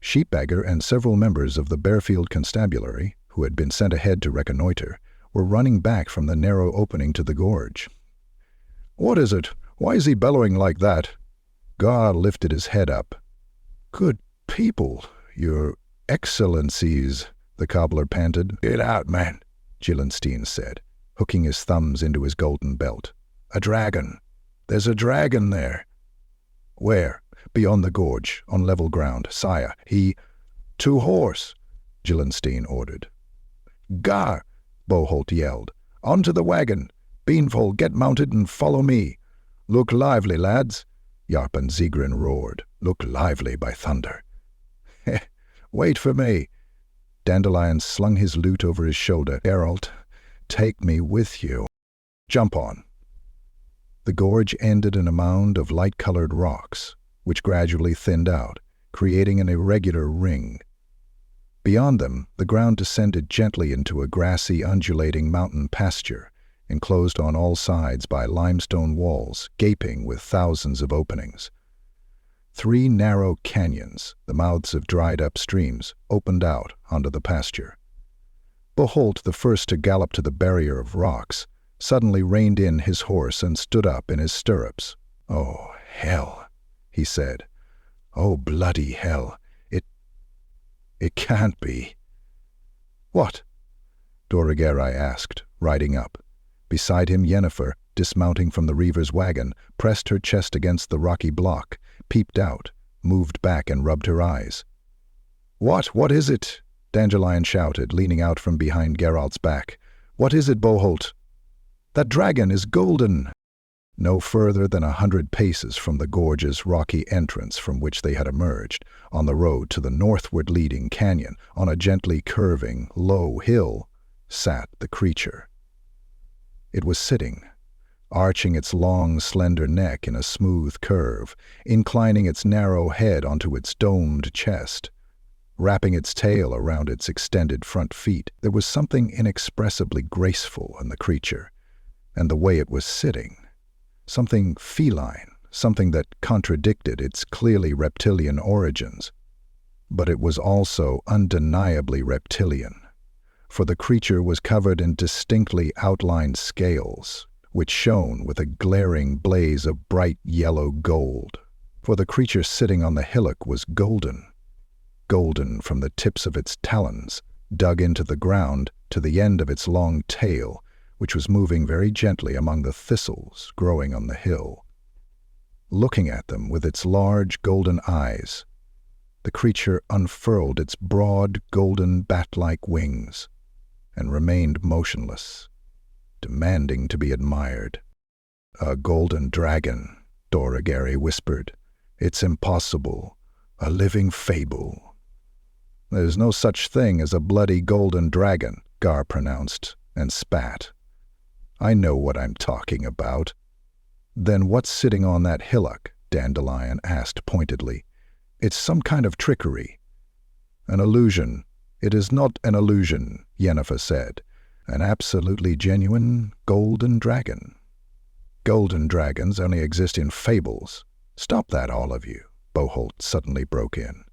Sheepbagger and several members of the Bearfield Constabulary, who had been sent ahead to reconnoiter, were running back from the narrow opening to the gorge. What is it? Why is he bellowing like that? Gar lifted his head up. Good people, your excellencies, the cobbler panted. Get out, man, Gillenstein said, hooking his thumbs into his golden belt. A dragon. There's a dragon there. Where? Beyond the gorge, on level ground. Sire, he... To horse, Gillenstein ordered. Gar, Boholt yelled. Onto the wagon. Beanful, get mounted and follow me. Look lively, lads, Yarpen Zigrin roared. Look lively, by thunder. Wait for me. Dandelion slung his lute over his shoulder. Geralt, take me with you. Jump on. The gorge ended in a mound of light-colored rocks, which gradually thinned out, creating an irregular ring. Beyond them, the ground descended gently into a grassy, undulating mountain pasture, enclosed on all sides by limestone walls, gaping with thousands of openings. 3 narrow canyons, the mouths of dried-up streams, opened out onto the pasture. Boholt, the first to gallop to the barrier of rocks, suddenly reined in his horse and stood up in his stirrups. Oh, hell, he said. Oh, bloody hell. It can't be. What? Dorigerai asked, riding up. Beside him, Yennefer, dismounting from the Reaver's wagon, pressed her chest against the rocky block, peeped out, moved back and rubbed her eyes. What is it? Dandelion shouted, leaning out from behind Geralt's back. What is it, Boholt? That dragon is golden! No further than 100 paces from the gorge's rocky entrance from which they had emerged, on the road to the northward leading canyon, on a gently curving, low hill, sat the creature. It was sitting, arching its long, slender neck in a smooth curve, inclining its narrow head onto its domed chest, wrapping its tail around its extended front feet. There was something inexpressibly graceful in the creature, and the way it was sitting. Something feline, something that contradicted its clearly reptilian origins. But it was also undeniably reptilian, for the creature was covered in distinctly outlined scales, which shone with a glaring blaze of bright yellow gold. For the creature sitting on the hillock was golden from the tips of its talons, dug into the ground, to the end of its long tail, which was moving very gently among the thistles growing on the hill. Looking at them with its large golden eyes, the creature unfurled its broad golden bat-like wings and remained motionless, demanding to be admired. "A golden dragon," Doragary whispered. "It's impossible. A living fable." "There's no such thing as a bloody golden dragon," Gar pronounced, and spat. "I know what I'm talking about." "Then what's sitting on that hillock?" Dandelion asked pointedly. "It's some kind of trickery." "An illusion." "It is not an illusion," Yennefer said. "An absolutely genuine golden dragon." "Golden dragons only exist in fables." "Stop that, all of you," Boholt suddenly broke in.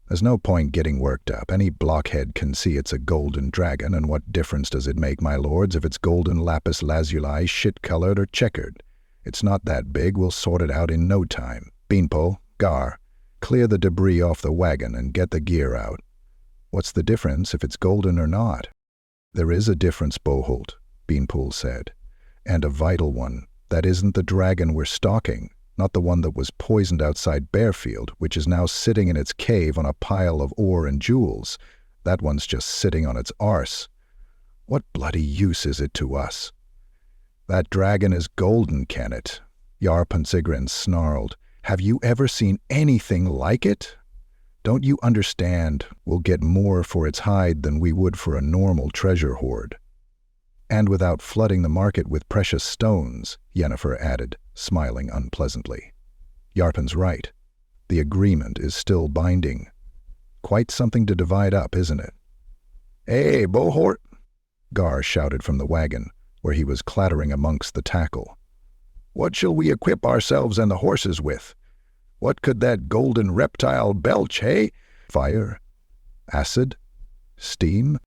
"There's no point getting worked up. Any blockhead can see it's a golden dragon, and what difference does it make, my lords, if it's golden lapis lazuli, shit-colored, or checkered? It's not that big. We'll sort it out in no time. Beanpole, Gar, clear the debris off the wagon and get the gear out." "What's the difference if it's golden or not?" "There is a difference, Boholt," Beanpole said, "and a vital one. That isn't the dragon we're stalking. Not the one that was poisoned outside Bearfield, which is now sitting in its cave on a pile of ore and jewels. That one's just sitting on its arse. What bloody use is it to us?" "That dragon is golden, Kennet," Yarpen Sigrin snarled. "Have you ever seen anything like it? Don't you understand? We'll get more for its hide than we would for a normal treasure hoard." "And without flooding the market with precious stones," Yennefer added, smiling unpleasantly. "Yarpen's right. The agreement is still binding. Quite something to divide up, isn't it?" "Hey, Bohort!" Gar shouted from the wagon, where he was clattering amongst the tackle. "What shall we equip ourselves and the horses with? What could that golden reptile belch, hey? Fire? Acid? Steam?"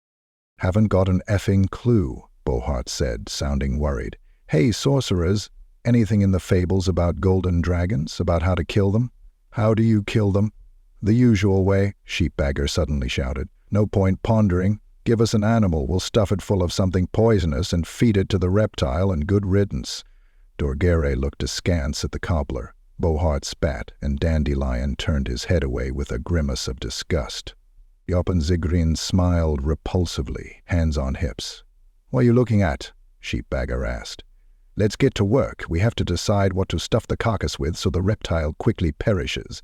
"Haven't got an effing clue," Bohart said, sounding worried. "Hey, sorcerers, anything in the fables about golden dragons, about how to kill them?" "How do you kill them?" "The usual way," Sheepbagger suddenly shouted. "No point pondering. Give us an animal, we'll stuff it full of something poisonous and feed it to the reptile, and good riddance." Dorgare looked askance at the cobbler. Bohart spat, and Dandelion turned his head away with a grimace of disgust. Yarpen smiled repulsively, hands on hips. "What are you looking at?" Sheepbagger asked. "Let's get to work. We have to decide what to stuff the carcass with so the reptile quickly perishes.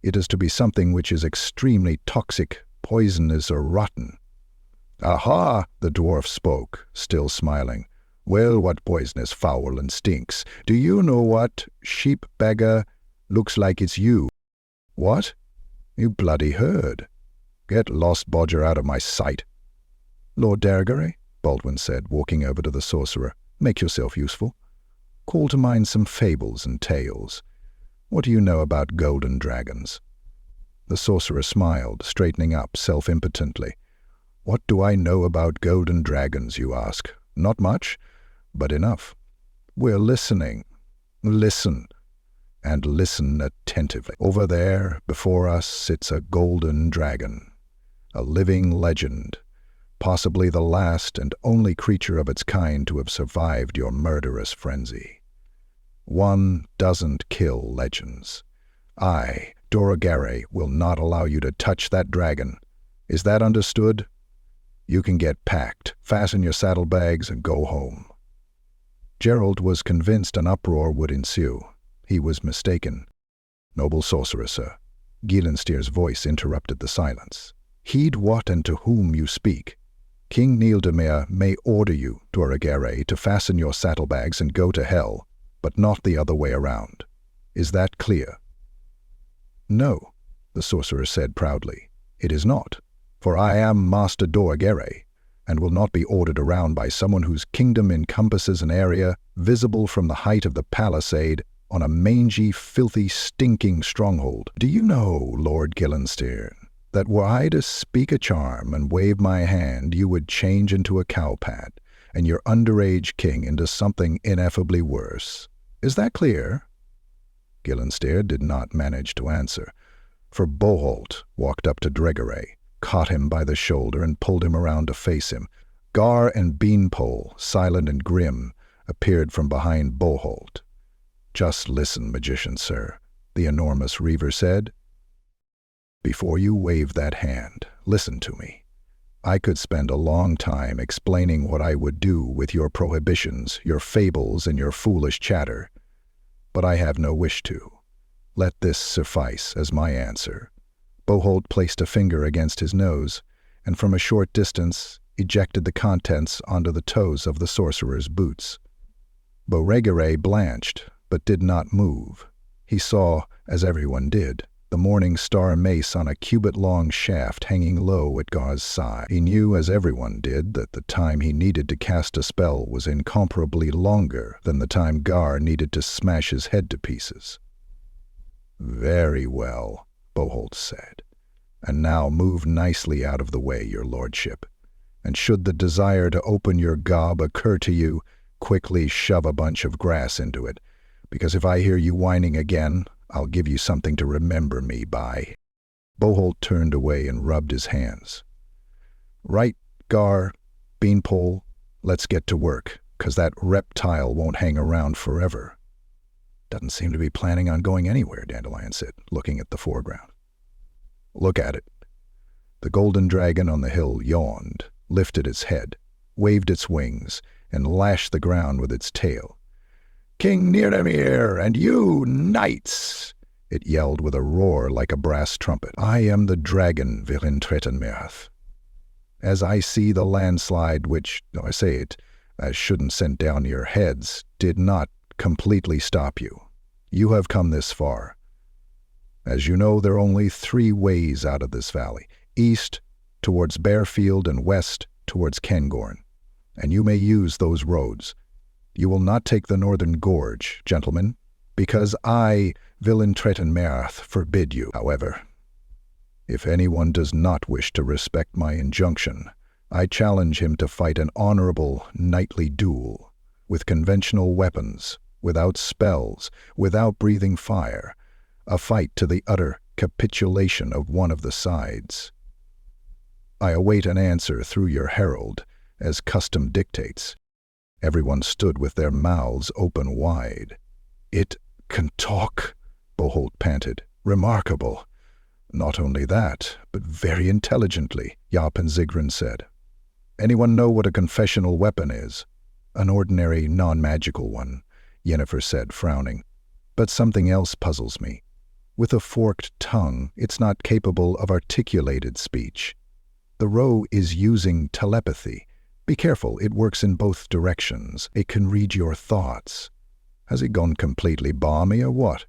It is to be something which is extremely toxic, poisonous, or rotten." "Aha!" the dwarf spoke, still smiling. "Well, what poisonous, foul, and stinks? Do you know what, Sheepbagger? Looks like it's you." "What?" "You bloody heard." "Get lost, Bodger, out of my sight." "Lord Dargary," Baldwin said, walking over to the sorcerer, "make yourself useful. Call to mind some fables and tales. What do you know about golden dragons?" The sorcerer smiled, straightening up self-impotently. "What do I know about golden dragons, you ask? Not much, but enough. We're listening. Listen, and listen attentively. Over there, before us, sits a golden dragon, a living legend, possibly the last and only creature of its kind to have survived your murderous frenzy. One doesn't kill legends. I, Doragare, will not allow you to touch that dragon. Is that understood? You can get packed, fasten your saddlebags, and go home." Gerald was convinced an uproar would ensue. He was mistaken. "Noble sorcerer, sir," Gielenstier's voice interrupted the silence. "Heed what and to whom you speak. King Nieldermere may order you, Doragare, to fasten your saddlebags and go to hell, but not the other way around. Is that clear?" "No," the sorcerer said proudly. "It is not, for I am Master Doragare, and will not be ordered around by someone whose kingdom encompasses an area visible from the height of the palisade on a mangy, filthy, stinking stronghold. Do you know, Lord Gielenstier, That were I to speak a charm and wave my hand, you would change into a cowpat, and your underage king into something ineffably worse. Is that clear?" Gillensteer did not manage to answer, for Boholt walked up to Dregeray, caught him by the shoulder and pulled him around to face him. Gar and Beanpole, silent and grim, appeared from behind Boholt. "Just listen, magician sir," the enormous Reaver said. "Before you wave that hand, listen to me. I could spend a long time explaining what I would do with your prohibitions, your fables, and your foolish chatter, but I have no wish to. Let this suffice as my answer." Boholt placed a finger against his nose, and from a short distance ejected the contents onto the toes of the sorcerer's boots. Beauregaray blanched, but did not move. He saw, as everyone did, the morning star mace on a cubit-long shaft hanging low at Gar's side. He knew, as everyone did, that the time he needed to cast a spell was incomparably longer than the time Gar needed to smash his head to pieces. "Very well," Boholt said. "And now move nicely out of the way, your lordship. And should the desire to open your gob occur to you, quickly shove a bunch of grass into it, because if I hear you whining again, I'll give you something to remember me by." Boholt turned away and rubbed his hands. "Right, Gar, Beanpole, let's get to work, 'cause that reptile won't hang around forever." "Doesn't seem to be planning on going anywhere," Dandelion said, looking at the foreground. "Look at it." The golden dragon on the hill yawned, lifted its head, waved its wings, and lashed the ground with its tail. "King Niramir, and you, knights!" it yelled with a roar like a brass trumpet. "I am the dragon, Virintretenmerth. As I see the landslide which, though I say it, as shouldn't send down your heads, did not completely stop you. You have come this far. As you know, there are only 3 ways out of this valley: east, towards Bearfield, and west, towards Cairngorm. And you may use those roads. You will not take the northern gorge, gentlemen, because I, Virintretenmerth, forbid you. However, if anyone does not wish to respect my injunction, I challenge him to fight an honorable, knightly duel, with conventional weapons, without spells, without breathing fire, a fight to the utter capitulation of one of the sides. I await an answer through your herald, as custom dictates." Everyone stood with their mouths open wide. "It can talk," Boholt panted. "Remarkable." "Not only that, but very intelligently," Jarpen Zigrin said. "Anyone know what a confessional weapon is?" "An ordinary, non-magical one," Yennefer said, frowning. "But something else puzzles me. With a forked tongue, it's not capable of articulated speech. The roe is using telepathy. Be careful, it works in both directions. It can read your thoughts." "Has it gone completely balmy or what?"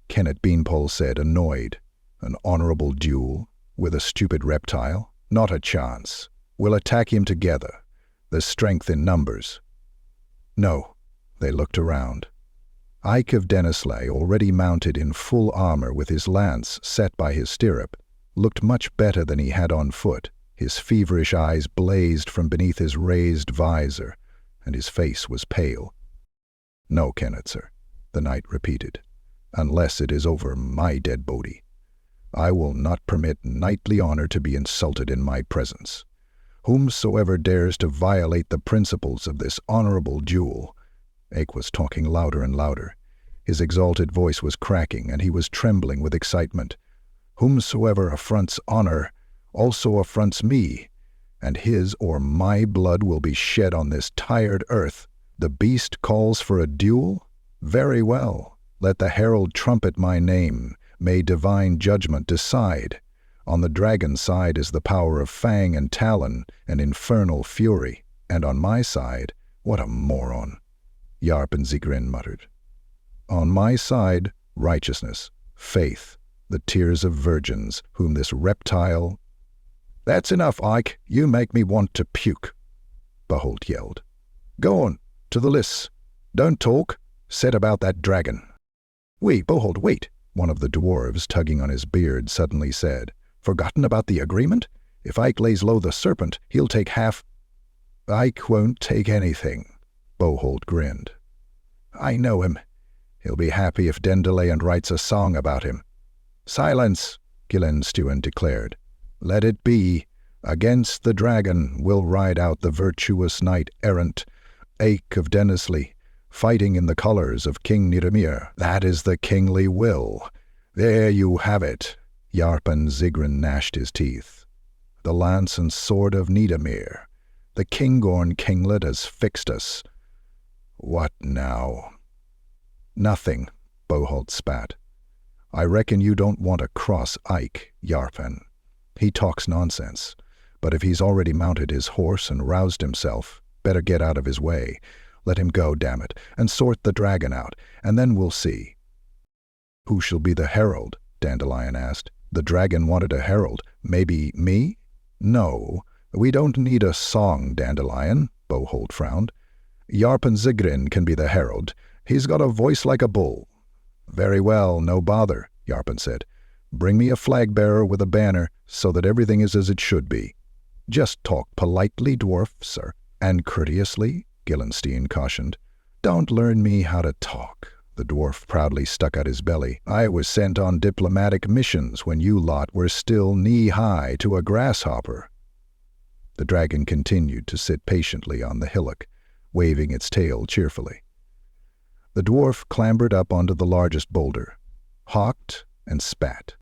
Kenneth Beanpole said, annoyed. "An honorable duel? With a stupid reptile? Not a chance. We'll attack him together. There's strength in numbers." "No." They looked around. Ike of Denisley, already mounted in full armor with his lance set by his stirrup, looked much better than he had on foot. His feverish eyes blazed from beneath his raised visor, and his face was pale. "No, Kenneth, sir," the knight repeated, "unless it is over my dead body. I will not permit knightly honor to be insulted in my presence. Whomsoever dares to violate the principles of this honorable duel—" Ake was talking louder and louder. His exalted voice was cracking, and he was trembling with excitement. "Whomsoever affronts honor also affronts me, and his or my blood will be shed on this tired earth. The beast calls for a duel? Very well. Let the herald trumpet my name. May divine judgment decide. On the dragon side is the power of fang and talon and infernal fury, and on my side, what a moron," Jarpen Zigrin muttered. "On my side, righteousness, faith, the tears of virgins, whom this reptile—" "That's enough, Ike. You make me want to puke," Boholt yelled. "Go on, to the lists. Don't talk. Set about that dragon." "Wait, Boholt, wait," one of the dwarves, tugging on his beard, suddenly said. Forgotten about the agreement? If Ike lays low the serpent, he'll take half—" "Ike won't take anything," Boholt grinned. "I know him. He'll be happy if Dandelion writes a song about him." "Silence," Gillenstuen declared. "Let it be. Against the dragon will ride out the virtuous knight-errant, Ake of Dennesley, fighting in the colours of King Nidemir. That is the kingly will. There you have it." Yarpen Zigrin gnashed his teeth. "The lance and sword of Nidemir. The Kingorn kinglet has fixed us." "What now?" "Nothing," Boholt spat. "I reckon you don't want to cross Ike, Yarpen. He talks nonsense. But if he's already mounted his horse and roused himself, better get out of his way. Let him go, damn it, and sort the dragon out, and then we'll see." "Who shall be the herald?" Dandelion asked. "The dragon wanted a herald. Maybe me?" "No, we don't need a song, Dandelion," Boholt frowned. "Yarpen Zigrin can be the herald. He's got a voice like a bull." "Very well, no bother," Yarpen said. "Bring me a flag-bearer with a banner so that everything is as it should be." "Just talk politely, dwarf, sir, and courteously," Gillenstein cautioned. "Don't learn me how to talk." The dwarf proudly stuck out his belly. "I was sent on diplomatic missions when you lot were still knee-high to a grasshopper." The dragon continued to sit patiently on the hillock, waving its tail cheerfully. The dwarf clambered up onto the largest boulder, hawked and spat.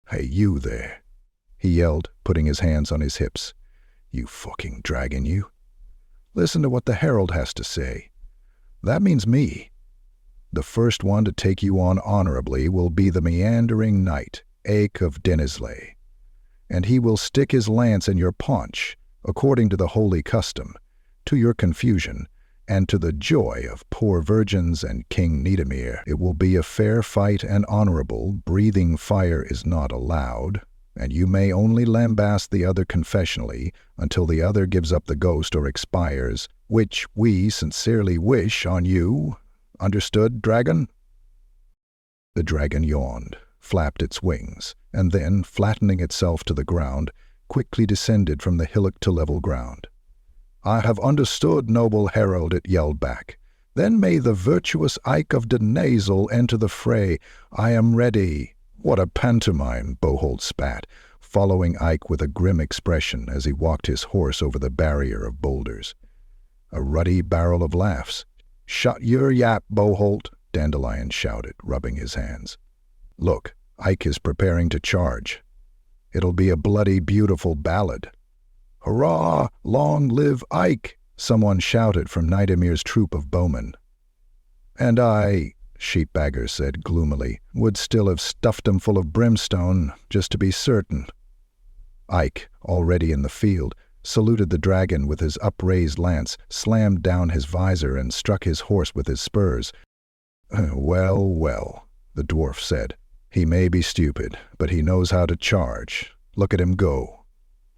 "Hey, you there," he yelled, putting his hands on his hips. "You fucking dragon, you. Listen to what the herald has to say. That means me. The first one to take you on honorably will be the meandering knight, Ake of Dennesley, and he will stick his lance in your paunch, according to the holy custom, to your confusion, and to the joy of poor virgins and King Nidemir. It will be a fair fight and honorable. Breathing fire is not allowed, and you may only lambaste the other confessionally until the other gives up the ghost or expires, which we sincerely wish on you. Understood, dragon?" The dragon yawned, flapped its wings, and then, flattening itself to the ground, quickly descended from the hillock to level ground. "I have understood, noble herald," it yelled back. "Then may the virtuous Ike of Denazel enter the fray. I am ready." "What a pantomime," Boholt spat, following Ike with a grim expression as he walked his horse over the barrier of boulders. A ruddy barrel of laughs. "Shut your yap, Boholt," Dandelion shouted, rubbing his hands. "Look, Ike is preparing to charge. It'll be a bloody beautiful ballad." "Hurrah! Long live Ike!" someone shouted from Nidemir's troop of bowmen. "And I," Sheepbagger said gloomily, "would still have stuffed him full of brimstone, just to be certain." Ike, already in the field, saluted the dragon with his upraised lance, slammed down his visor, and struck his horse with his spurs. "Well, well," the dwarf said. "He may be stupid, but he knows how to charge. Look at him go."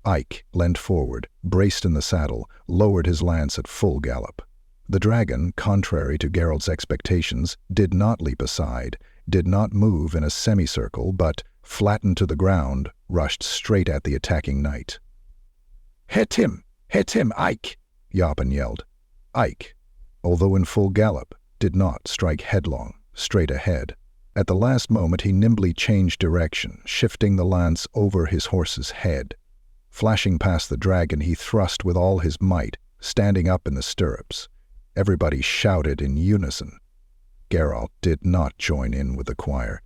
Ike leant forward, braced in the saddle, lowered his lance at full gallop. The dragon, contrary to Geralt's expectations, did not leap aside, did not move in a semicircle, but, flattened to the ground, rushed straight at the attacking knight. Hit him, Ike!" Yarpen yelled. Ike, although in full gallop, did not strike headlong, straight ahead. At the last moment he nimbly changed direction, shifting the lance over his horse's head. Flashing past the dragon, he thrust with all his might, standing up in the stirrups. Everybody shouted in unison. Geralt did not join in with the choir.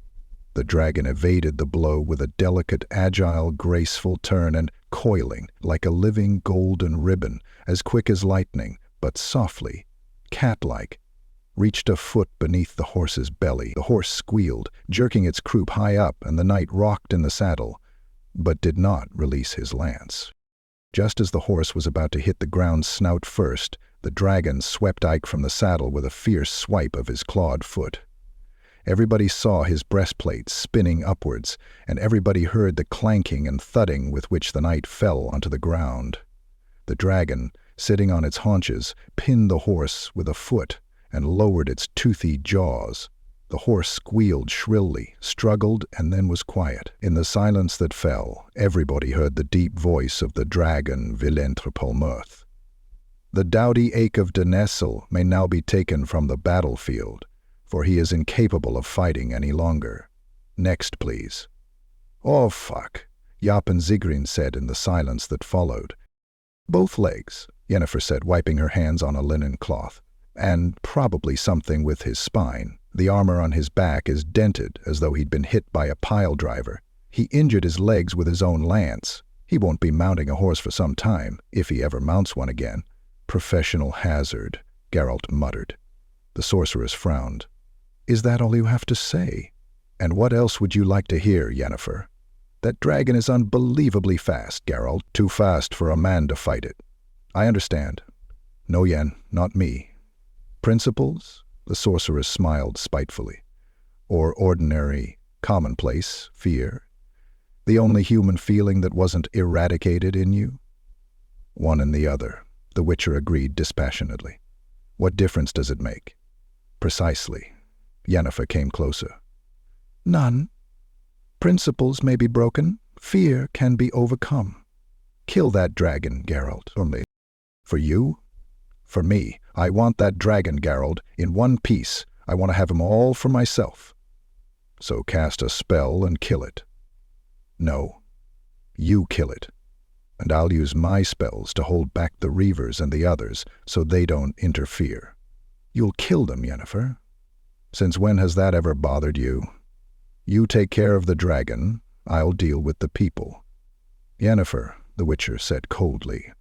The dragon evaded the blow with a delicate, agile, graceful turn and, coiling like a living golden ribbon, as quick as lightning, but softly, cat-like, reached a foot beneath the horse's belly. The horse squealed, jerking its croup high up, and the knight rocked in the saddle, but did not release his lance. Just as the horse was about to hit the ground snout first, the dragon swept Ike from the saddle with a fierce swipe of his clawed foot. Everybody saw his breastplate spinning upwards, and everybody heard the clanking and thudding with which the knight fell onto the ground. The dragon, sitting on its haunches, pinned the horse with a foot and lowered its toothy jaws. The horse squealed shrilly, struggled, and then was quiet. In the silence that fell, everybody heard the deep voice of the dragon Vilentre Polmurth. The doughty Ache of Denessel may now be taken from the battlefield, for he is incapable of fighting any longer. Next, please. Oh, fuck, Jaap and Zigrin said in the silence that followed. Both legs, Yennefer said, wiping her hands on a linen cloth. And probably something with his spine. The armor on his back is dented as though he'd been hit by a pile driver. He injured his legs with his own lance. He won't be mounting a horse for some time, if he ever mounts one again. Professional hazard, Geralt muttered. The sorceress frowned. Is that all you have to say? And what else would you like to hear, Yennefer? That dragon is unbelievably fast, Geralt. Too fast for a man to fight it. I understand. No, Yen, not me. Principles? The sorceress smiled spitefully. Or ordinary, commonplace fear? The only human feeling that wasn't eradicated in you? One and the other, the Witcher agreed dispassionately. What difference does it make? Precisely. Yennefer came closer. None. Principles may be broken, fear can be overcome. Kill that dragon, Geralt. Only. For you? For me. I want that dragon, Geralt, in one piece. I want to have him all for myself. So cast a spell and kill it. No. You kill it. And I'll use my spells to hold back the Reavers and the others so they don't interfere. You'll kill them, Yennefer. Since when has that ever bothered you? You take care of the dragon, I'll deal with the people. Yennefer, the Witcher said coldly.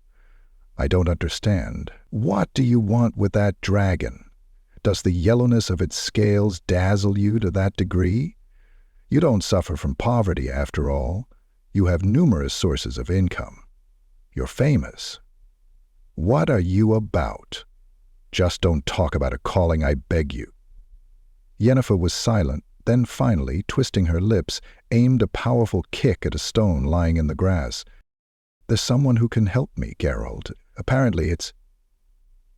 I don't understand. What do you want with that dragon? Does the yellowness of its scales dazzle you to that degree? You don't suffer from poverty, after all. You have numerous sources of income. You're famous. What are you about? Just don't talk about a calling, I beg you. Yennefer was silent, then finally, twisting her lips, aimed a powerful kick at a stone lying in the grass. There's someone who can help me, Geralt. Apparently it's...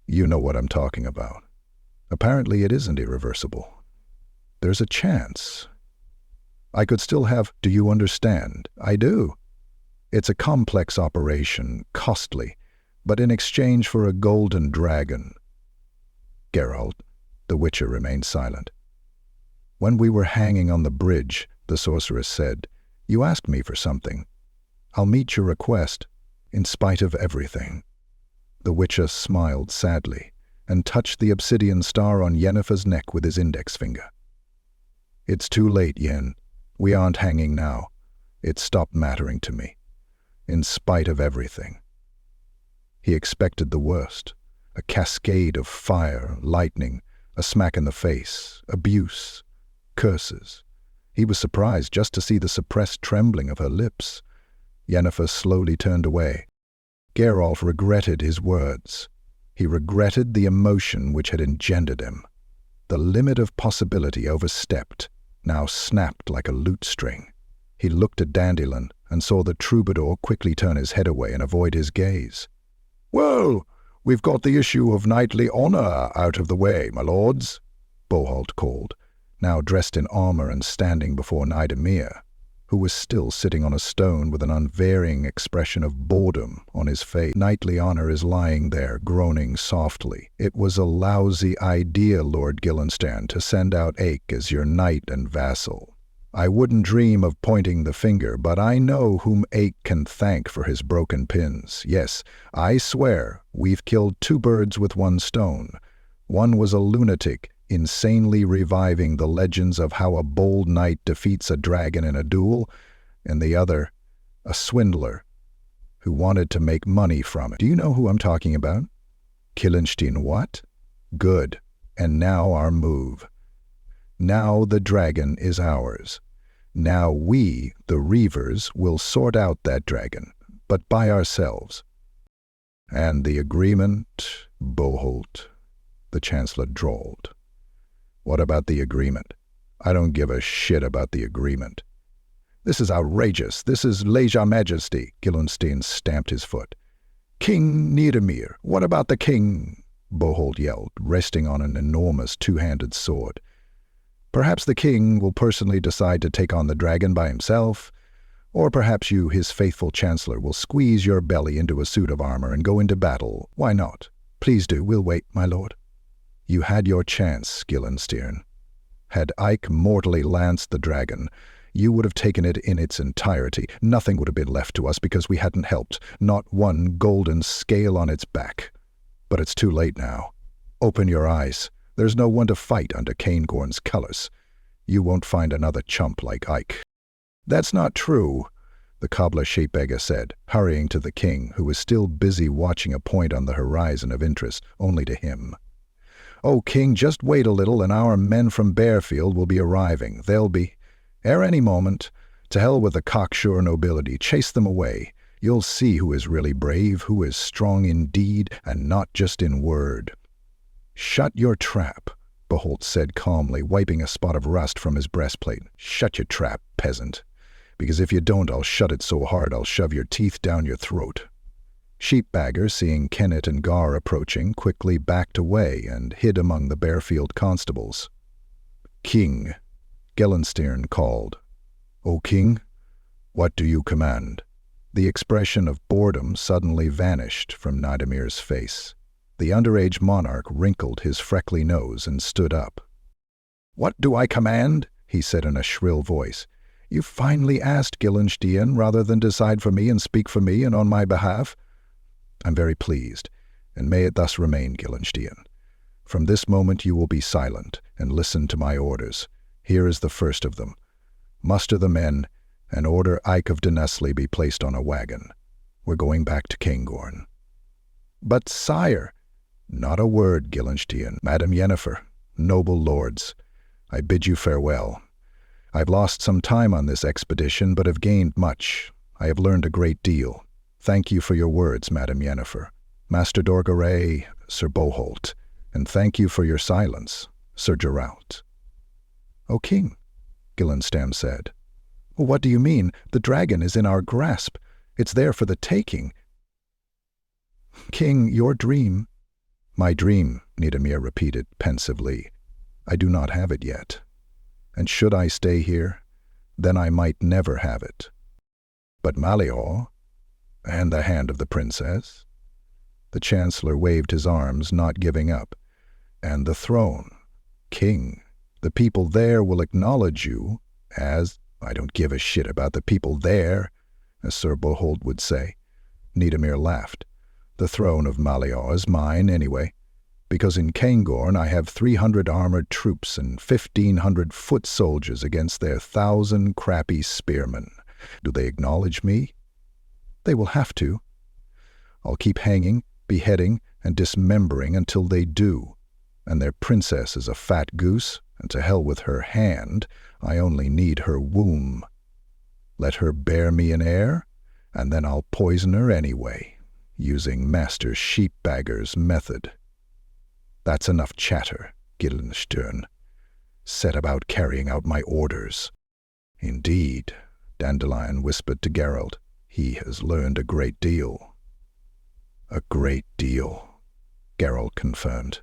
You know what I'm talking about. Apparently it isn't irreversible. There's a chance. I could still have... Do you understand? I do. It's a complex operation, costly, but in exchange for a golden dragon. Geralt, the Witcher remained silent. When we were hanging on the bridge, the sorceress said, you asked me for something. I'll meet your request, in spite of everything. The Witcher smiled sadly and touched the obsidian star on Yennefer's neck with his index finger. It's too late, Yen. We aren't hanging now. It stopped mattering to me. In spite of everything. He expected the worst. A cascade of fire, lightning, a smack in the face, abuse, curses. He was surprised just to see the suppressed trembling of her lips. Yennefer slowly turned away. Geralt regretted his words. He regretted the emotion which had engendered them. The limit of possibility overstepped, now snapped like a lute string. He looked at Dandelion and saw the troubadour quickly turn his head away and avoid his gaze. Well, we've got the issue of knightly honor out of the way, my lords, Bohalt called, now dressed in armor and standing before Nidemir, who was still sitting on a stone with an unvarying expression of boredom on his face. Knightly honor is lying there, groaning softly. It was a lousy idea, Lord Gillenstern, to send out Ache as your knight and vassal. I wouldn't dream of pointing the finger, but I know whom Ache can thank for his broken pins. Yes, I swear we've killed two birds with one stone. One was a lunatic, insanely reviving the legends of how a bold knight defeats a dragon in a duel, and the other, a swindler, who wanted to make money from it. Do you know who I'm talking about? Killenstein what? Good. And now our move. Now the dragon is ours. Now we, the Reavers, will sort out that dragon, but by ourselves. And the agreement, Bohalt, the Chancellor drawled. What about the agreement? I don't give a shit about the agreement. This is outrageous. This is lèse-majesty. Gillenstein stamped his foot. King Nidemir, what about the king? Bohalt yelled, resting on an enormous two-handed sword. Perhaps the king will personally decide to take on the dragon by himself, or perhaps you, his faithful chancellor, will squeeze your belly into a suit of armor and go into battle. Why not? Please do. We'll wait, my lord. You had your chance, Gillensteern. Had Ike mortally lanced the dragon, you would have taken it in its entirety. Nothing would have been left to us because we hadn't helped. Not one golden scale on its back. But it's too late now. Open your eyes. There's no one to fight under Caingorn's colors. You won't find another chump like Ike. That's not true, the cobbler Sheepbeggar said, hurrying to the king, who was still busy watching a point on the horizon of interest only to him. Oh, king, just wait a little and our men from Bearfield will be arriving. They'll be, ere any moment. To hell with the cocksure nobility. Chase them away. You'll see who is really brave, who is strong in deed, and not just in word. Shut your trap, Beholt said calmly, wiping a spot of rust from his breastplate. Shut your trap, peasant. Because if you don't, I'll shut it so hard I'll shove your teeth down your throat. Sheepbagger, seeing Kennet and Gar approaching, quickly backed away and hid among the Bearfield constables. King, Gellensteern called. O king, what do you command? The expression of boredom suddenly vanished from Nadimir's face. The underage monarch wrinkled his freckly nose and stood up. What do I command? He said in a shrill voice. You finally asked, Gillensteern, rather than decide for me and speak for me and on my behalf. I'm very pleased, and may it thus remain, Gillensteern. From this moment you will be silent and listen to my orders. Here is the first of them. Muster the men and order Ike of Denessly be placed on a wagon. We're going back to Caingorn. But, sire— Not a word, Gillensteern. Madam Yennefer, noble lords, I bid you farewell. I've lost some time on this expedition, but have gained much. I have learned a great deal. Thank you for your words, Madam Yennefer. Master Dorgaray, Sir Boholt, and thank you for your silence, Sir Geralt. O king, Gillensteern said. What do you mean? The dragon is in our grasp. It's there for the taking. King, your dream— My dream, Nidamir repeated pensively. I do not have it yet. And should I stay here, then I might never have it. But Malleor, and the hand of the princess? The chancellor waved his arms, not giving up. And the throne. King, the people there will acknowledge you as— I don't give a shit about the people there, as Sir Boholt would say. Nidamir laughed. The throne of Malleor is mine, anyway, because in Caingorn I have 300 armored troops and 1,500 foot soldiers against their 1,000 crappy spearmen. Do they acknowledge me? They will have to. I'll keep hanging, beheading, and dismembering until they do. And their princess is a fat goose, and to hell with her hand, I only need her womb. Let her bear me an heir, and then I'll poison her anyway, using Master Sheepbagger's method. That's enough chatter, Gillensteern. Set about carrying out my orders. Indeed, Dandelion whispered to Geralt, he has learned a great deal. A great deal, Geralt confirmed,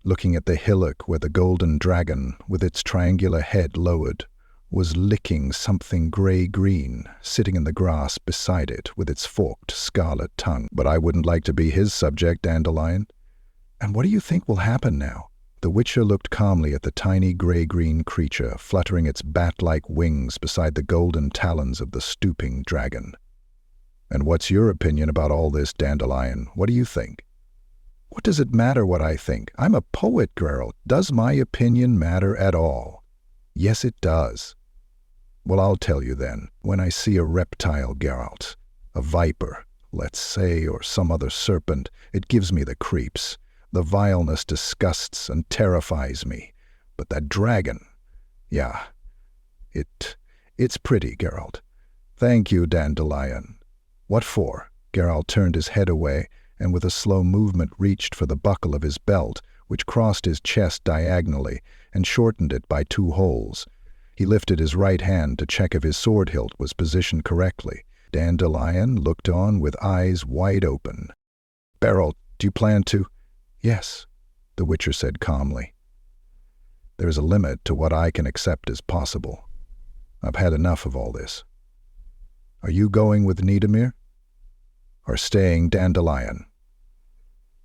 looking at the hillock where the golden dragon, with its triangular head lowered, was licking something grey-green, sitting in the grass beside it with its forked scarlet tongue. But I wouldn't like to be his subject, Dandelion. And what do you think will happen now? The Witcher looked calmly at the tiny grey-green creature fluttering its bat-like wings beside the golden talons of the stooping dragon. And what's your opinion about all this, Dandelion? What do you think? What does it matter what I think? I'm a poet, Geralt. Does my opinion matter at all? Yes, it does. Well, I'll tell you then. When I see a reptile, Geralt, a viper, let's say, or some other serpent, it gives me the creeps. The vileness disgusts and terrifies me. But that dragon, yeah, it's pretty, Geralt. Thank you, Dandelion. What for? Geralt turned his head away, and with a slow movement reached for the buckle of his belt, which crossed his chest diagonally and shortened it by 2 holes. He lifted his right hand to check if his sword hilt was positioned correctly. Dandelion looked on with eyes wide open. Geralt, do you plan to— Yes, the Witcher said calmly. There's a limit to what I can accept as possible. I've had enough of all this. Are you going with Niedermir? Or staying Dandelion?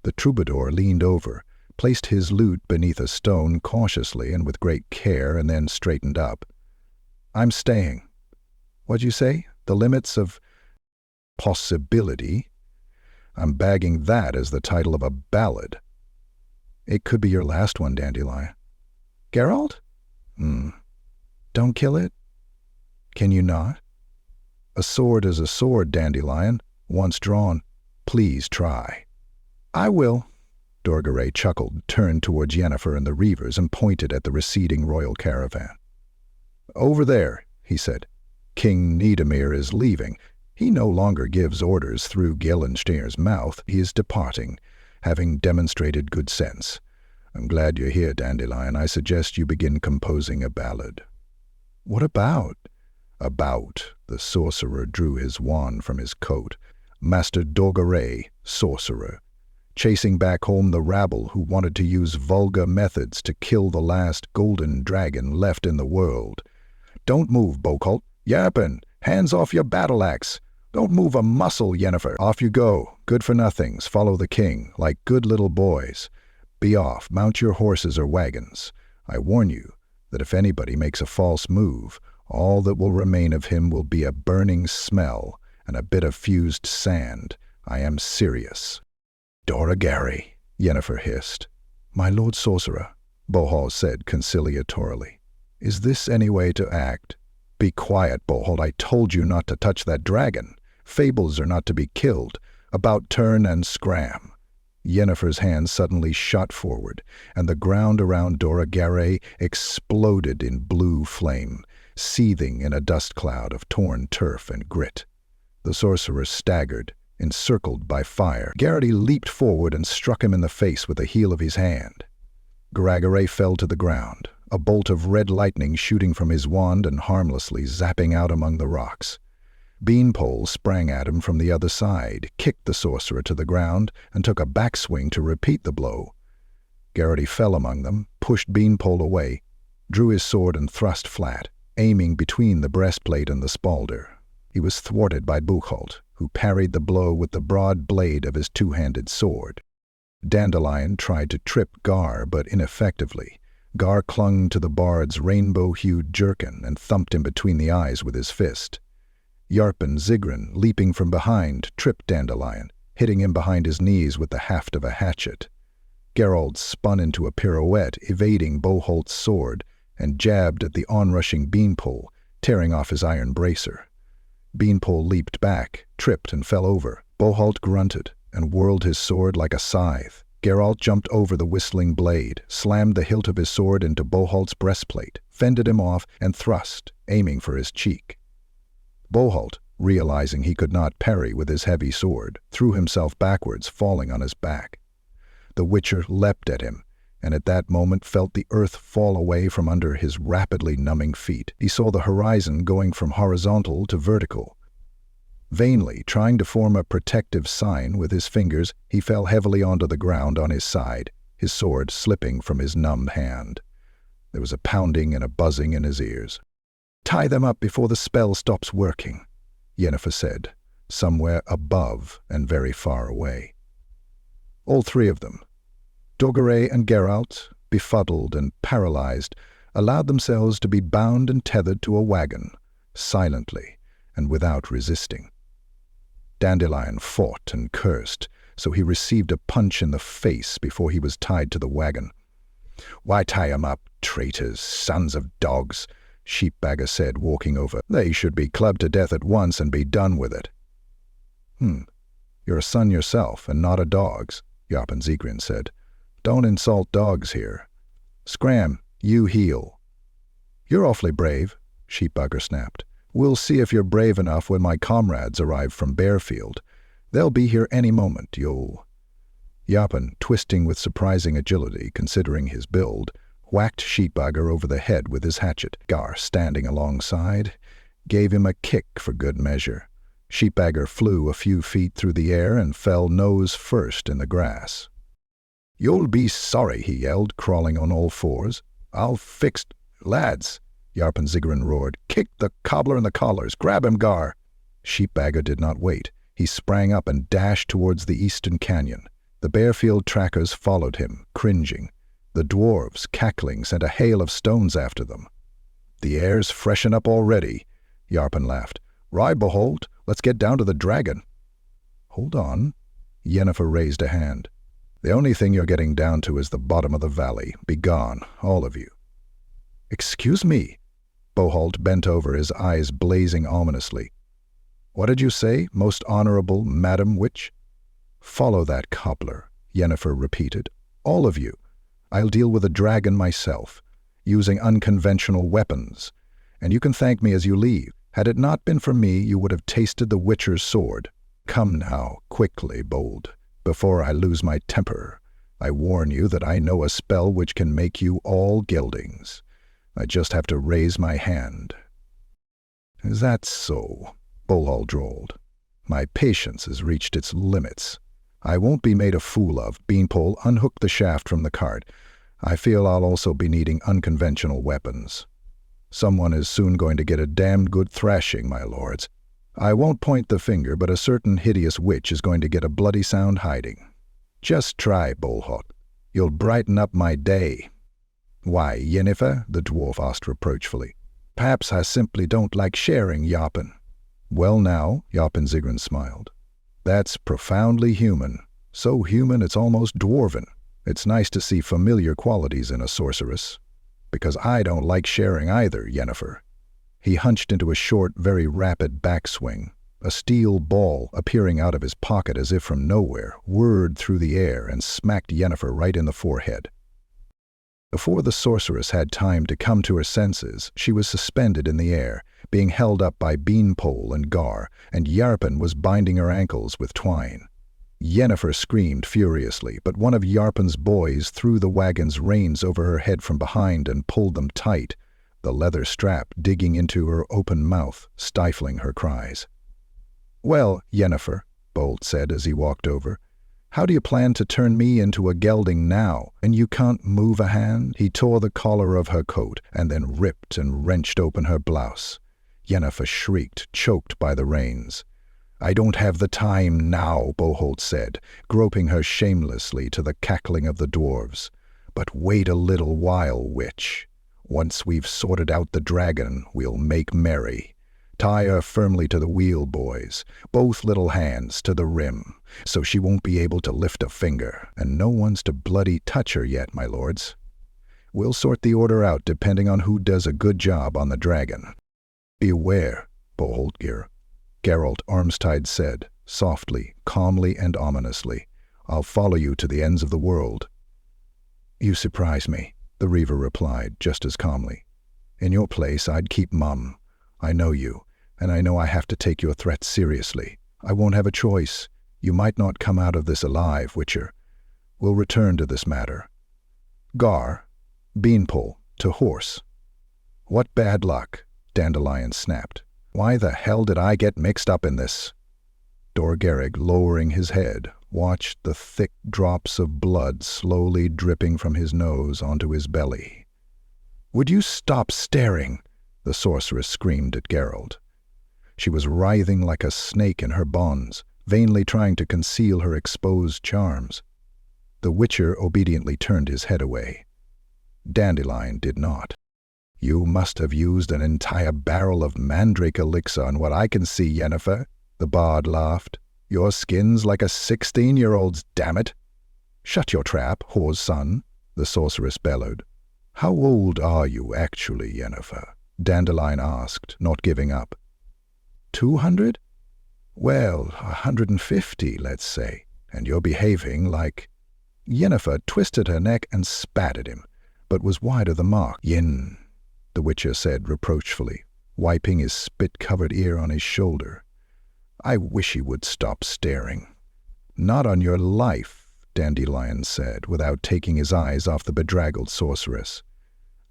The troubadour leaned over, placed his lute beneath a stone cautiously and with great care, and then straightened up. I'm staying. What'd you say? The limits of possibility? I'm bagging that as the title of a ballad. It could be your last one, Dandelion. Geralt? Don't kill it? Can you not? A sword is a sword, Dandelion, once drawn. Please try. I will. Dorgaray chuckled, turned towards Yennefer and the Reavers, and pointed at the receding royal caravan. Over there, he said. King Niedermir is leaving. He no longer gives orders through Gellenstein's mouth. He is departing, having demonstrated good sense. I'm glad you're here, Dandelion. I suggest you begin composing a ballad. What about? About, the sorcerer drew his wand from his coat. Master Dorgaray, sorcerer, chasing back home the rabble who wanted to use vulgar methods to kill the last golden dragon left in the world. Don't move, Bocolt. Yarpen, hands off your battle-axe. Don't move a muscle, Yennefer. Off you go. Good-for-nothings. Follow the king, like good little boys. Be off. Mount your horses or wagons. I warn you that if anybody makes a false move, all that will remain of him will be a burning smell and a bit of fused sand. I am serious. Doragary, Yennefer hissed. My lord sorcerer, Bohol said conciliatorily. Is this any way to act? Be quiet, Bohol. I told you not to touch that dragon. Fables are not to be killed. About turn and scram. Yennefer's hand suddenly shot forward, and the ground around Doragary exploded in blue flame, seething in a dust cloud of torn turf and grit. The sorcerer staggered, encircled by fire. Garrity leaped forward and struck him in the face with the heel of his hand. Garagaray fell to the ground, a bolt of red lightning shooting from his wand and harmlessly zapping out among the rocks. Beanpole sprang at him from the other side, kicked the sorcerer to the ground, and took a backswing to repeat the blow. Garrity fell among them, pushed Beanpole away, drew his sword and thrust flat, aiming between the breastplate and the spalder. He was thwarted by Buchholz, who parried the blow with the broad blade of his two-handed sword. Dandelion tried to trip Gar, but ineffectively. Gar clung to the bard's rainbow-hued jerkin and thumped him between the eyes with his fist. Yarpen Zigrin, leaping from behind, tripped Dandelion, hitting him behind his knees with the haft of a hatchet. Geralt spun into a pirouette, evading Boholt's sword, and jabbed at the onrushing Beanpole, tearing off his iron bracer. Beanpole leaped back, tripped and fell over. Boholt grunted and whirled his sword like a scythe. Geralt jumped over the whistling blade, slammed the hilt of his sword into Boholt's breastplate, fended him off, and thrust, aiming for his cheek. Boholt, realizing he could not parry with his heavy sword, threw himself backwards, falling on his back. The Witcher leapt at him, and at that moment felt the earth fall away from under his rapidly numbing feet. He saw the horizon going from horizontal to vertical. Vainly trying to form a protective sign with his fingers, he fell heavily onto the ground on his side, his sword slipping from his numb hand. There was a pounding and a buzzing in his ears. "Tie them up before the spell stops working," Yennefer said, somewhere above and very far away. All three of them, Dorgaray and Geralt, befuddled and paralyzed, allowed themselves to be bound and tethered to a wagon, silently and without resisting. Dandelion fought and cursed, so he received a punch in the face before he was tied to the wagon. "Why tie 'em up, traitors, sons of dogs?" Sheepbagger said, walking over. "They should be clubbed to death at once and be done with it." You're a son yourself, and not a dog's," Yarpen Zigrin said. "Don't insult dogs here. Scram, you heel." "You're awfully brave," Sheepbugger snapped. "We'll see if you're brave enough when my comrades arrive from Bearfield. They'll be here any moment, you'll—" Yarpen, twisting with surprising agility, considering his build, whacked Sheepbugger over the head with his hatchet. Gar, standing alongside, gave him a kick for good measure. Sheepbagger flew a few feet through the air and fell nose first in the grass. "You'll be sorry," he yelled, crawling on all fours. I'll fix— Lads, Yarpen Ziggurin roared. Kick the cobbler in the collars. Grab him, Gar. Sheepbagger did not wait. He sprang up and dashed towards the eastern canyon. The Bearfield trackers followed him, cringing. The dwarves, cackling, sent a hail of stones after them. The air's freshen up already, Yarpen laughed. Ride, Behold, let's get down to the dragon. Hold on. Yennefer raised a hand. The only thing you're getting down to is the bottom of the valley. Be gone, all of you. Excuse me. Boholt bent over, his eyes blazing ominously. What did you say, most honorable Madam Witch? Follow that cobbler, Yennefer repeated. All of you. I'll deal with the dragon myself, using unconventional weapons, and you can thank me as you leave. Had it not been for me, you would have tasted the Witcher's sword. Come now, quickly, Bold, before I lose my temper. I warn you that I know a spell which can make you all geldings. I just have to raise my hand. Is that so? Bolhall drawled. My patience has reached its limits. I won't be made a fool of. Beanpole, unhook the shaft from the cart. I feel I'll also be needing unconventional weapons. Someone is soon going to get a damned good thrashing, my lords. I won't point the finger, but a certain hideous witch is going to get a bloody sound hiding. Just try, Bolhot. You'll brighten up my day. Why, Yennefer? The dwarf asked reproachfully. Perhaps I simply don't like sharing, Yarpen. Well now, Yarpen Ziggurin smiled. That's profoundly human. So human it's almost dwarven. It's nice to see familiar qualities in a sorceress. Because I don't like sharing either, Yennefer. He hunched into a short, very rapid backswing. A steel ball, appearing out of his pocket as if from nowhere, whirred through the air and smacked Yennefer right in the forehead. Before the sorceress had time to come to her senses, she was suspended in the air, being held up by Beanpole and Gar, and Yarpen was binding her ankles with twine. Yennefer screamed furiously, but one of Yarpen's boys threw the wagon's reins over her head from behind and pulled them tight, the leather strap digging into her open mouth, stifling her cries. Well, Yennefer, Bolt said as he walked over, how do you plan to turn me into a gelding now, and you can't move a hand? He tore the collar of her coat, and then ripped and wrenched open her blouse. Yennefer shrieked, choked by the reins. I don't have the time now, Boholt said, groping her shamelessly to the cackling of the dwarves. But wait a little while, witch. Once we've sorted out the dragon, we'll make merry. Tie her firmly to the wheel, boys, both little hands to the rim, so she won't be able to lift a finger, and no one's to bloody touch her yet, my lords. We'll sort the order out depending on who does a good job on the dragon. Beware, Boholtgir, Geralt Armstide said, softly, calmly, and ominously. I'll follow you to the ends of the world. You surprise me, the Reaver replied, just as calmly. In your place, I'd keep mum. I know you, and I know I have to take your threats seriously. I won't have a choice. You might not come out of this alive, Witcher. We'll return to this matter. Gar, Beanpole, to horse. What bad luck, Dandelion snapped. Why the hell did I get mixed up in this? Dorgerig, lowering his head, watched the thick drops of blood slowly dripping from his nose onto his belly. Would you stop staring? The sorceress screamed at Geralt. She was writhing like a snake in her bonds, vainly trying to conceal her exposed charms. The Witcher obediently turned his head away. Dandelion did not. You must have used an entire barrel of mandrake elixir on what I can see, Yennefer, the bard laughed. Your skin's like a 16-year-old's, damn it. Shut your trap, whore's son, the sorceress bellowed. How old are you actually, Yennefer? Dandelion asked, not giving up. 200? Well, 150, let's say, and you're behaving like— Yennefer twisted her neck and spat at him, but was wide of the mark. Yin, the Witcher said reproachfully, wiping his spit-covered ear on his shoulder. I wish he would stop staring. Not on your life, Dandelion said, without taking his eyes off the bedraggled sorceress.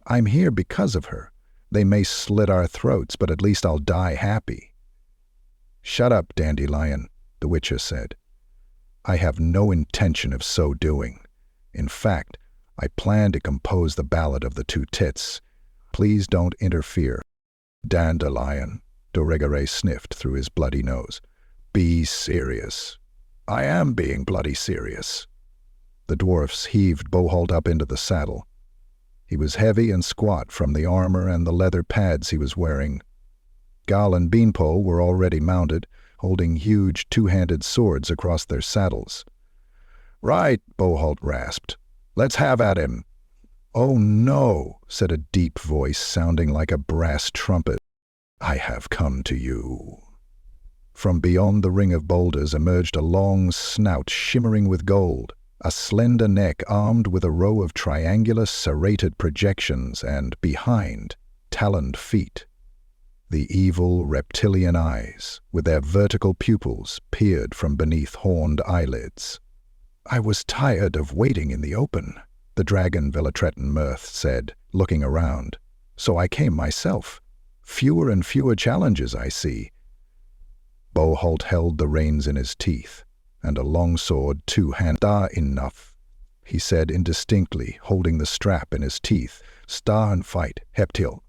I'm here because of her. They may slit our throats, but at least I'll die happy. Shut up, Dandelion, the Witcher said. I have no intention of so doing. In fact, I plan to compose the ballad of the two tits. Please don't interfere. Dandelion, Doregare sniffed through his bloody nose. Be serious. I am being bloody serious. The dwarfs heaved Boholt up into the saddle. He was heavy and squat from the armor and the leather pads he was wearing. Gal and Beanpole were already mounted, holding huge two-handed swords across their saddles. Right, Boholt rasped. Let's have at him. Oh no, said a deep voice sounding like a brass trumpet. I have come to you. From beyond the ring of boulders emerged a long snout shimmering with gold, a slender neck armed with a row of triangular serrated projections, and, behind, taloned feet. The evil reptilian eyes, with their vertical pupils, peered from beneath horned eyelids. I was tired of waiting in the open, the dragon Velatretan Mirth said, looking around. So I came myself. Fewer and fewer challenges, I see. Boholt held the reins in his teeth, and a long sword two-handed. Enough, he said indistinctly, holding the strap in his teeth. Star and fight, Heptil.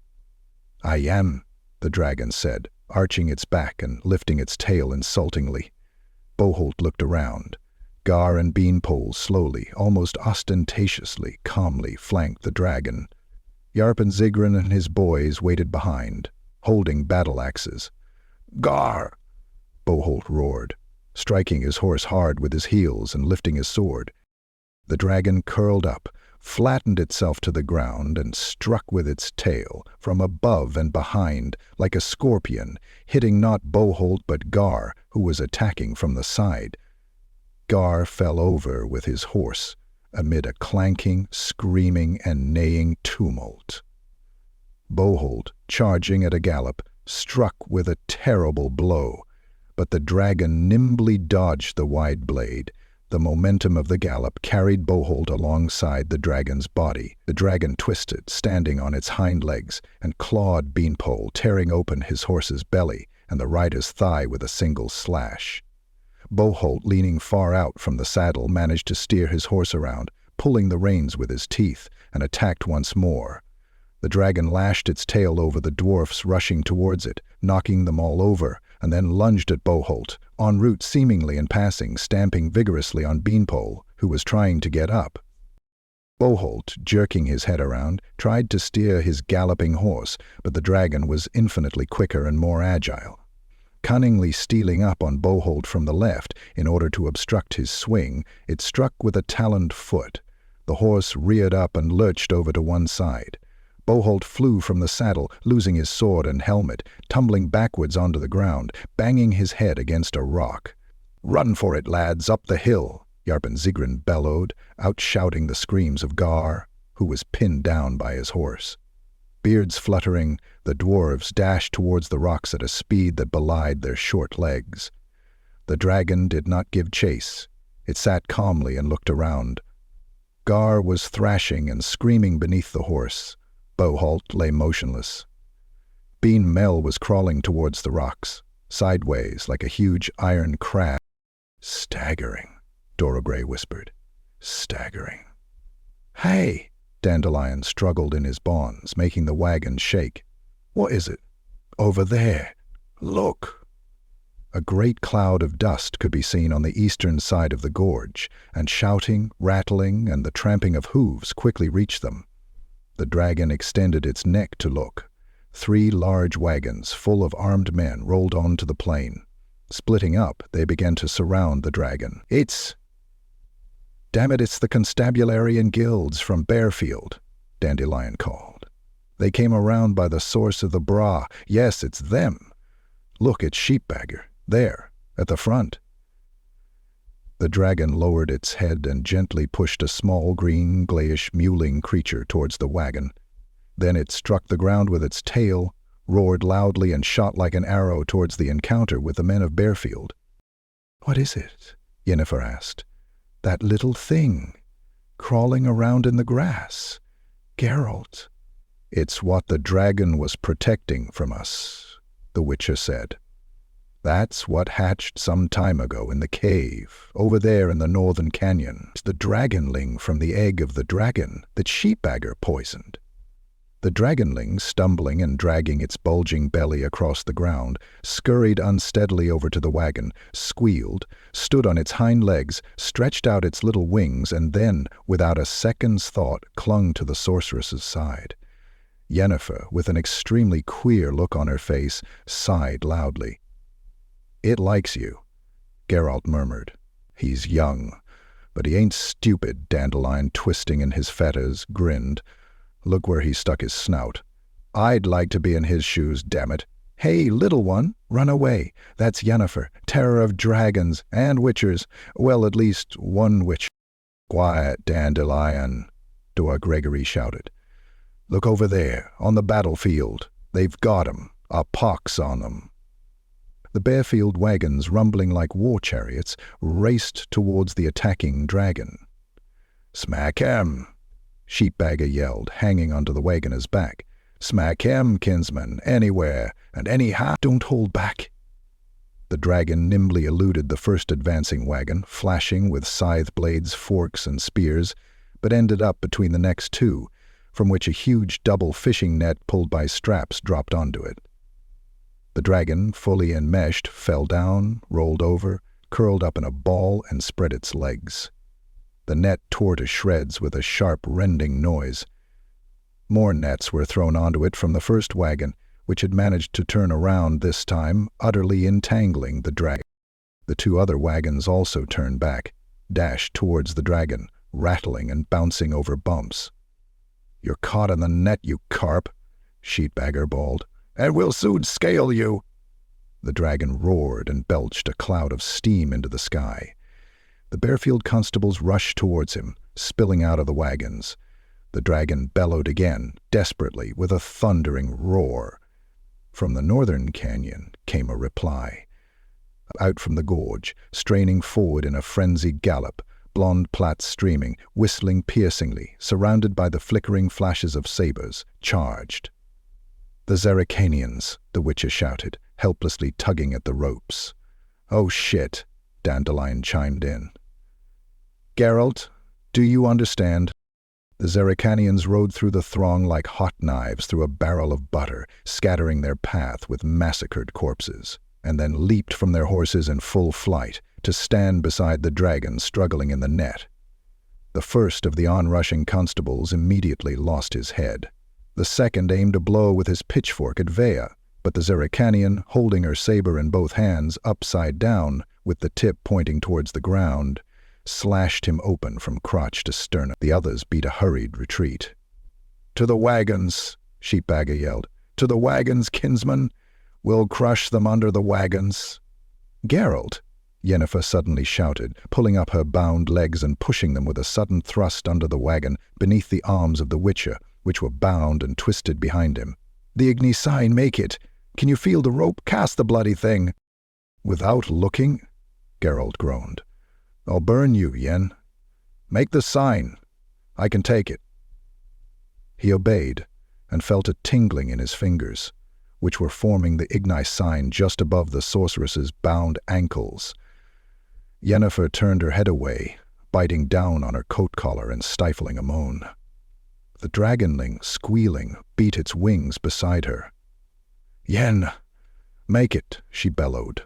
I am, the dragon said, arching its back and lifting its tail insultingly. Boholt looked around. Gar and Beanpole slowly, almost ostentatiously, calmly flanked the dragon. Yarp and Zigrin and his boys waited behind, holding battle-axes. Gar! Boholt roared, striking his horse hard with his heels and lifting his sword. The dragon curled up, flattened itself to the ground, and struck with its tail, from above and behind, like a scorpion, hitting not Boholt but Gar, who was attacking from the side. Gar fell over with his horse, amid a clanking, screaming, and neighing tumult. Boholt, charging at a gallop, struck with a terrible blow, but the dragon nimbly dodged the wide blade. The momentum of the gallop carried Boholt alongside the dragon's body. The dragon twisted, standing on its hind legs, and clawed Beanpole, tearing open his horse's belly and the rider's thigh with a single slash. Boholt, leaning far out from the saddle, managed to steer his horse around, pulling the reins with his teeth, and attacked once more. The dragon lashed its tail over the dwarfs rushing towards it, knocking them all over, and then lunged at Boholt, en route seemingly in passing, stamping vigorously on Beanpole, who was trying to get up. Boholt, jerking his head around, tried to steer his galloping horse, but the dragon was infinitely quicker and more agile. Cunningly stealing up on Boholt from the left in order to obstruct his swing, it struck with a taloned foot. The horse reared up and lurched over to one side. Boholt flew from the saddle, losing his sword and helmet, tumbling backwards onto the ground, banging his head against a rock. "Run for it, lads, up the hill!" Yarp and Zigrin bellowed, outshouting the screams of Gar, who was pinned down by his horse. Beards fluttering, the dwarves dashed towards the rocks at a speed that belied their short legs. The dragon did not give chase. It sat calmly and looked around. Gar was thrashing and screaming beneath the horse. Boholt lay motionless. Bean Mel was crawling towards the rocks, sideways like a huge iron crab. "Staggering," Doregare whispered. "Staggering." "Hey!" Dandelion struggled in his bonds, making the wagon shake. "What is it?" "Over there. Look!" A great cloud of dust could be seen on the eastern side of the gorge, and shouting, rattling, and the tramping of hooves quickly reached them. The dragon extended its neck to look. 3 large wagons full of armed men rolled onto the plain. Splitting up, they began to surround the dragon. Damn it, it's the constabulary and guilds from Bearfield," Dandelion called. "They came around by the source of the Bra. Yes, it's them. Look, it's Sheepbagger, there, at the front." The dragon lowered its head and gently pushed a small green, grayish mewling creature towards the wagon. Then it struck the ground with its tail, roared loudly, and shot like an arrow towards the encounter with the men of Bearfield. "What is it?" Yennefer asked. "That little thing, crawling around in the grass. Geralt." "It's what the dragon was protecting from us," the Witcher said. That's what hatched some time ago in the cave, over there in the northern canyon. It's the dragonling from the egg of the dragon that Sheepbagger poisoned. The dragonling, stumbling and dragging its bulging belly across the ground, scurried unsteadily over to the wagon, squealed, stood on its hind legs, stretched out its little wings, and then, without a second's thought, clung to the sorceress's side. Yennefer, with an extremely queer look on her face, sighed loudly. "It likes you," Geralt murmured. "He's young, but he ain't stupid," Dandelion, twisting in his fetters, grinned. "Look where he stuck his snout. I'd like to be in his shoes, dammit. Hey, little one, run away. That's Yennefer, terror of dragons and witchers. Well, at least one witch." "Quiet, Dandelion," Dor Gregory shouted. "Look over there, on the battlefield. They've got 'em. A pox on them." The Bearfield wagons, rumbling like war chariots, raced towards the attacking dragon. "Smack him!" Sheepbagger yelled, hanging onto the wagoner's back. "Smack him, kinsman, anywhere, and anyhow. Don't hold back." The dragon nimbly eluded the first advancing wagon, flashing with scythe blades, forks, and spears, but ended up between the next two, from which a huge double fishing net pulled by straps dropped onto it. The dragon, fully enmeshed, fell down, rolled over, curled up in a ball, and spread its legs. The net tore to shreds with a sharp, rending noise. More nets were thrown onto it from the first wagon, which had managed to turn around this time, utterly entangling the dragon. The two other wagons also turned back, dashed towards the dragon, rattling and bouncing over bumps. "You're caught in the net, you carp," Sheepbagger bawled. "And we'll soon scale you." The dragon roared and belched a cloud of steam into the sky. The Bearfield constables rushed towards him, spilling out of the wagons. The dragon bellowed again, desperately, with a thundering roar. From the northern canyon came a reply. Out from the gorge, straining forward in a frenzied gallop, blonde plaits streaming, whistling piercingly, surrounded by the flickering flashes of sabers, charged. "The Zerrikanians," the Witcher shouted, helplessly tugging at the ropes. "Oh shit," Dandelion chimed in. "Geralt, do you understand?" The Zerrikanians rode through the throng like hot knives through a barrel of butter, scattering their path with massacred corpses, and then leaped from their horses in full flight to stand beside the dragon struggling in the net. The first of the onrushing constables immediately lost his head. The second aimed a blow with his pitchfork at Vea, but the Zerrikanian, holding her saber in both hands upside down, with the tip pointing towards the ground, slashed him open from crotch to sternum. The others beat a hurried retreat. "To the wagons!" Sheepbagger yelled. "To the wagons, kinsman! We'll crush them under the wagons!" "Geralt!" Yennefer suddenly shouted, pulling up her bound legs and pushing them with a sudden thrust under the wagon beneath the arms of the Witcher, which were bound and twisted behind him. "The Igni sign, make it! Can you feel the rope? Cast the bloody thing!" "Without looking?" Geralt groaned. "I'll burn you, Yen. Make the sign. I can take it." He obeyed, and felt a tingling in his fingers, which were forming the Igni sign just above the sorceress's bound ankles. Yennefer turned her head away, biting down on her coat collar and stifling a moan. The dragonling, squealing, beat its wings beside her. "Yen, make it," she bellowed.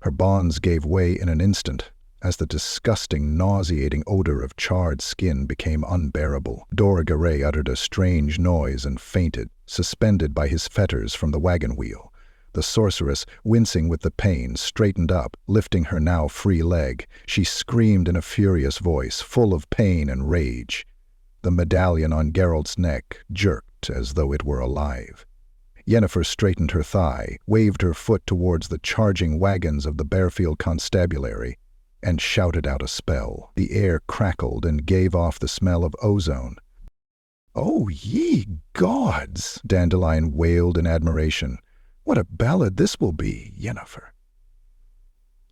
Her bonds gave way in an instant, as the disgusting, nauseating odor of charred skin became unbearable. Dor Garay uttered a strange noise and fainted, suspended by his fetters from the wagon wheel. The sorceress, wincing with the pain, straightened up, lifting her now free leg. She screamed in a furious voice, full of pain and rage. The medallion on Geralt's neck jerked as though it were alive. Yennefer straightened her thigh, waved her foot towards the charging wagons of the Bearfield Constabulary, and shouted out a spell. The air crackled and gave off the smell of ozone. "Oh, ye gods!" Dandelion wailed in admiration. "What a ballad this will be, Yennefer."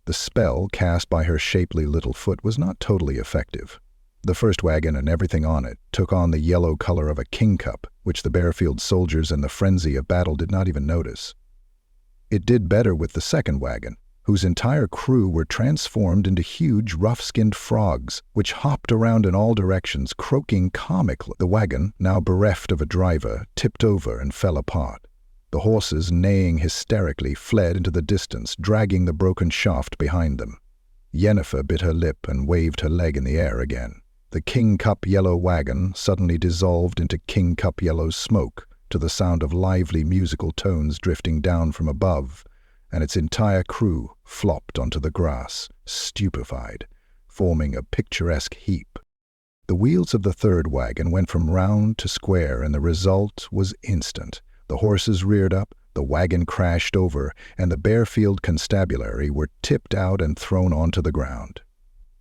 The spell cast by her shapely little foot was not totally effective. The first wagon and everything on it took on the yellow color of a kingcup, which the Bearfield soldiers in the frenzy of battle did not even notice. It did better with the second wagon, whose entire crew were transformed into huge rough-skinned frogs, which hopped around in all directions, croaking comically. The wagon, now bereft of a driver, tipped over and fell apart. The horses, neighing hysterically, fled into the distance, dragging the broken shaft behind them. Yennefer bit her lip and waved her leg in the air again. The King Cup Yellow wagon suddenly dissolved into King Cup Yellow smoke, to the sound of lively musical tones drifting down from above, and its entire crew flopped onto the grass, stupefied, forming a picturesque heap. The wheels of the third wagon went from round to square, and the result was instant. The horses reared up, the wagon crashed over, and the Bearfield constabulary were tipped out and thrown onto the ground.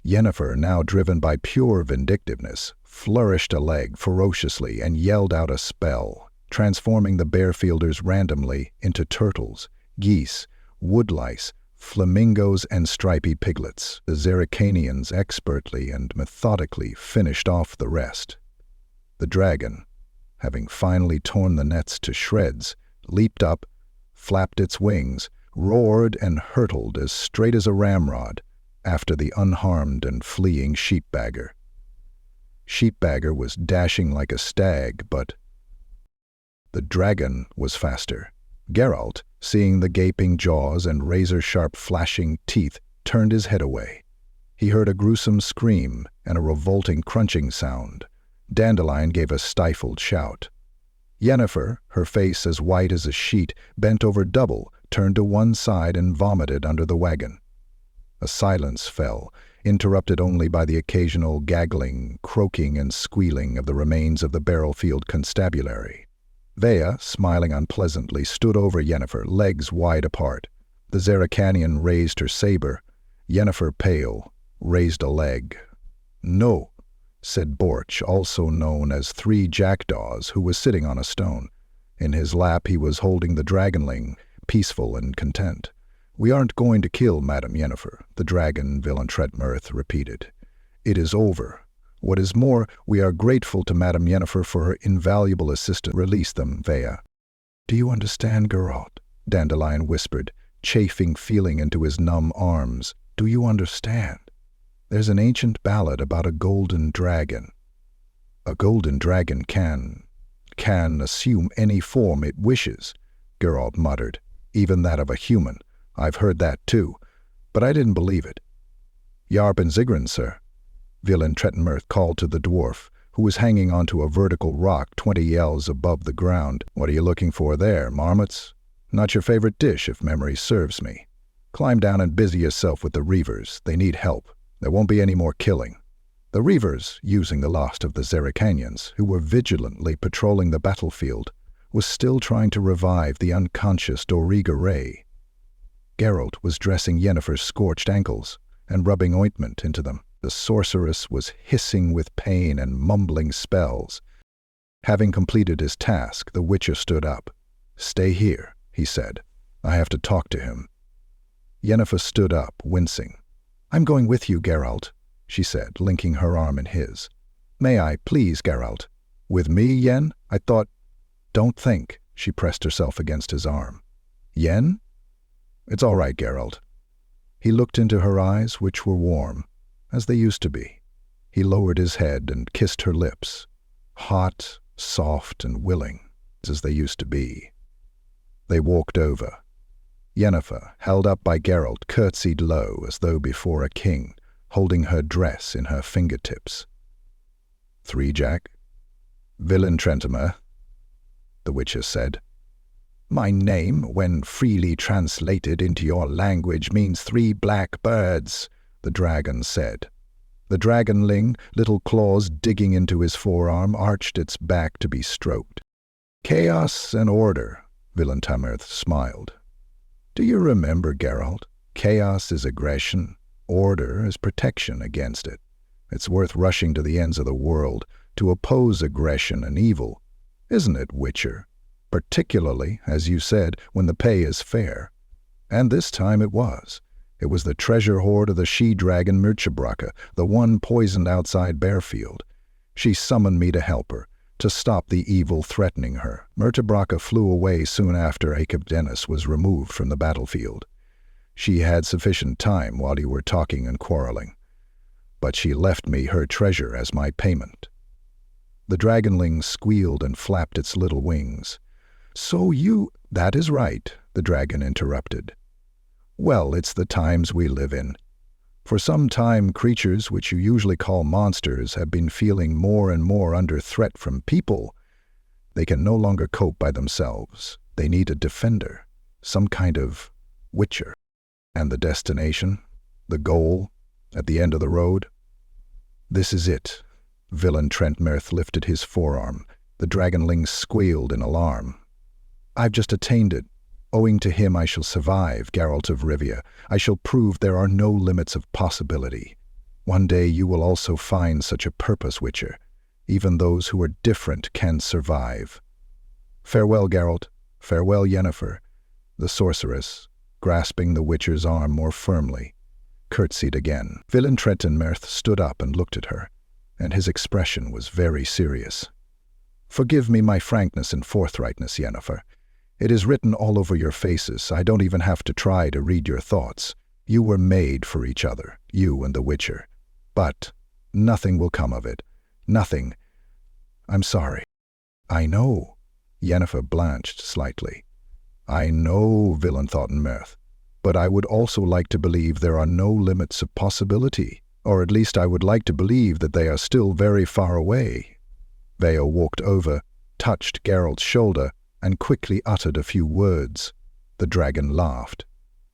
Yennefer, now driven by pure vindictiveness, flourished a leg ferociously and yelled out a spell, transforming the Bearfielders randomly into turtles, geese, woodlice, flamingos, and stripy piglets. The Zerrikanians expertly and methodically finished off the rest. The dragon, having finally torn the nets to shreds, leaped up, flapped its wings, roared and hurtled as straight as a ramrod after the unharmed and fleeing sheepbagger. Sheepbagger was dashing like a stag, but the dragon was faster. Geralt, seeing the gaping jaws and razor-sharp flashing teeth, turned his head away. He heard a gruesome scream and a revolting crunching sound. Dandelion gave a stifled shout. Yennefer, her face as white as a sheet, bent over double, turned to one side and vomited under the wagon. A silence fell, interrupted only by the occasional gaggling, croaking, and squealing of the remains of the Bearfield constabulary. Vea, smiling unpleasantly, stood over Yennefer, legs wide apart. The Zerrikanian raised her saber. Yennefer, pale, raised a leg. "No," said Borch, also known as Three Jackdaws, who was sitting on a stone. In his lap he was holding the dragonling, peaceful and content. "We aren't going to kill Madame Yennefer," the dragon Villentretenmerth repeated. "It is over. What is more, we are grateful to Madame Yennefer for her invaluable assistance." "Release them, Vea." "Do you understand, Geralt?" Dandelion whispered, chafing feeling into his numb arms. "Do you understand? There's an ancient ballad about a golden dragon. A golden dragon can assume any form it wishes," Geralt muttered. "Even that of a human. I've heard that too, but I didn't believe it." "Yarp and Zigrin, sir," Villentretenmerth called to the dwarf, who was hanging onto a vertical rock 20 ells above the ground. "What are you looking for there, marmots? Not your favorite dish, if memory serves me. Climb down and busy yourself with the Reavers. They need help. There won't be any more killing." The Reavers, using the last of the Zerrikanians, who were vigilantly patrolling the battlefield, was still trying to revive the unconscious Doriga Ray. Geralt was dressing Yennefer's scorched ankles and rubbing ointment into them. The sorceress was hissing with pain and mumbling spells. Having completed his task, the Witcher stood up. "Stay here," he said. "I have to talk to him." Yennefer stood up, wincing. "I'm going with you, Geralt," she said, linking her arm in his. "May I, please, Geralt?" "With me, Yen? I thought—" "Don't think," she pressed herself against his arm. "Yen?" "It's all right, Geralt." He looked into her eyes, which were warm, as they used to be. He lowered his head and kissed her lips, hot, soft, and willing, as they used to be. They walked over. Yennefer, held up by Geralt, curtsied low as though before a king, holding her dress in her fingertips. "Three Jack?" "Villentretenmerth," the Witcher said. "My name, when freely translated into your language, means 3 black birds," the dragon said. The dragonling, little claws digging into his forearm, arched its back to be stroked. "Chaos and order," Villentretenmerth smiled. "Do you remember, Geralt? Chaos is aggression, order is protection against it. It's worth rushing to the ends of the world to oppose aggression and evil, isn't it, Witcher? Particularly, as you said, when the pay is fair. And this time it was. It was the treasure hoard of the she-dragon Mirchabraka, the one poisoned outside Bearfield. She summoned me to help her, to stop the evil threatening her. Murtabraka flew away soon after Akabdenis was removed from the battlefield. She had sufficient time while you were talking and quarreling, but she left me her treasure as my payment. The dragonling squealed and flapped its little wings. So you— That is right, the dragon interrupted. Well, it's the times we live in. For some time, creatures which you usually call monsters have been feeling more and more under threat from people. They can no longer cope by themselves. They need a defender, some kind of witcher. And the destination, the goal, at the end of the road? This is it. Villain Trentmirth lifted his forearm. The dragonling squealed in alarm. I've just attained it. Owing to him I shall survive, Geralt of Rivia. I shall prove there are no limits of possibility. One day you will also find such a purpose, Witcher. Even those who are different can survive. Farewell, Geralt. Farewell, Yennefer. The sorceress, grasping the Witcher's arm more firmly, curtsied again. Villain Trentmirth stood up and looked at her, and his expression was very serious. Forgive me my frankness and forthrightness, Yennefer. It is written all over your faces. I don't even have to try to read your thoughts. You were made for each other, you and the Witcher. But nothing will come of it. Nothing. I'm sorry. I know. Yennefer blanched slightly. I know, Villain Trentmirth, but I would also like to believe there are no limits of possibility, or at least I would like to believe that they are still very far away. Veo walked over, touched Geralt's shoulder, and quickly uttered a few words. The dragon laughed.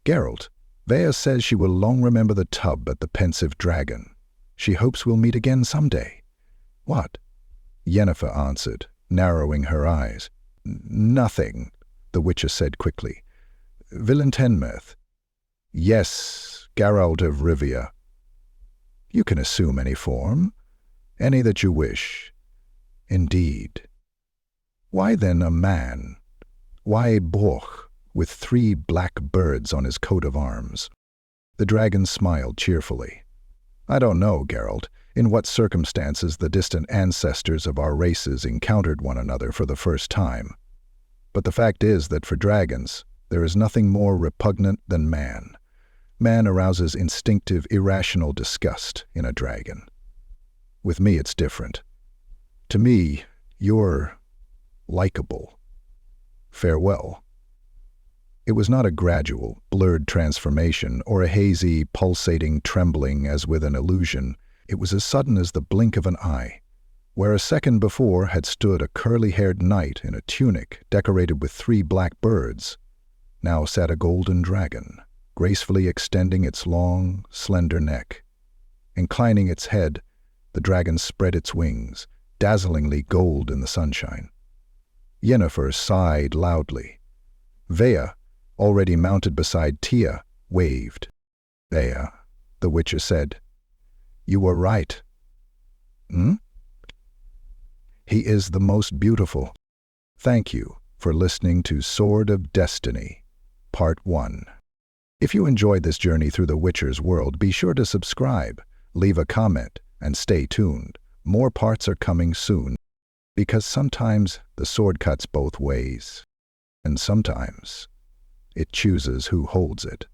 Geralt, Vea says she will long remember the tub at the Pensive Dragon. She hopes we'll meet again someday. What? Yennefer answered, narrowing her eyes. Nothing, the Witcher said quickly. Villain Trentmirth. Yes, Geralt of Rivia. You can assume any form, any that you wish. Indeed. Why then a man? Why Borch, with 3 black birds on his coat of arms? The dragon smiled cheerfully. I don't know, Geralt, in what circumstances the distant ancestors of our races encountered one another for the first time. But the fact is that for dragons, there is nothing more repugnant than man. Man arouses instinctive, irrational disgust in a dragon. With me, it's different. To me, you're likable. Farewell. It was not a gradual, blurred transformation or a hazy, pulsating trembling as with an illusion. It was as sudden as the blink of an eye. Where a second before had stood a curly-haired knight in a tunic decorated with 3 black birds, now sat a golden dragon, gracefully extending its long, slender neck. Inclining its head, the dragon spread its wings, dazzlingly gold in the sunshine. Yennefer sighed loudly. Vea, already mounted beside Tia, waved. Vea, the Witcher said. You were right. Hmm? He is the most beautiful. Thank you for listening to Sword of Destiny, Part 1. If you enjoyed this journey through the Witcher's world, be sure to subscribe, leave a comment, and stay tuned. More parts are coming soon, because sometimes the sword cuts both ways, and sometimes it chooses who holds it.